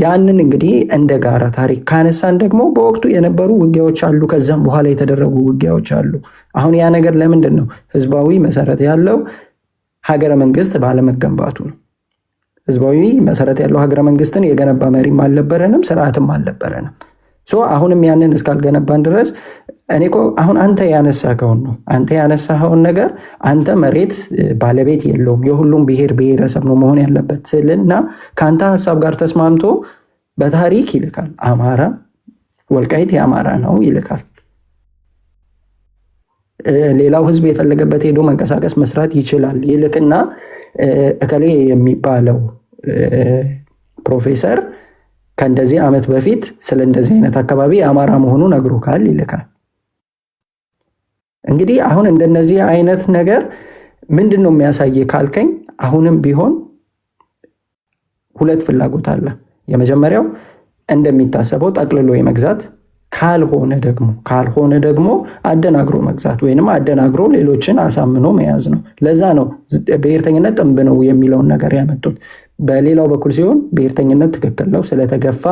ያንን እንግዲህ እንደ ጋራ ታሪክ ካነሳን ደግሞ በወቅቱ የነበሩ ውጊያዎች አሉ፣ ከዛም በኋላ የተደረጉ ውጊያዎች አሉ። አሁን ያ ነገር ለምንድን ነው? ህዝባዊ መሰረት ያለው ሀገረ መንግስት ባለመገንባቱ ነው። ህዝባዊ መሰረት ያለው ሀገረ መንግስትን የገነባ መሪም አልነበረንም፣ ስርዓትም አልነበረንም። አሁንም ያንን እስካልገነባን ድረስ እኔ እኮ አሁን አንተ ያነሳኸውን ነገር አንተ መሬት ባለቤት የለውም የሁሉም ብሔር ብሔረሰብ ነው መሆን ያለበት ስልና ከአንተ ሀሳብ ጋር ተስማምቶ በታሪክ ይልካል። አማራ ወልቃይት የአማራ ነው ይልካል። ሌላው ህዝብ የፈለገበት ሄዶ መንቀሳቀስ መስራት ይችላል ይልክና እከሌ የሚባለው ፕሮፌሰር ከእንደዚህ ዓመት በፊት ስለ እንደዚህ አይነት አካባቢ የአማራ መሆኑ ነግሮካል ይልካል። እንግዲህ አሁን እንደነዚህ አይነት ነገር ምንድን ነው የሚያሳየ ካልከኝ አሁንም ቢሆን ሁለት ፍላጎት አለ። የመጀመሪያው እንደሚታሰበው ጠቅልሎ የመግዛት ካልሆነ ደግሞ አደናግሮ መግዛት ወይንም አደናግሮ ሌሎችን አሳምኖ መያዝ ነው። ለዛ ነው ብሔርተኝነት ጥንብ ነው የሚለውን ነገር ያመጡት። በሌላው በኩል ሲሆን ብሔርተኝነት ትክክል ነው ስለተገፋ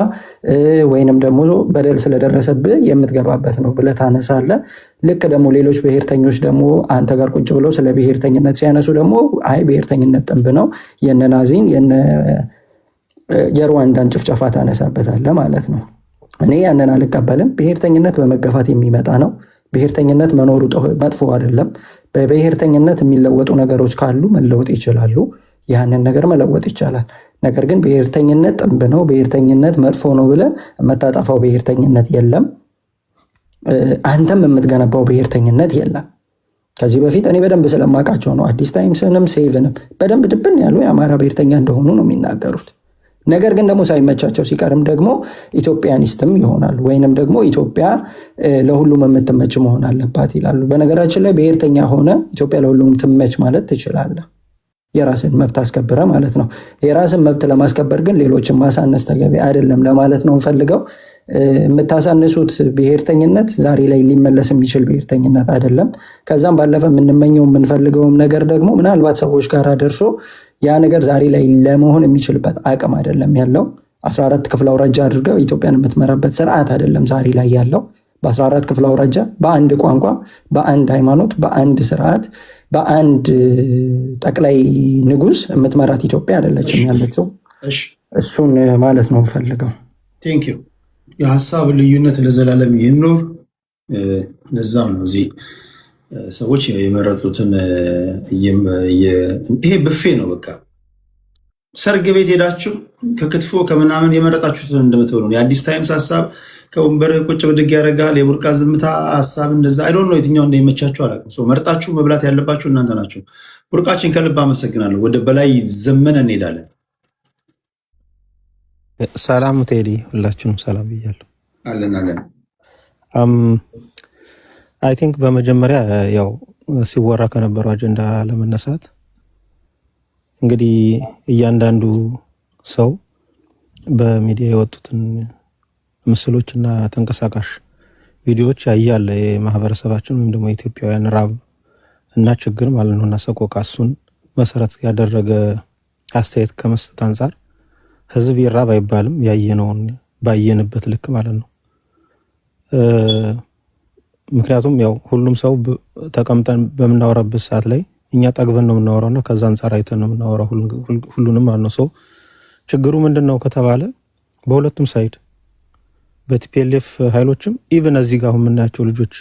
ወይንም ደግሞ በደል ስለደረሰብህ የምትገባበት ነው ብለህ ታነሳለህ። ልክ ደግሞ ሌሎች ብሔርተኞች ደግሞ አንተ ጋር ቁጭ ብለው ስለ ብሔርተኝነት ሲያነሱ ደግሞ አይ ብሔርተኝነት ጥንብ ነው የነ ናዚን የሩዋንዳን ጭፍጨፋ ታነሳበታለህ ማለት ነው። እኔ ያንን አልቀበልም። ብሔርተኝነት በመገፋት የሚመጣ ነው። ብሔርተኝነት መኖሩ መጥፎ አይደለም። በብሔርተኝነት የሚለወጡ ነገሮች ካሉ መለወጥ ይችላሉ። ያንን ነገር መለወጥ ይቻላል። ነገር ግን ብሔርተኝነት ጥንብ ነው፣ ብሔርተኝነት መጥፎ ነው ብለህ የምታጠፋው ብሔርተኝነት የለም። አንተም የምትገነባው ብሔርተኝነት የለም። ከዚህ በፊት እኔ በደንብ ስለማውቃቸው ነው። አዲስ ታይምስንም ሴቭንም በደንብ ድብን ያሉ የአማራ ብሔርተኛ እንደሆኑ ነው የሚናገሩት። ነገር ግን ደግሞ ሳይመቻቸው ሲቀርም ደግሞ ኢትዮጵያኒስትም ይሆናሉ ወይንም ደግሞ ኢትዮጵያ ለሁሉም የምትመች መሆን አለባት ይላሉ። በነገራችን ላይ ብሔርተኛ ሆነ ኢትዮጵያ ለሁሉም ትመች ማለት ትችላለህ፣ የራስን መብት አስከብረ ማለት ነው። የራስን መብት ለማስከበር ግን ሌሎችን ማሳነስ ተገቢ አይደለም ለማለት ነው ፈልገው። የምታሳንሱት ብሔርተኝነት ዛሬ ላይ ሊመለስ የሚችል ብሔርተኝነት አይደለም። ከዛም ባለፈ የምንመኘው የምንፈልገውም ነገር ደግሞ ምናልባት ሰዎች ጋር ደርሶ ያ ነገር ዛሬ ላይ ለመሆን የሚችልበት አቅም አይደለም ያለው። 14 ክፍለ አውራጃ አድርገው ኢትዮጵያን የምትመራበት ስርዓት አይደለም ዛሬ ላይ ያለው። በ14 ክፍለ አውራጃ በአንድ ቋንቋ፣ በአንድ ሃይማኖት፣ በአንድ ስርዓት፣ በአንድ ጠቅላይ ንጉስ የምትመራት ኢትዮጵያ አይደለችም ያለችው። እሱን ማለት ነው ፈልገው። ቴንክ ዩ። የሀሳብ ልዩነት ለዘላለም ይኖር። ለዛም ነው እዚህ ሰዎች የመረጡትን ይሄ ብፌ ነው። በቃ ሰርግ ቤት ሄዳችሁ ከክትፎ ከምናምን የመረጣችሁትን እንደምትበሉ ነው። የአዲስ ታይምስ ሀሳብ ከወንበር ቁጭ ብድግ ያደርጋል። የቡርቃ ዝምታ ሀሳብ እንደዛ አይዶን ነው። የትኛው እንደሚመቻችሁ አላውቅም። መርጣችሁ መብላት ያለባችሁ እናንተ ናችሁ። ቡርቃችን ከልብ አመሰግናለሁ። ወደ በላይ ዘመነ እንሄዳለን። ሰላም ቴዲ፣ ሁላችሁንም ሰላም ብያለሁ። አለን አይ ቲንክ በመጀመሪያ ያው ሲወራ ከነበረው አጀንዳ ለመነሳት እንግዲህ እያንዳንዱ ሰው በሚዲያ የወጡትን ምስሎችና ተንቀሳቃሽ ቪዲዮዎች ያያለ የማህበረሰባችን ወይም ደግሞ የኢትዮጵያውያን ራብ እና ችግር ማለት ነው እና ሰቆቃ፣ እሱን መሰረት ያደረገ አስተያየት ከመስጠት አንጻር ህዝብ ይራብ አይባልም፣ ያየነውን ባየንበት ልክ ማለት ነው። ምክንያቱም ያው ሁሉም ሰው ተቀምጠን በምናወራበት ሰዓት ላይ እኛ ጠግበን ነው የምናወራውና ከዛ አንጻር አይተን ነው የምናወራው ሁሉንም ማለት ነው። ሰው ችግሩ ምንድነው ከተባለ በሁለቱም ሳይድ በቲፒኤልኤፍ ኃይሎችም ኢቭን እዚህ ጋር የምናያቸው ልጆች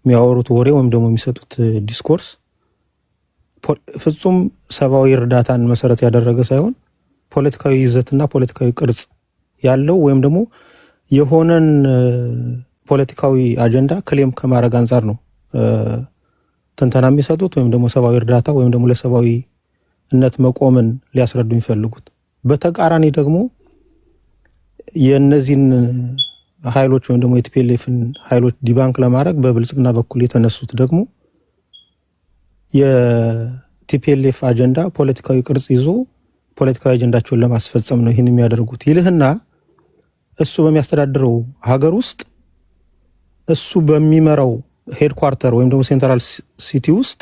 የሚያወሩት ወሬ ወይም ደግሞ የሚሰጡት ዲስኮርስ ፍጹም ሰብአዊ እርዳታን መሰረት ያደረገ ሳይሆን ፖለቲካዊ ይዘትና ፖለቲካዊ ቅርጽ ያለው ወይም ደግሞ የሆነን ፖለቲካዊ አጀንዳ ክሌም ከማድረግ አንጻር ነው ትንተና የሚሰጡት ወይም ደግሞ ሰብአዊ እርዳታ ወይም ደግሞ ለሰብአዊነት መቆምን ሊያስረዱ የሚፈልጉት። በተቃራኒ ደግሞ የእነዚህን ኃይሎች ወይም ደግሞ የቲፒኤልኤፍን ኃይሎች ዲባንክ ለማድረግ በብልጽግና በኩል የተነሱት ደግሞ የቲፒኤልኤፍ አጀንዳ ፖለቲካዊ ቅርጽ ይዞ ፖለቲካዊ አጀንዳቸውን ለማስፈጸም ነው ይህን የሚያደርጉት ይልህና እሱ በሚያስተዳድረው ሀገር ውስጥ እሱ በሚመራው ሄድኳርተር ወይም ደግሞ ሴንትራል ሲቲ ውስጥ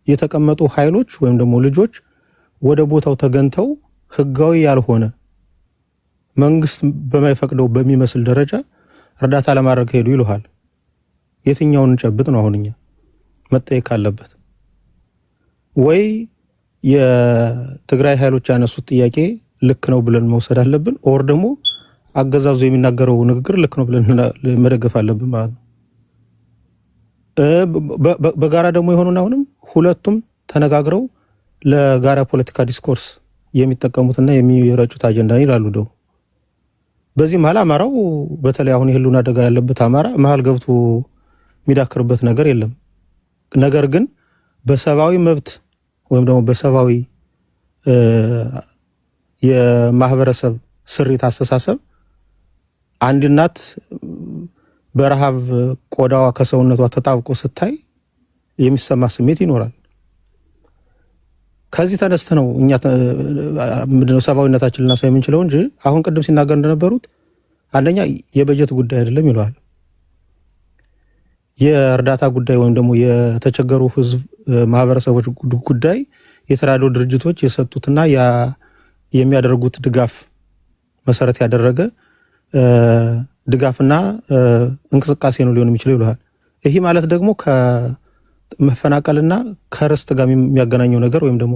የተቀመጡ ኃይሎች ወይም ደግሞ ልጆች ወደ ቦታው ተገንተው ህጋዊ ያልሆነ መንግስት በማይፈቅደው በሚመስል ደረጃ እርዳታ ለማድረግ ሄዱ ይሉሃል። የትኛውን እንጨብጥ ነው አሁንኛ መጠየቅ አለበት? ወይ የትግራይ ኃይሎች ያነሱት ጥያቄ ልክ ነው ብለን መውሰድ አለብን፣ ኦር ደግሞ አገዛዙ የሚናገረው ንግግር ልክ ነው ብለን መደገፍ አለብን ማለት ነው። በጋራ ደግሞ የሆኑና አሁንም ሁለቱም ተነጋግረው ለጋራ ፖለቲካ ዲስኮርስ የሚጠቀሙትና የሚረጩት አጀንዳ ይላሉ ደግሞ። በዚህ መሀል አማራው በተለይ አሁን የህልውና አደጋ ያለበት አማራ መሀል ገብቶ የሚዳክርበት ነገር የለም። ነገር ግን በሰብአዊ መብት ወይም ደግሞ በሰብአዊ የማህበረሰብ ስሪት አስተሳሰብ አንድ እናት በረሃብ ቆዳዋ ከሰውነቷ ተጣብቆ ስታይ የሚሰማ ስሜት ይኖራል። ከዚህ ተነስተ ነው እኛ ምንድነው ሰብአዊነታችን ልናሳይ የምንችለው እንጂ አሁን ቅድም ሲናገር እንደነበሩት አንደኛ የበጀት ጉዳይ አይደለም ይለዋል። የእርዳታ ጉዳይ ወይም ደግሞ የተቸገሩ ህዝብ ማህበረሰቦች ጉዳይ የተራድኦ ድርጅቶች የሰጡትና የሚያደርጉት ድጋፍ መሰረት ያደረገ ድጋፍና እንቅስቃሴ ነው ሊሆን የሚችለው ይለዋል። ይሄ ማለት ደግሞ ከመፈናቀልና ከርስት ጋር የሚያገናኘው ነገር ወይም ደግሞ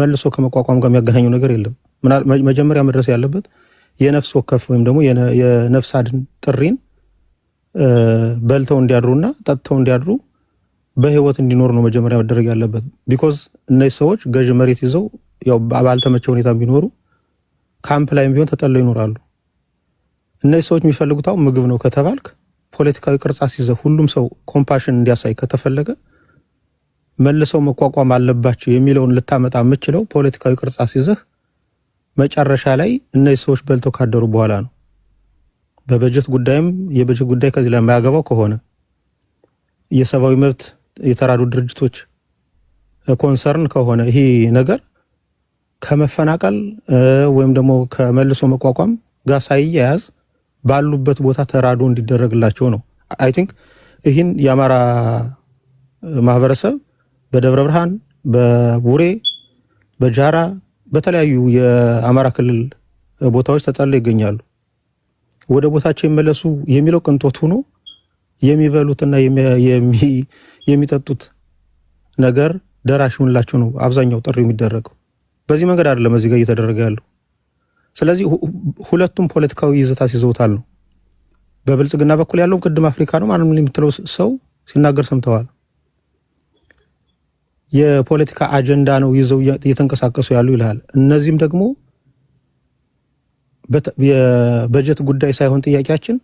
መልሶ ከመቋቋም ጋር የሚያገናኘው ነገር የለም። መጀመሪያ መድረስ ያለበት የነፍስ ወከፍ ወይም ደግሞ የነፍስ አድን ጥሪን በልተው እንዲያድሩና ጠጥተው እንዲያድሩ በህይወት እንዲኖር ነው መጀመሪያ መደረግ ያለበት። ቢኮዝ እነዚህ ሰዎች ገዥ መሬት ይዘው ያው ባልተመቸ ሁኔታ ቢኖሩ ካምፕ ላይም ቢሆን ተጠልለው ይኖራሉ። እነዚህ ሰዎች የሚፈልጉት አሁን ምግብ ነው ከተባልክ ፖለቲካዊ ቅርጽ አስይዘህ ሁሉም ሰው ኮምፓሽን እንዲያሳይ ከተፈለገ መልሰው መቋቋም አለባቸው የሚለውን ልታመጣ የምችለው ፖለቲካዊ ቅርጽ አስይዘህ መጨረሻ ላይ እነዚህ ሰዎች በልተው ካደሩ በኋላ ነው። በበጀት ጉዳይም የበጀት ጉዳይ ከዚህ ላይ የማያገባው ከሆነ የሰብአዊ መብት የተራድኦ ድርጅቶች ኮንሰርን ከሆነ ይሄ ነገር ከመፈናቀል ወይም ደግሞ ከመልሶ መቋቋም ጋር ሳይያያዝ ባሉበት ቦታ ተራድኦ እንዲደረግላቸው ነው። አይ ቲንክ ይህን የአማራ ማህበረሰብ በደብረ ብርሃን፣ በቡሬ፣ በጃራ በተለያዩ የአማራ ክልል ቦታዎች ተጠልለው ይገኛሉ። ወደ ቦታቸው ይመለሱ የሚለው ቅንጦት ሆኖ የሚበሉትና የሚጠጡት ነገር ደራሽ ይሁንላቸው ነው አብዛኛው ጥሪ የሚደረገው። በዚህ መንገድ አይደለም እዚህ ጋር እየተደረገ ያለው። ስለዚህ ሁለቱም ፖለቲካዊ ይዘት ይዘውታል ነው። በብልጽግና በኩል ያለውን ቅድም አፍሪካ ነው ማንም የምትለው ሰው ሲናገር ሰምተዋል። የፖለቲካ አጀንዳ ነው ይዘው እየተንቀሳቀሱ ያሉ ይላል። እነዚህም ደግሞ የበጀት ጉዳይ ሳይሆን ጥያቄያችን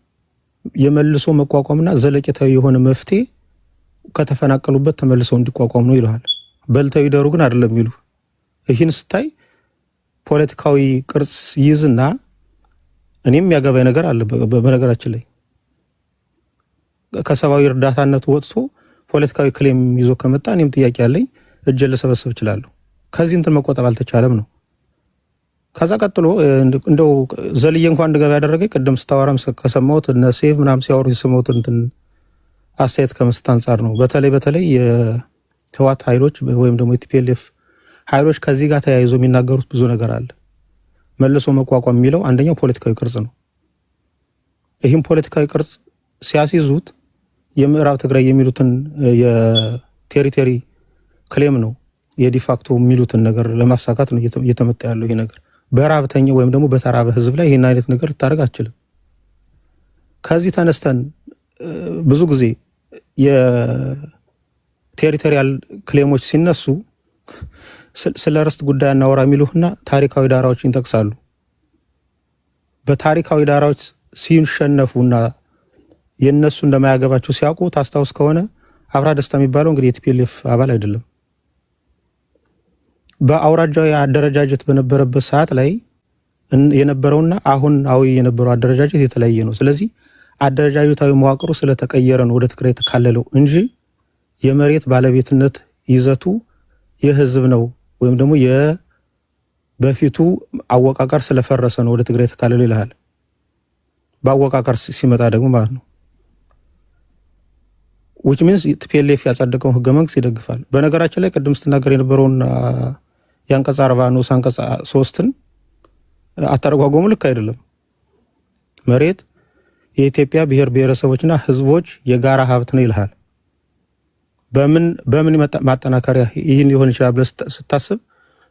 የመልሶ መቋቋምና ዘለቄታዊ የሆነ መፍትሄ ከተፈናቀሉበት ተመልሰው እንዲቋቋሙ ነው ይላል። በልተው ይደሩ ግን አይደለም የሚሉ። ይህን ስታይ ፖለቲካዊ ቅርጽ ይዝና እኔም ያገባኝ ነገር አለ። በነገራችን ላይ ከሰብአዊ እርዳታነት ወጥቶ ፖለቲካዊ ክሌም ይዞ ከመጣ እኔም ጥያቄ ያለኝ እጄን ልሰበስብ እችላለሁ። ከዚህ እንትን መቆጠብ አልተቻለም ነው። ከዛ ቀጥሎ እንደው ዘልዬ እንኳን እንድገባ ያደረገኝ ቅድም ስታወራም ከሰማሁት እነ ሴቭ ምናምን ሲያወሩ የሰማሁት እንትን አስተያየት ከመስጠት አንጻር ነው። በተለይ የህወሓት ኃይሎች ወይም ደግሞ የቲፒኤልኤፍ ኃይሎች ከዚህ ጋር ተያይዞ የሚናገሩት ብዙ ነገር አለ። መልሶ መቋቋም የሚለው አንደኛው ፖለቲካዊ ቅርጽ ነው። ይህም ፖለቲካዊ ቅርጽ ሲያስይዙት የምዕራብ ትግራይ የሚሉትን የቴሪቶሪ ክሌም ነው የዲፋክቶ የሚሉትን ነገር ለማሳካት ነው እየተመጣ ያለው። ይሄ ነገር በራብተኛ ወይም ደግሞ በተራበ ህዝብ ላይ ይህን አይነት ነገር ልታደርግ አትችልም። ከዚህ ተነስተን ብዙ ጊዜ የቴሪቶሪያል ክሌሞች ሲነሱ ስለ ርስት ጉዳይ እናወራ የሚሉና ታሪካዊ ዳራዎችን ይጠቅሳሉ። በታሪካዊ ዳራዎች ሲሸነፉና የነሱ እንደማያገባቸው ሲያውቁ ታስታውስ ከሆነ አብርሃ ደስታ የሚባለው እንግዲህ የቲፒኤልኤፍ አባል አይደለም። በአውራጃዊ አደረጃጀት በነበረበት ሰዓት ላይ የነበረውና አሁናዊ የነበረው አደረጃጀት የተለያየ ነው። ስለዚህ አደረጃጀታዊ መዋቅሩ ስለተቀየረ ነው ወደ ትግራይ የተካለለው እንጂ የመሬት ባለቤትነት ይዘቱ የህዝብ ነው ወይም ደግሞ በፊቱ አወቃቀር ስለፈረሰ ነው ወደ ትግራይ የተካለለው ይላል። በአወቃቀር ሲመጣ ደግሞ ማለት ነው which means TPLF ያጸደቀው ህገ መንግስት ይደግፋል። በነገራችን ላይ ቅድም ስትናገር የነበረውን ያንቀጽ 40 ነው አንቀጽ 3ን አተረጓጎሙ ልክ አይደለም። መሬት የኢትዮጵያ ብሔር ብሔረሰቦችና ህዝቦች የጋራ ሀብት ነው ይላል። በምን ማጠናከሪያ ይህን ሊሆን ይችላል ብለህ ስታስብ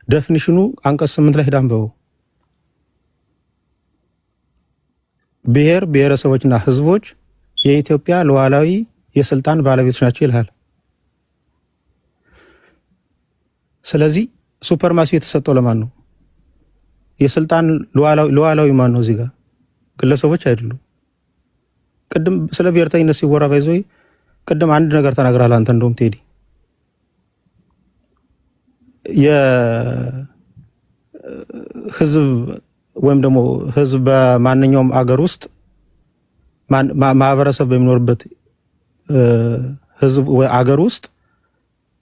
ዴፊኒሽኑ አንቀጽ 8 ላይ ሄዳንበው ብሔር ብሔረሰቦችና ህዝቦች የኢትዮጵያ ሉዓላዊ የስልጣን ባለቤቶች ናቸው ይላል። ስለዚህ ሱፐርማሲ የተሰጠው ለማን ነው? የስልጣን ሉዓላዊ ማን ነው? እዚህ ጋር ግለሰቦች አይደሉም። ቅድም ስለ ብሔርተኝነት ሲወራ ባይዞይ ቅድም አንድ ነገር ተናግራል አንተ እንደውም ቴዲ የህዝብ ወይም ደግሞ ህዝብ በማንኛውም አገር ውስጥ ማህበረሰብ በሚኖርበት ህዝብ ወይ አገር ውስጥ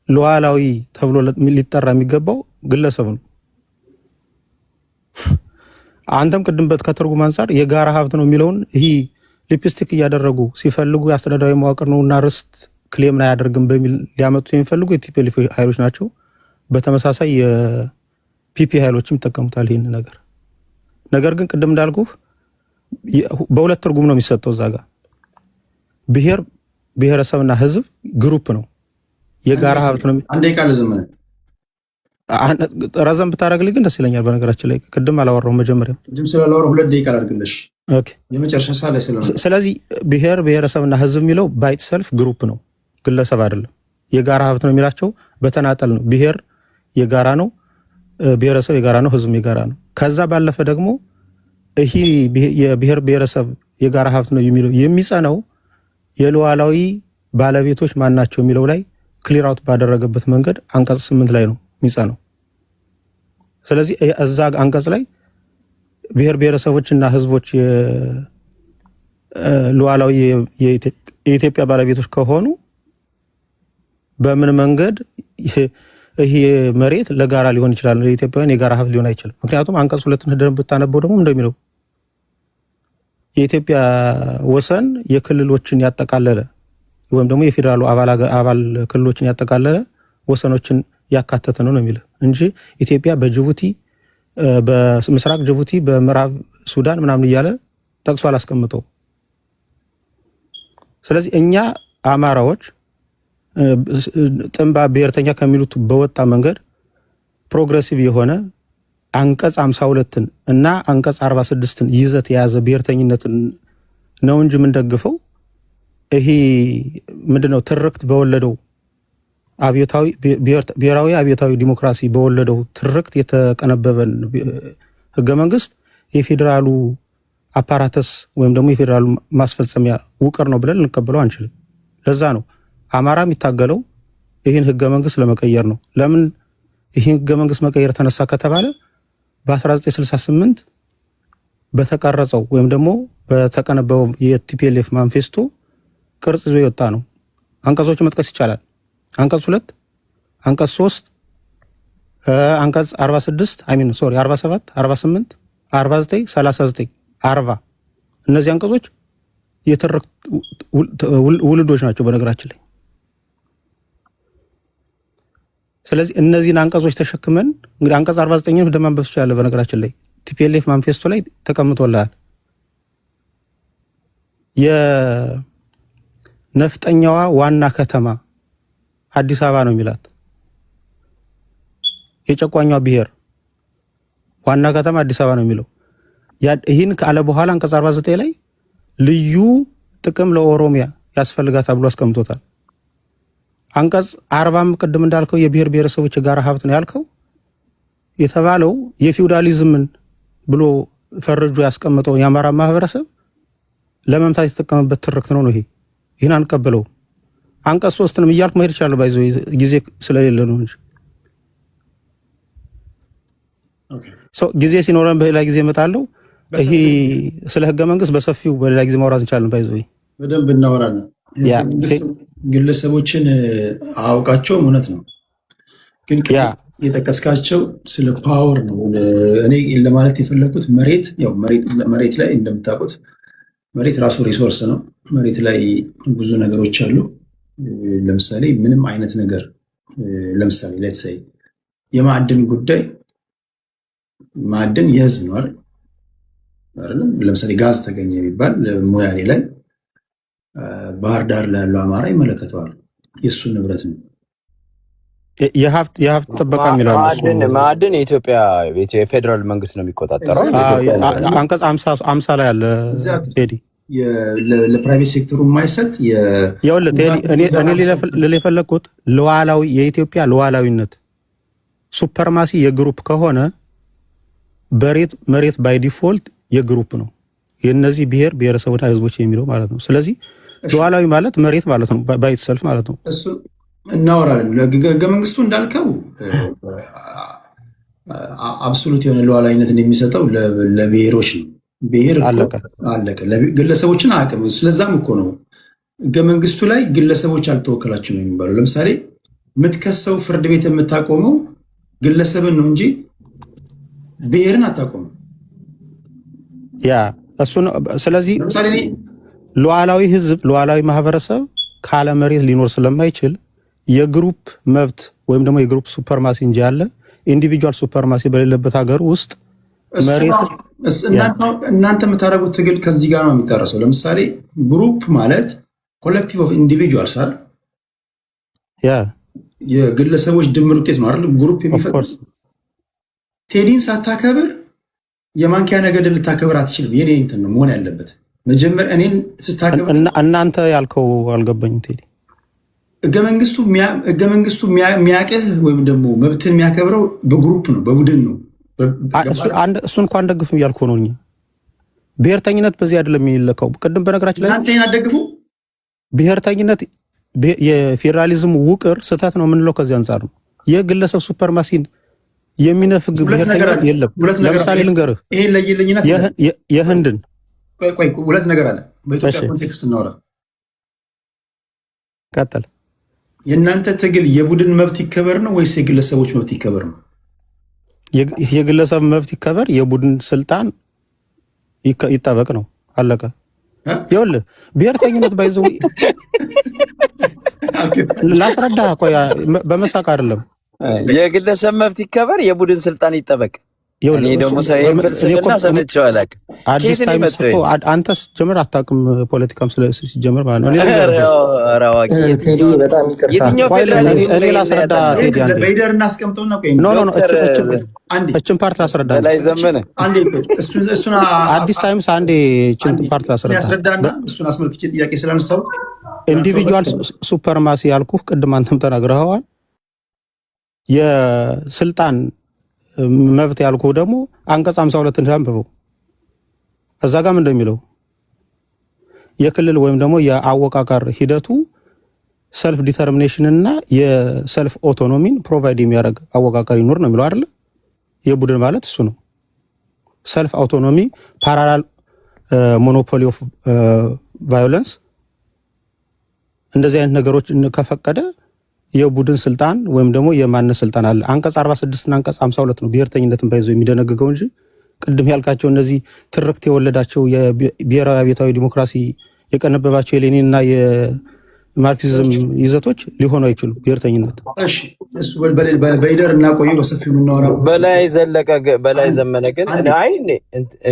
ሉዓላዊ ተብሎ ሊጠራ የሚገባው ግለሰብ ነው። አንተም ቅድም ከትርጉም አንፃር የጋራ ሀብት ነው የሚለውን ይሄ ሊፕስቲክ እያደረጉ ሲፈልጉ የአስተዳደራዊ መዋቅር ነውና ርስት ክሌም ላይ አያደርግም በሚል ሊያመጡ የሚፈልጉ የቲፒኤልኤፍ ኃይሎች ናቸው። በተመሳሳይ የፒፒ ኃይሎችም ይጠቀሙታል ይህን ነገር። ነገር ግን ቅድም እንዳልኩ በሁለት ትርጉም ነው የሚሰጠው። እዛ ጋር ብሔር ብሔረሰብና ህዝብ ግሩፕ ነው፣ የጋራ ሀብት ነው። አንዴ ቃል ዘመነ ረዘም ብታደርግልኝ ግን ደስ ይለኛል። በነገራችን ላይ ቅድም አላወራሁም መጀመሪያ ቅድም ስላላወራሁ 2 ደቂቃ አድርግልሽ። ኦኬ የመጨረሻ ሳለ ስለሆነ ስለዚህ ብሔር ብሔረሰብና ህዝብ የሚለው ባይት ሰልፍ ግሩፕ ነው፣ ግለሰብ አይደለም። የጋራ ሀብት ነው የሚላቸው በተናጠል ነው። ብሔር የጋራ ነው፣ ብሔረሰብ የጋራ ነው፣ ህዝብ የጋራ ነው። ከዛ ባለፈ ደግሞ ይሄ የብሔር ብሔረሰብ የጋራ ሀብት ነው የሚለው የሚጸነው የሉዓላዊ ባለቤቶች ማናቸው የሚለው ላይ ክሊር አውት ባደረገበት መንገድ አንቀጽ 8 ላይ ነው የሚጸነው። ስለዚህ እዛ አንቀጽ ላይ ብሔር ብሔረሰቦችና ህዝቦች ሉዓላዊ የኢትዮጵያ ባለቤቶች ከሆኑ በምን መንገድ ይሄ መሬት ለጋራ ሊሆን ይችላል? ለኢትዮጵያውያን የጋራ ሀብት ሊሆን አይችልም። ምክንያቱም አንቀጽ 2ን ሄደን ብታነበው ደግሞ እንደሚለው የኢትዮጵያ ወሰን የክልሎችን ያጠቃለለ ወይም ደግሞ የፌዴራሉ አባል ክልሎችን ያጠቃለለ ወሰኖችን ያካተተ ነው የሚለው እንጂ ኢትዮጵያ በጅቡቲ በምስራቅ ጅቡቲ በምዕራብ ሱዳን ምናምን እያለ ጠቅሶ አላስቀምጠው። ስለዚህ እኛ አማራዎች ጥንባ ብሔርተኛ ከሚሉት በወጣ መንገድ ፕሮግሬሲቭ የሆነ አንቀጽ 52ን እና አንቀጽ 46ን ይዘት የያዘ ብሔርተኝነትን ነው እንጂ የምንደግፈው ይሄ ምንድነው ትርክት በወለደው አብዮታዊ ብሔራዊ አብዮታዊ ዲሞክራሲ በወለደው ትርክት የተቀነበበን ህገ መንግስት የፌዴራሉ አፓራተስ ወይም ደግሞ የፌዴራሉ ማስፈጸሚያ ውቅር ነው ብለን ልንቀበለው አንችልም። ለዛ ነው አማራ የሚታገለው ይህን ህገ መንግስት ለመቀየር ነው። ለምን ይህን ህገ መንግስት መቀየር ተነሳ ከተባለ በ1968 በተቀረጸው ወይም ደግሞ በተቀነበበው የቲፒኤልኤፍ ማንፌስቶ ቅርጽ ይዞ የወጣ ነው። አንቀጾቹ መጥቀስ ይቻላል። አንቀጽ 2፣ አንቀጽ 3፣ አንቀጽ 46 47፣ 48፣ 49፣ 39፣ 40 እነዚህ አንቀጾች የተረክ ውልዶች ናቸው በነገራችን ላይ። ስለዚህ እነዚህን አንቀጾች ተሸክመን እንግዲህ አንቀጽ 49ን ደማንበስ ይችላል። በነገራችን ላይ ቲፒኤልኤፍ ማንፌስቶ ላይ ተቀምጦልሃል። የነፍጠኛዋ ዋና ከተማ አዲስ አበባ ነው የሚላት። የጨቋኛዋ ብሔር ዋና ከተማ አዲስ አበባ ነው የሚለው። ይህን ካለ በኋላ አንቀጽ 49 ላይ ልዩ ጥቅም ለኦሮሚያ ያስፈልጋታል ብሎ አስቀምጦታል። አንቀጽ 40 ቅድም እንዳልከው የብሔር ብሔረሰቦች የጋራ ሀብት ነው ያልከው የተባለው የፊውዳሊዝምን ብሎ ፈርጆ ያስቀመጠው የአማራ ማህበረሰብ ለመምታት የተጠቀመበት ትርክት ነው። ይሄን አንቀበለው። አንቀጽ 3ንም እያልኩ መሄድ ይችላል። ባይዞ ጊዜ ስለሌለ ነው እንጂ ጊዜ ሲኖረን በሌላ ጊዜ እመጣለሁ። ይሄ ስለ ህገ መንግስት በሰፊው በሌላ ጊዜ ማውራት እንችላለን። ባይዞ በደንብ እናወራለን። ግለሰቦችን አውቃቸውም እውነት ነው፣ ግን የጠቀስካቸው ስለ ፓወር ነው። እኔ ለማለት የፈለኩት መሬት ላይ እንደምታውቁት መሬት ራሱ ሪሶርስ ነው። መሬት ላይ ብዙ ነገሮች አሉ። ለምሳሌ ምንም አይነት ነገር ለምሳሌ ሌትስ የማዕድን ጉዳይ ማዕድን የህዝብ ነው አይደለም? ለምሳሌ ጋዝ ተገኘ የሚባል ሞያሌ ላይ ባህር ዳር ላይ ያለው አማራ ይመለከተዋል፣ የእሱ ንብረት ነው። የሀብት ጥበቃ የሚለው ማዕድን የኢትዮጵያ የፌዴራል መንግስት ነው የሚቆጣጠረው። አንቀጽ 50 ላይ አለ ቴዲ ለፕራይቬት ሴክተሩ የማይሰጥ እኔ ልል የፈለግኩት የኢትዮጵያ ሉዓላዊነት ሱፐርማሲ የግሩፕ ከሆነ መሬት ባይ ዲፎልት የግሩፕ ነው፣ የእነዚህ ብሔረሰቦችና ህዝቦች የሚለው ማለት ነው። ስለዚህ ሉዓላዊ ማለት መሬት ማለት ነው፣ ባይ ሰልፍ ማለት ነው። እሱ እናወራለን። ህገ መንግስቱ እንዳልከው አብሶሉት የሆነ ሉዓላዊነትን የሚሰጠው ለብሔሮች ነው። ብሔር አለቀ። ግለሰቦችን አያውቅም። ስለዛም እኮ ነው ህገ መንግስቱ ላይ ግለሰቦች አልተወከላችሁ ነው የሚባለው። ለምሳሌ የምትከሰው ፍርድ ቤት የምታቆመው ግለሰብን ነው እንጂ ብሔርን አታቆምም። እሱ ነው። ስለዚህ ሉዓላዊ ህዝብ፣ ሉዓላዊ ማህበረሰብ ካለ መሬት ሊኖር ስለማይችል የግሩፕ መብት ወይም ደግሞ የግሩፕ ሱፐርማሲ እንጂ ያለ ኢንዲቪጁዋል ሱፐርማሲ በሌለበት ሀገር ውስጥ እናንተ የምታደርጉት ትግል ከዚህ ጋር ነው የሚጠረሰው። ለምሳሌ ግሩፕ ማለት ኮሌክቲቭ ኦፍ ኢንዲቪጁዋልስ አይደል? የግለሰቦች ድምር ውጤት ነው አይደል? ግሩፕ የሚፈጥር ቴዲን ሳታከብር የማንኪያ ነገድ ልታከብር አትችልም። የኔ እንትን ነው መሆን ያለበት። መጀመሪያ እኔን ስታከብር እናንተ ያልከው አልገባኝም ቴዲ። ህገ መንግስቱ የሚያቅህ ወይም ደግሞ መብትን የሚያከብረው በግሩፕ ነው፣ በቡድን ነው። እሱን እንኳን ደግፍም እያልኩ ነው። እኛ ብሔርተኝነት በዚህ አይደለም የሚለካው። ቅድም በነገራችን ላይ እናንተ አትደግፉ። ብሔርተኝነት የፌዴራሊዝም ውቅር ስህተት ነው የምንለው ከዚህ አንጻር ነው። የግለሰብ ሱፐርማሲን የሚነፍግ ብሔርተኝነት የለም። ለምሳሌ ልንገርህ፣ ይሄን ለይልኝና የህንድን ሁለት ነገር አለ። በኢትዮጵያ ኮንቴክስት እናወራ። ቀጥል። የእናንተ ትግል የቡድን መብት ይከበር ነው ወይስ የግለሰቦች መብት ይከበር ነው? የግለሰብ መብት ይከበር፣ የቡድን ስልጣን ይጠበቅ ነው። አለቀ። ይኸውልህ ብሔርተኝነት ባይዘው ላስረዳ። ቆይ በመሳቅ አይደለም። የግለሰብ መብት ይከበር፣ የቡድን ስልጣን ይጠበቅ። እኔ ደግሞ ፍልስፍና ሰምቼው አላውቅም። አዲስ ታይምስ እኮ አንተ ስትጀምር አታውቅም። ፖለቲካም ሲጀምር ማለት ነው። በጣም እኔ ላስረዳ ቴዲ። በሂደር እናስቀምጠውና እችን ፓርት ላስረዳ። በላይ ዘመነ አዲስ ታይምስ አንዴ እችን ፓርት ላስረዳና እሱን አስመልክቼ ጥያቄ ስላነሳው ኢንዲቪጁዋል ሱፐርማሲ ያልኩህ ቅድም አንተም ተናግረኸዋል። የስልጣን መብት ያልኩህ ደግሞ አንቀጽ 52 እንዳንብበው። እዛ ጋም እንደሚለው የክልል ወይም ደግሞ የአወቃቀር ሂደቱ ሰልፍ ዲተርሚኔሽን እና የሰልፍ ኦቶኖሚን ፕሮቫይድ የሚያደርግ አወቃቀር ይኖር ነው የሚለው አይደለ? የቡድን ማለት እሱ ነው። ሰልፍ አውቶኖሚ፣ ፓራላል ሞኖፖሊ ኦፍ ቫዮለንስ፣ እንደዚህ አይነት ነገሮች ከፈቀደ የቡድን ስልጣን ወይም ደግሞ የማንነት ስልጣን አለ። አንቀጽ 46 እና አንቀጽ 52 ነው ብሔርተኝነትን ባይዞ የሚደነግገው እንጂ ቅድም ያልካቸው እነዚህ ትርክት የወለዳቸው የብሔራዊ አብዮታዊ ዲሞክራሲ የቀነበባቸው የሌኒን እና የማርክሲዝም ይዘቶች ሊሆኑ አይችሉም። ብሔርተኝነት በሂደር እናቆየው በሰፊው የምናወራው። በላይ ዘመነ ግን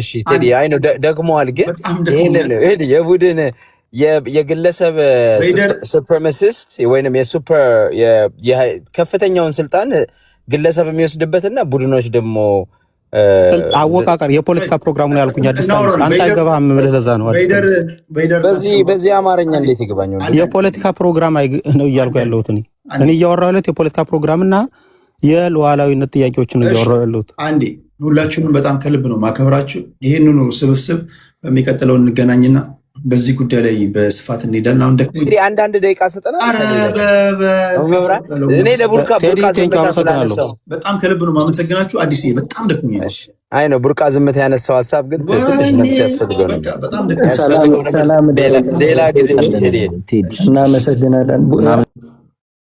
እሺ ቴዲ ነው ደግመዋል። ግን ይሄንን የቡድን የግለሰብ ሱፕሬማሲስት ወይንም ከፍተኛውን ስልጣን ግለሰብ የሚወስድበትና ቡድኖች ደግሞ አወቃቀር የፖለቲካ ፕሮግራሙን ያልኩኝ አዲስ ታይምስ አንተ አይገባህም የምልህ ለዛ ነው። በዚህ አማርኛ እንዴት ይገባኝ? የፖለቲካ ፕሮግራም ነው እያልኩ ያለሁት እኔ እያወራሁ ያለሁት የፖለቲካ ፕሮግራምና የሉዓላዊነት ጥያቄዎችን ነው እያወራሁ ያለሁት። አንዴ ሁላችሁንም በጣም ከልብ ነው ማከብራችሁ። ይህንኑ ስብስብ በሚቀጥለው እንገናኝና በዚህ ጉዳይ ላይ በስፋት እንሄዳለን። አሁን ደግሞ እንግዲህ አንዳንድ ደቂቃ ሰጠና እኔ ለቡርቃ በጣም ከልብ ነው ማመሰግናችሁ። አዲስ በጣም ደክሞኛል። አይ ነው ቡርቃ ዝምታ ያነሳው ሀሳብ ግን ትንሽ መልስ ያስፈልገው ነው። ሰላም ሌላ ጊዜ እናመሰግናለን።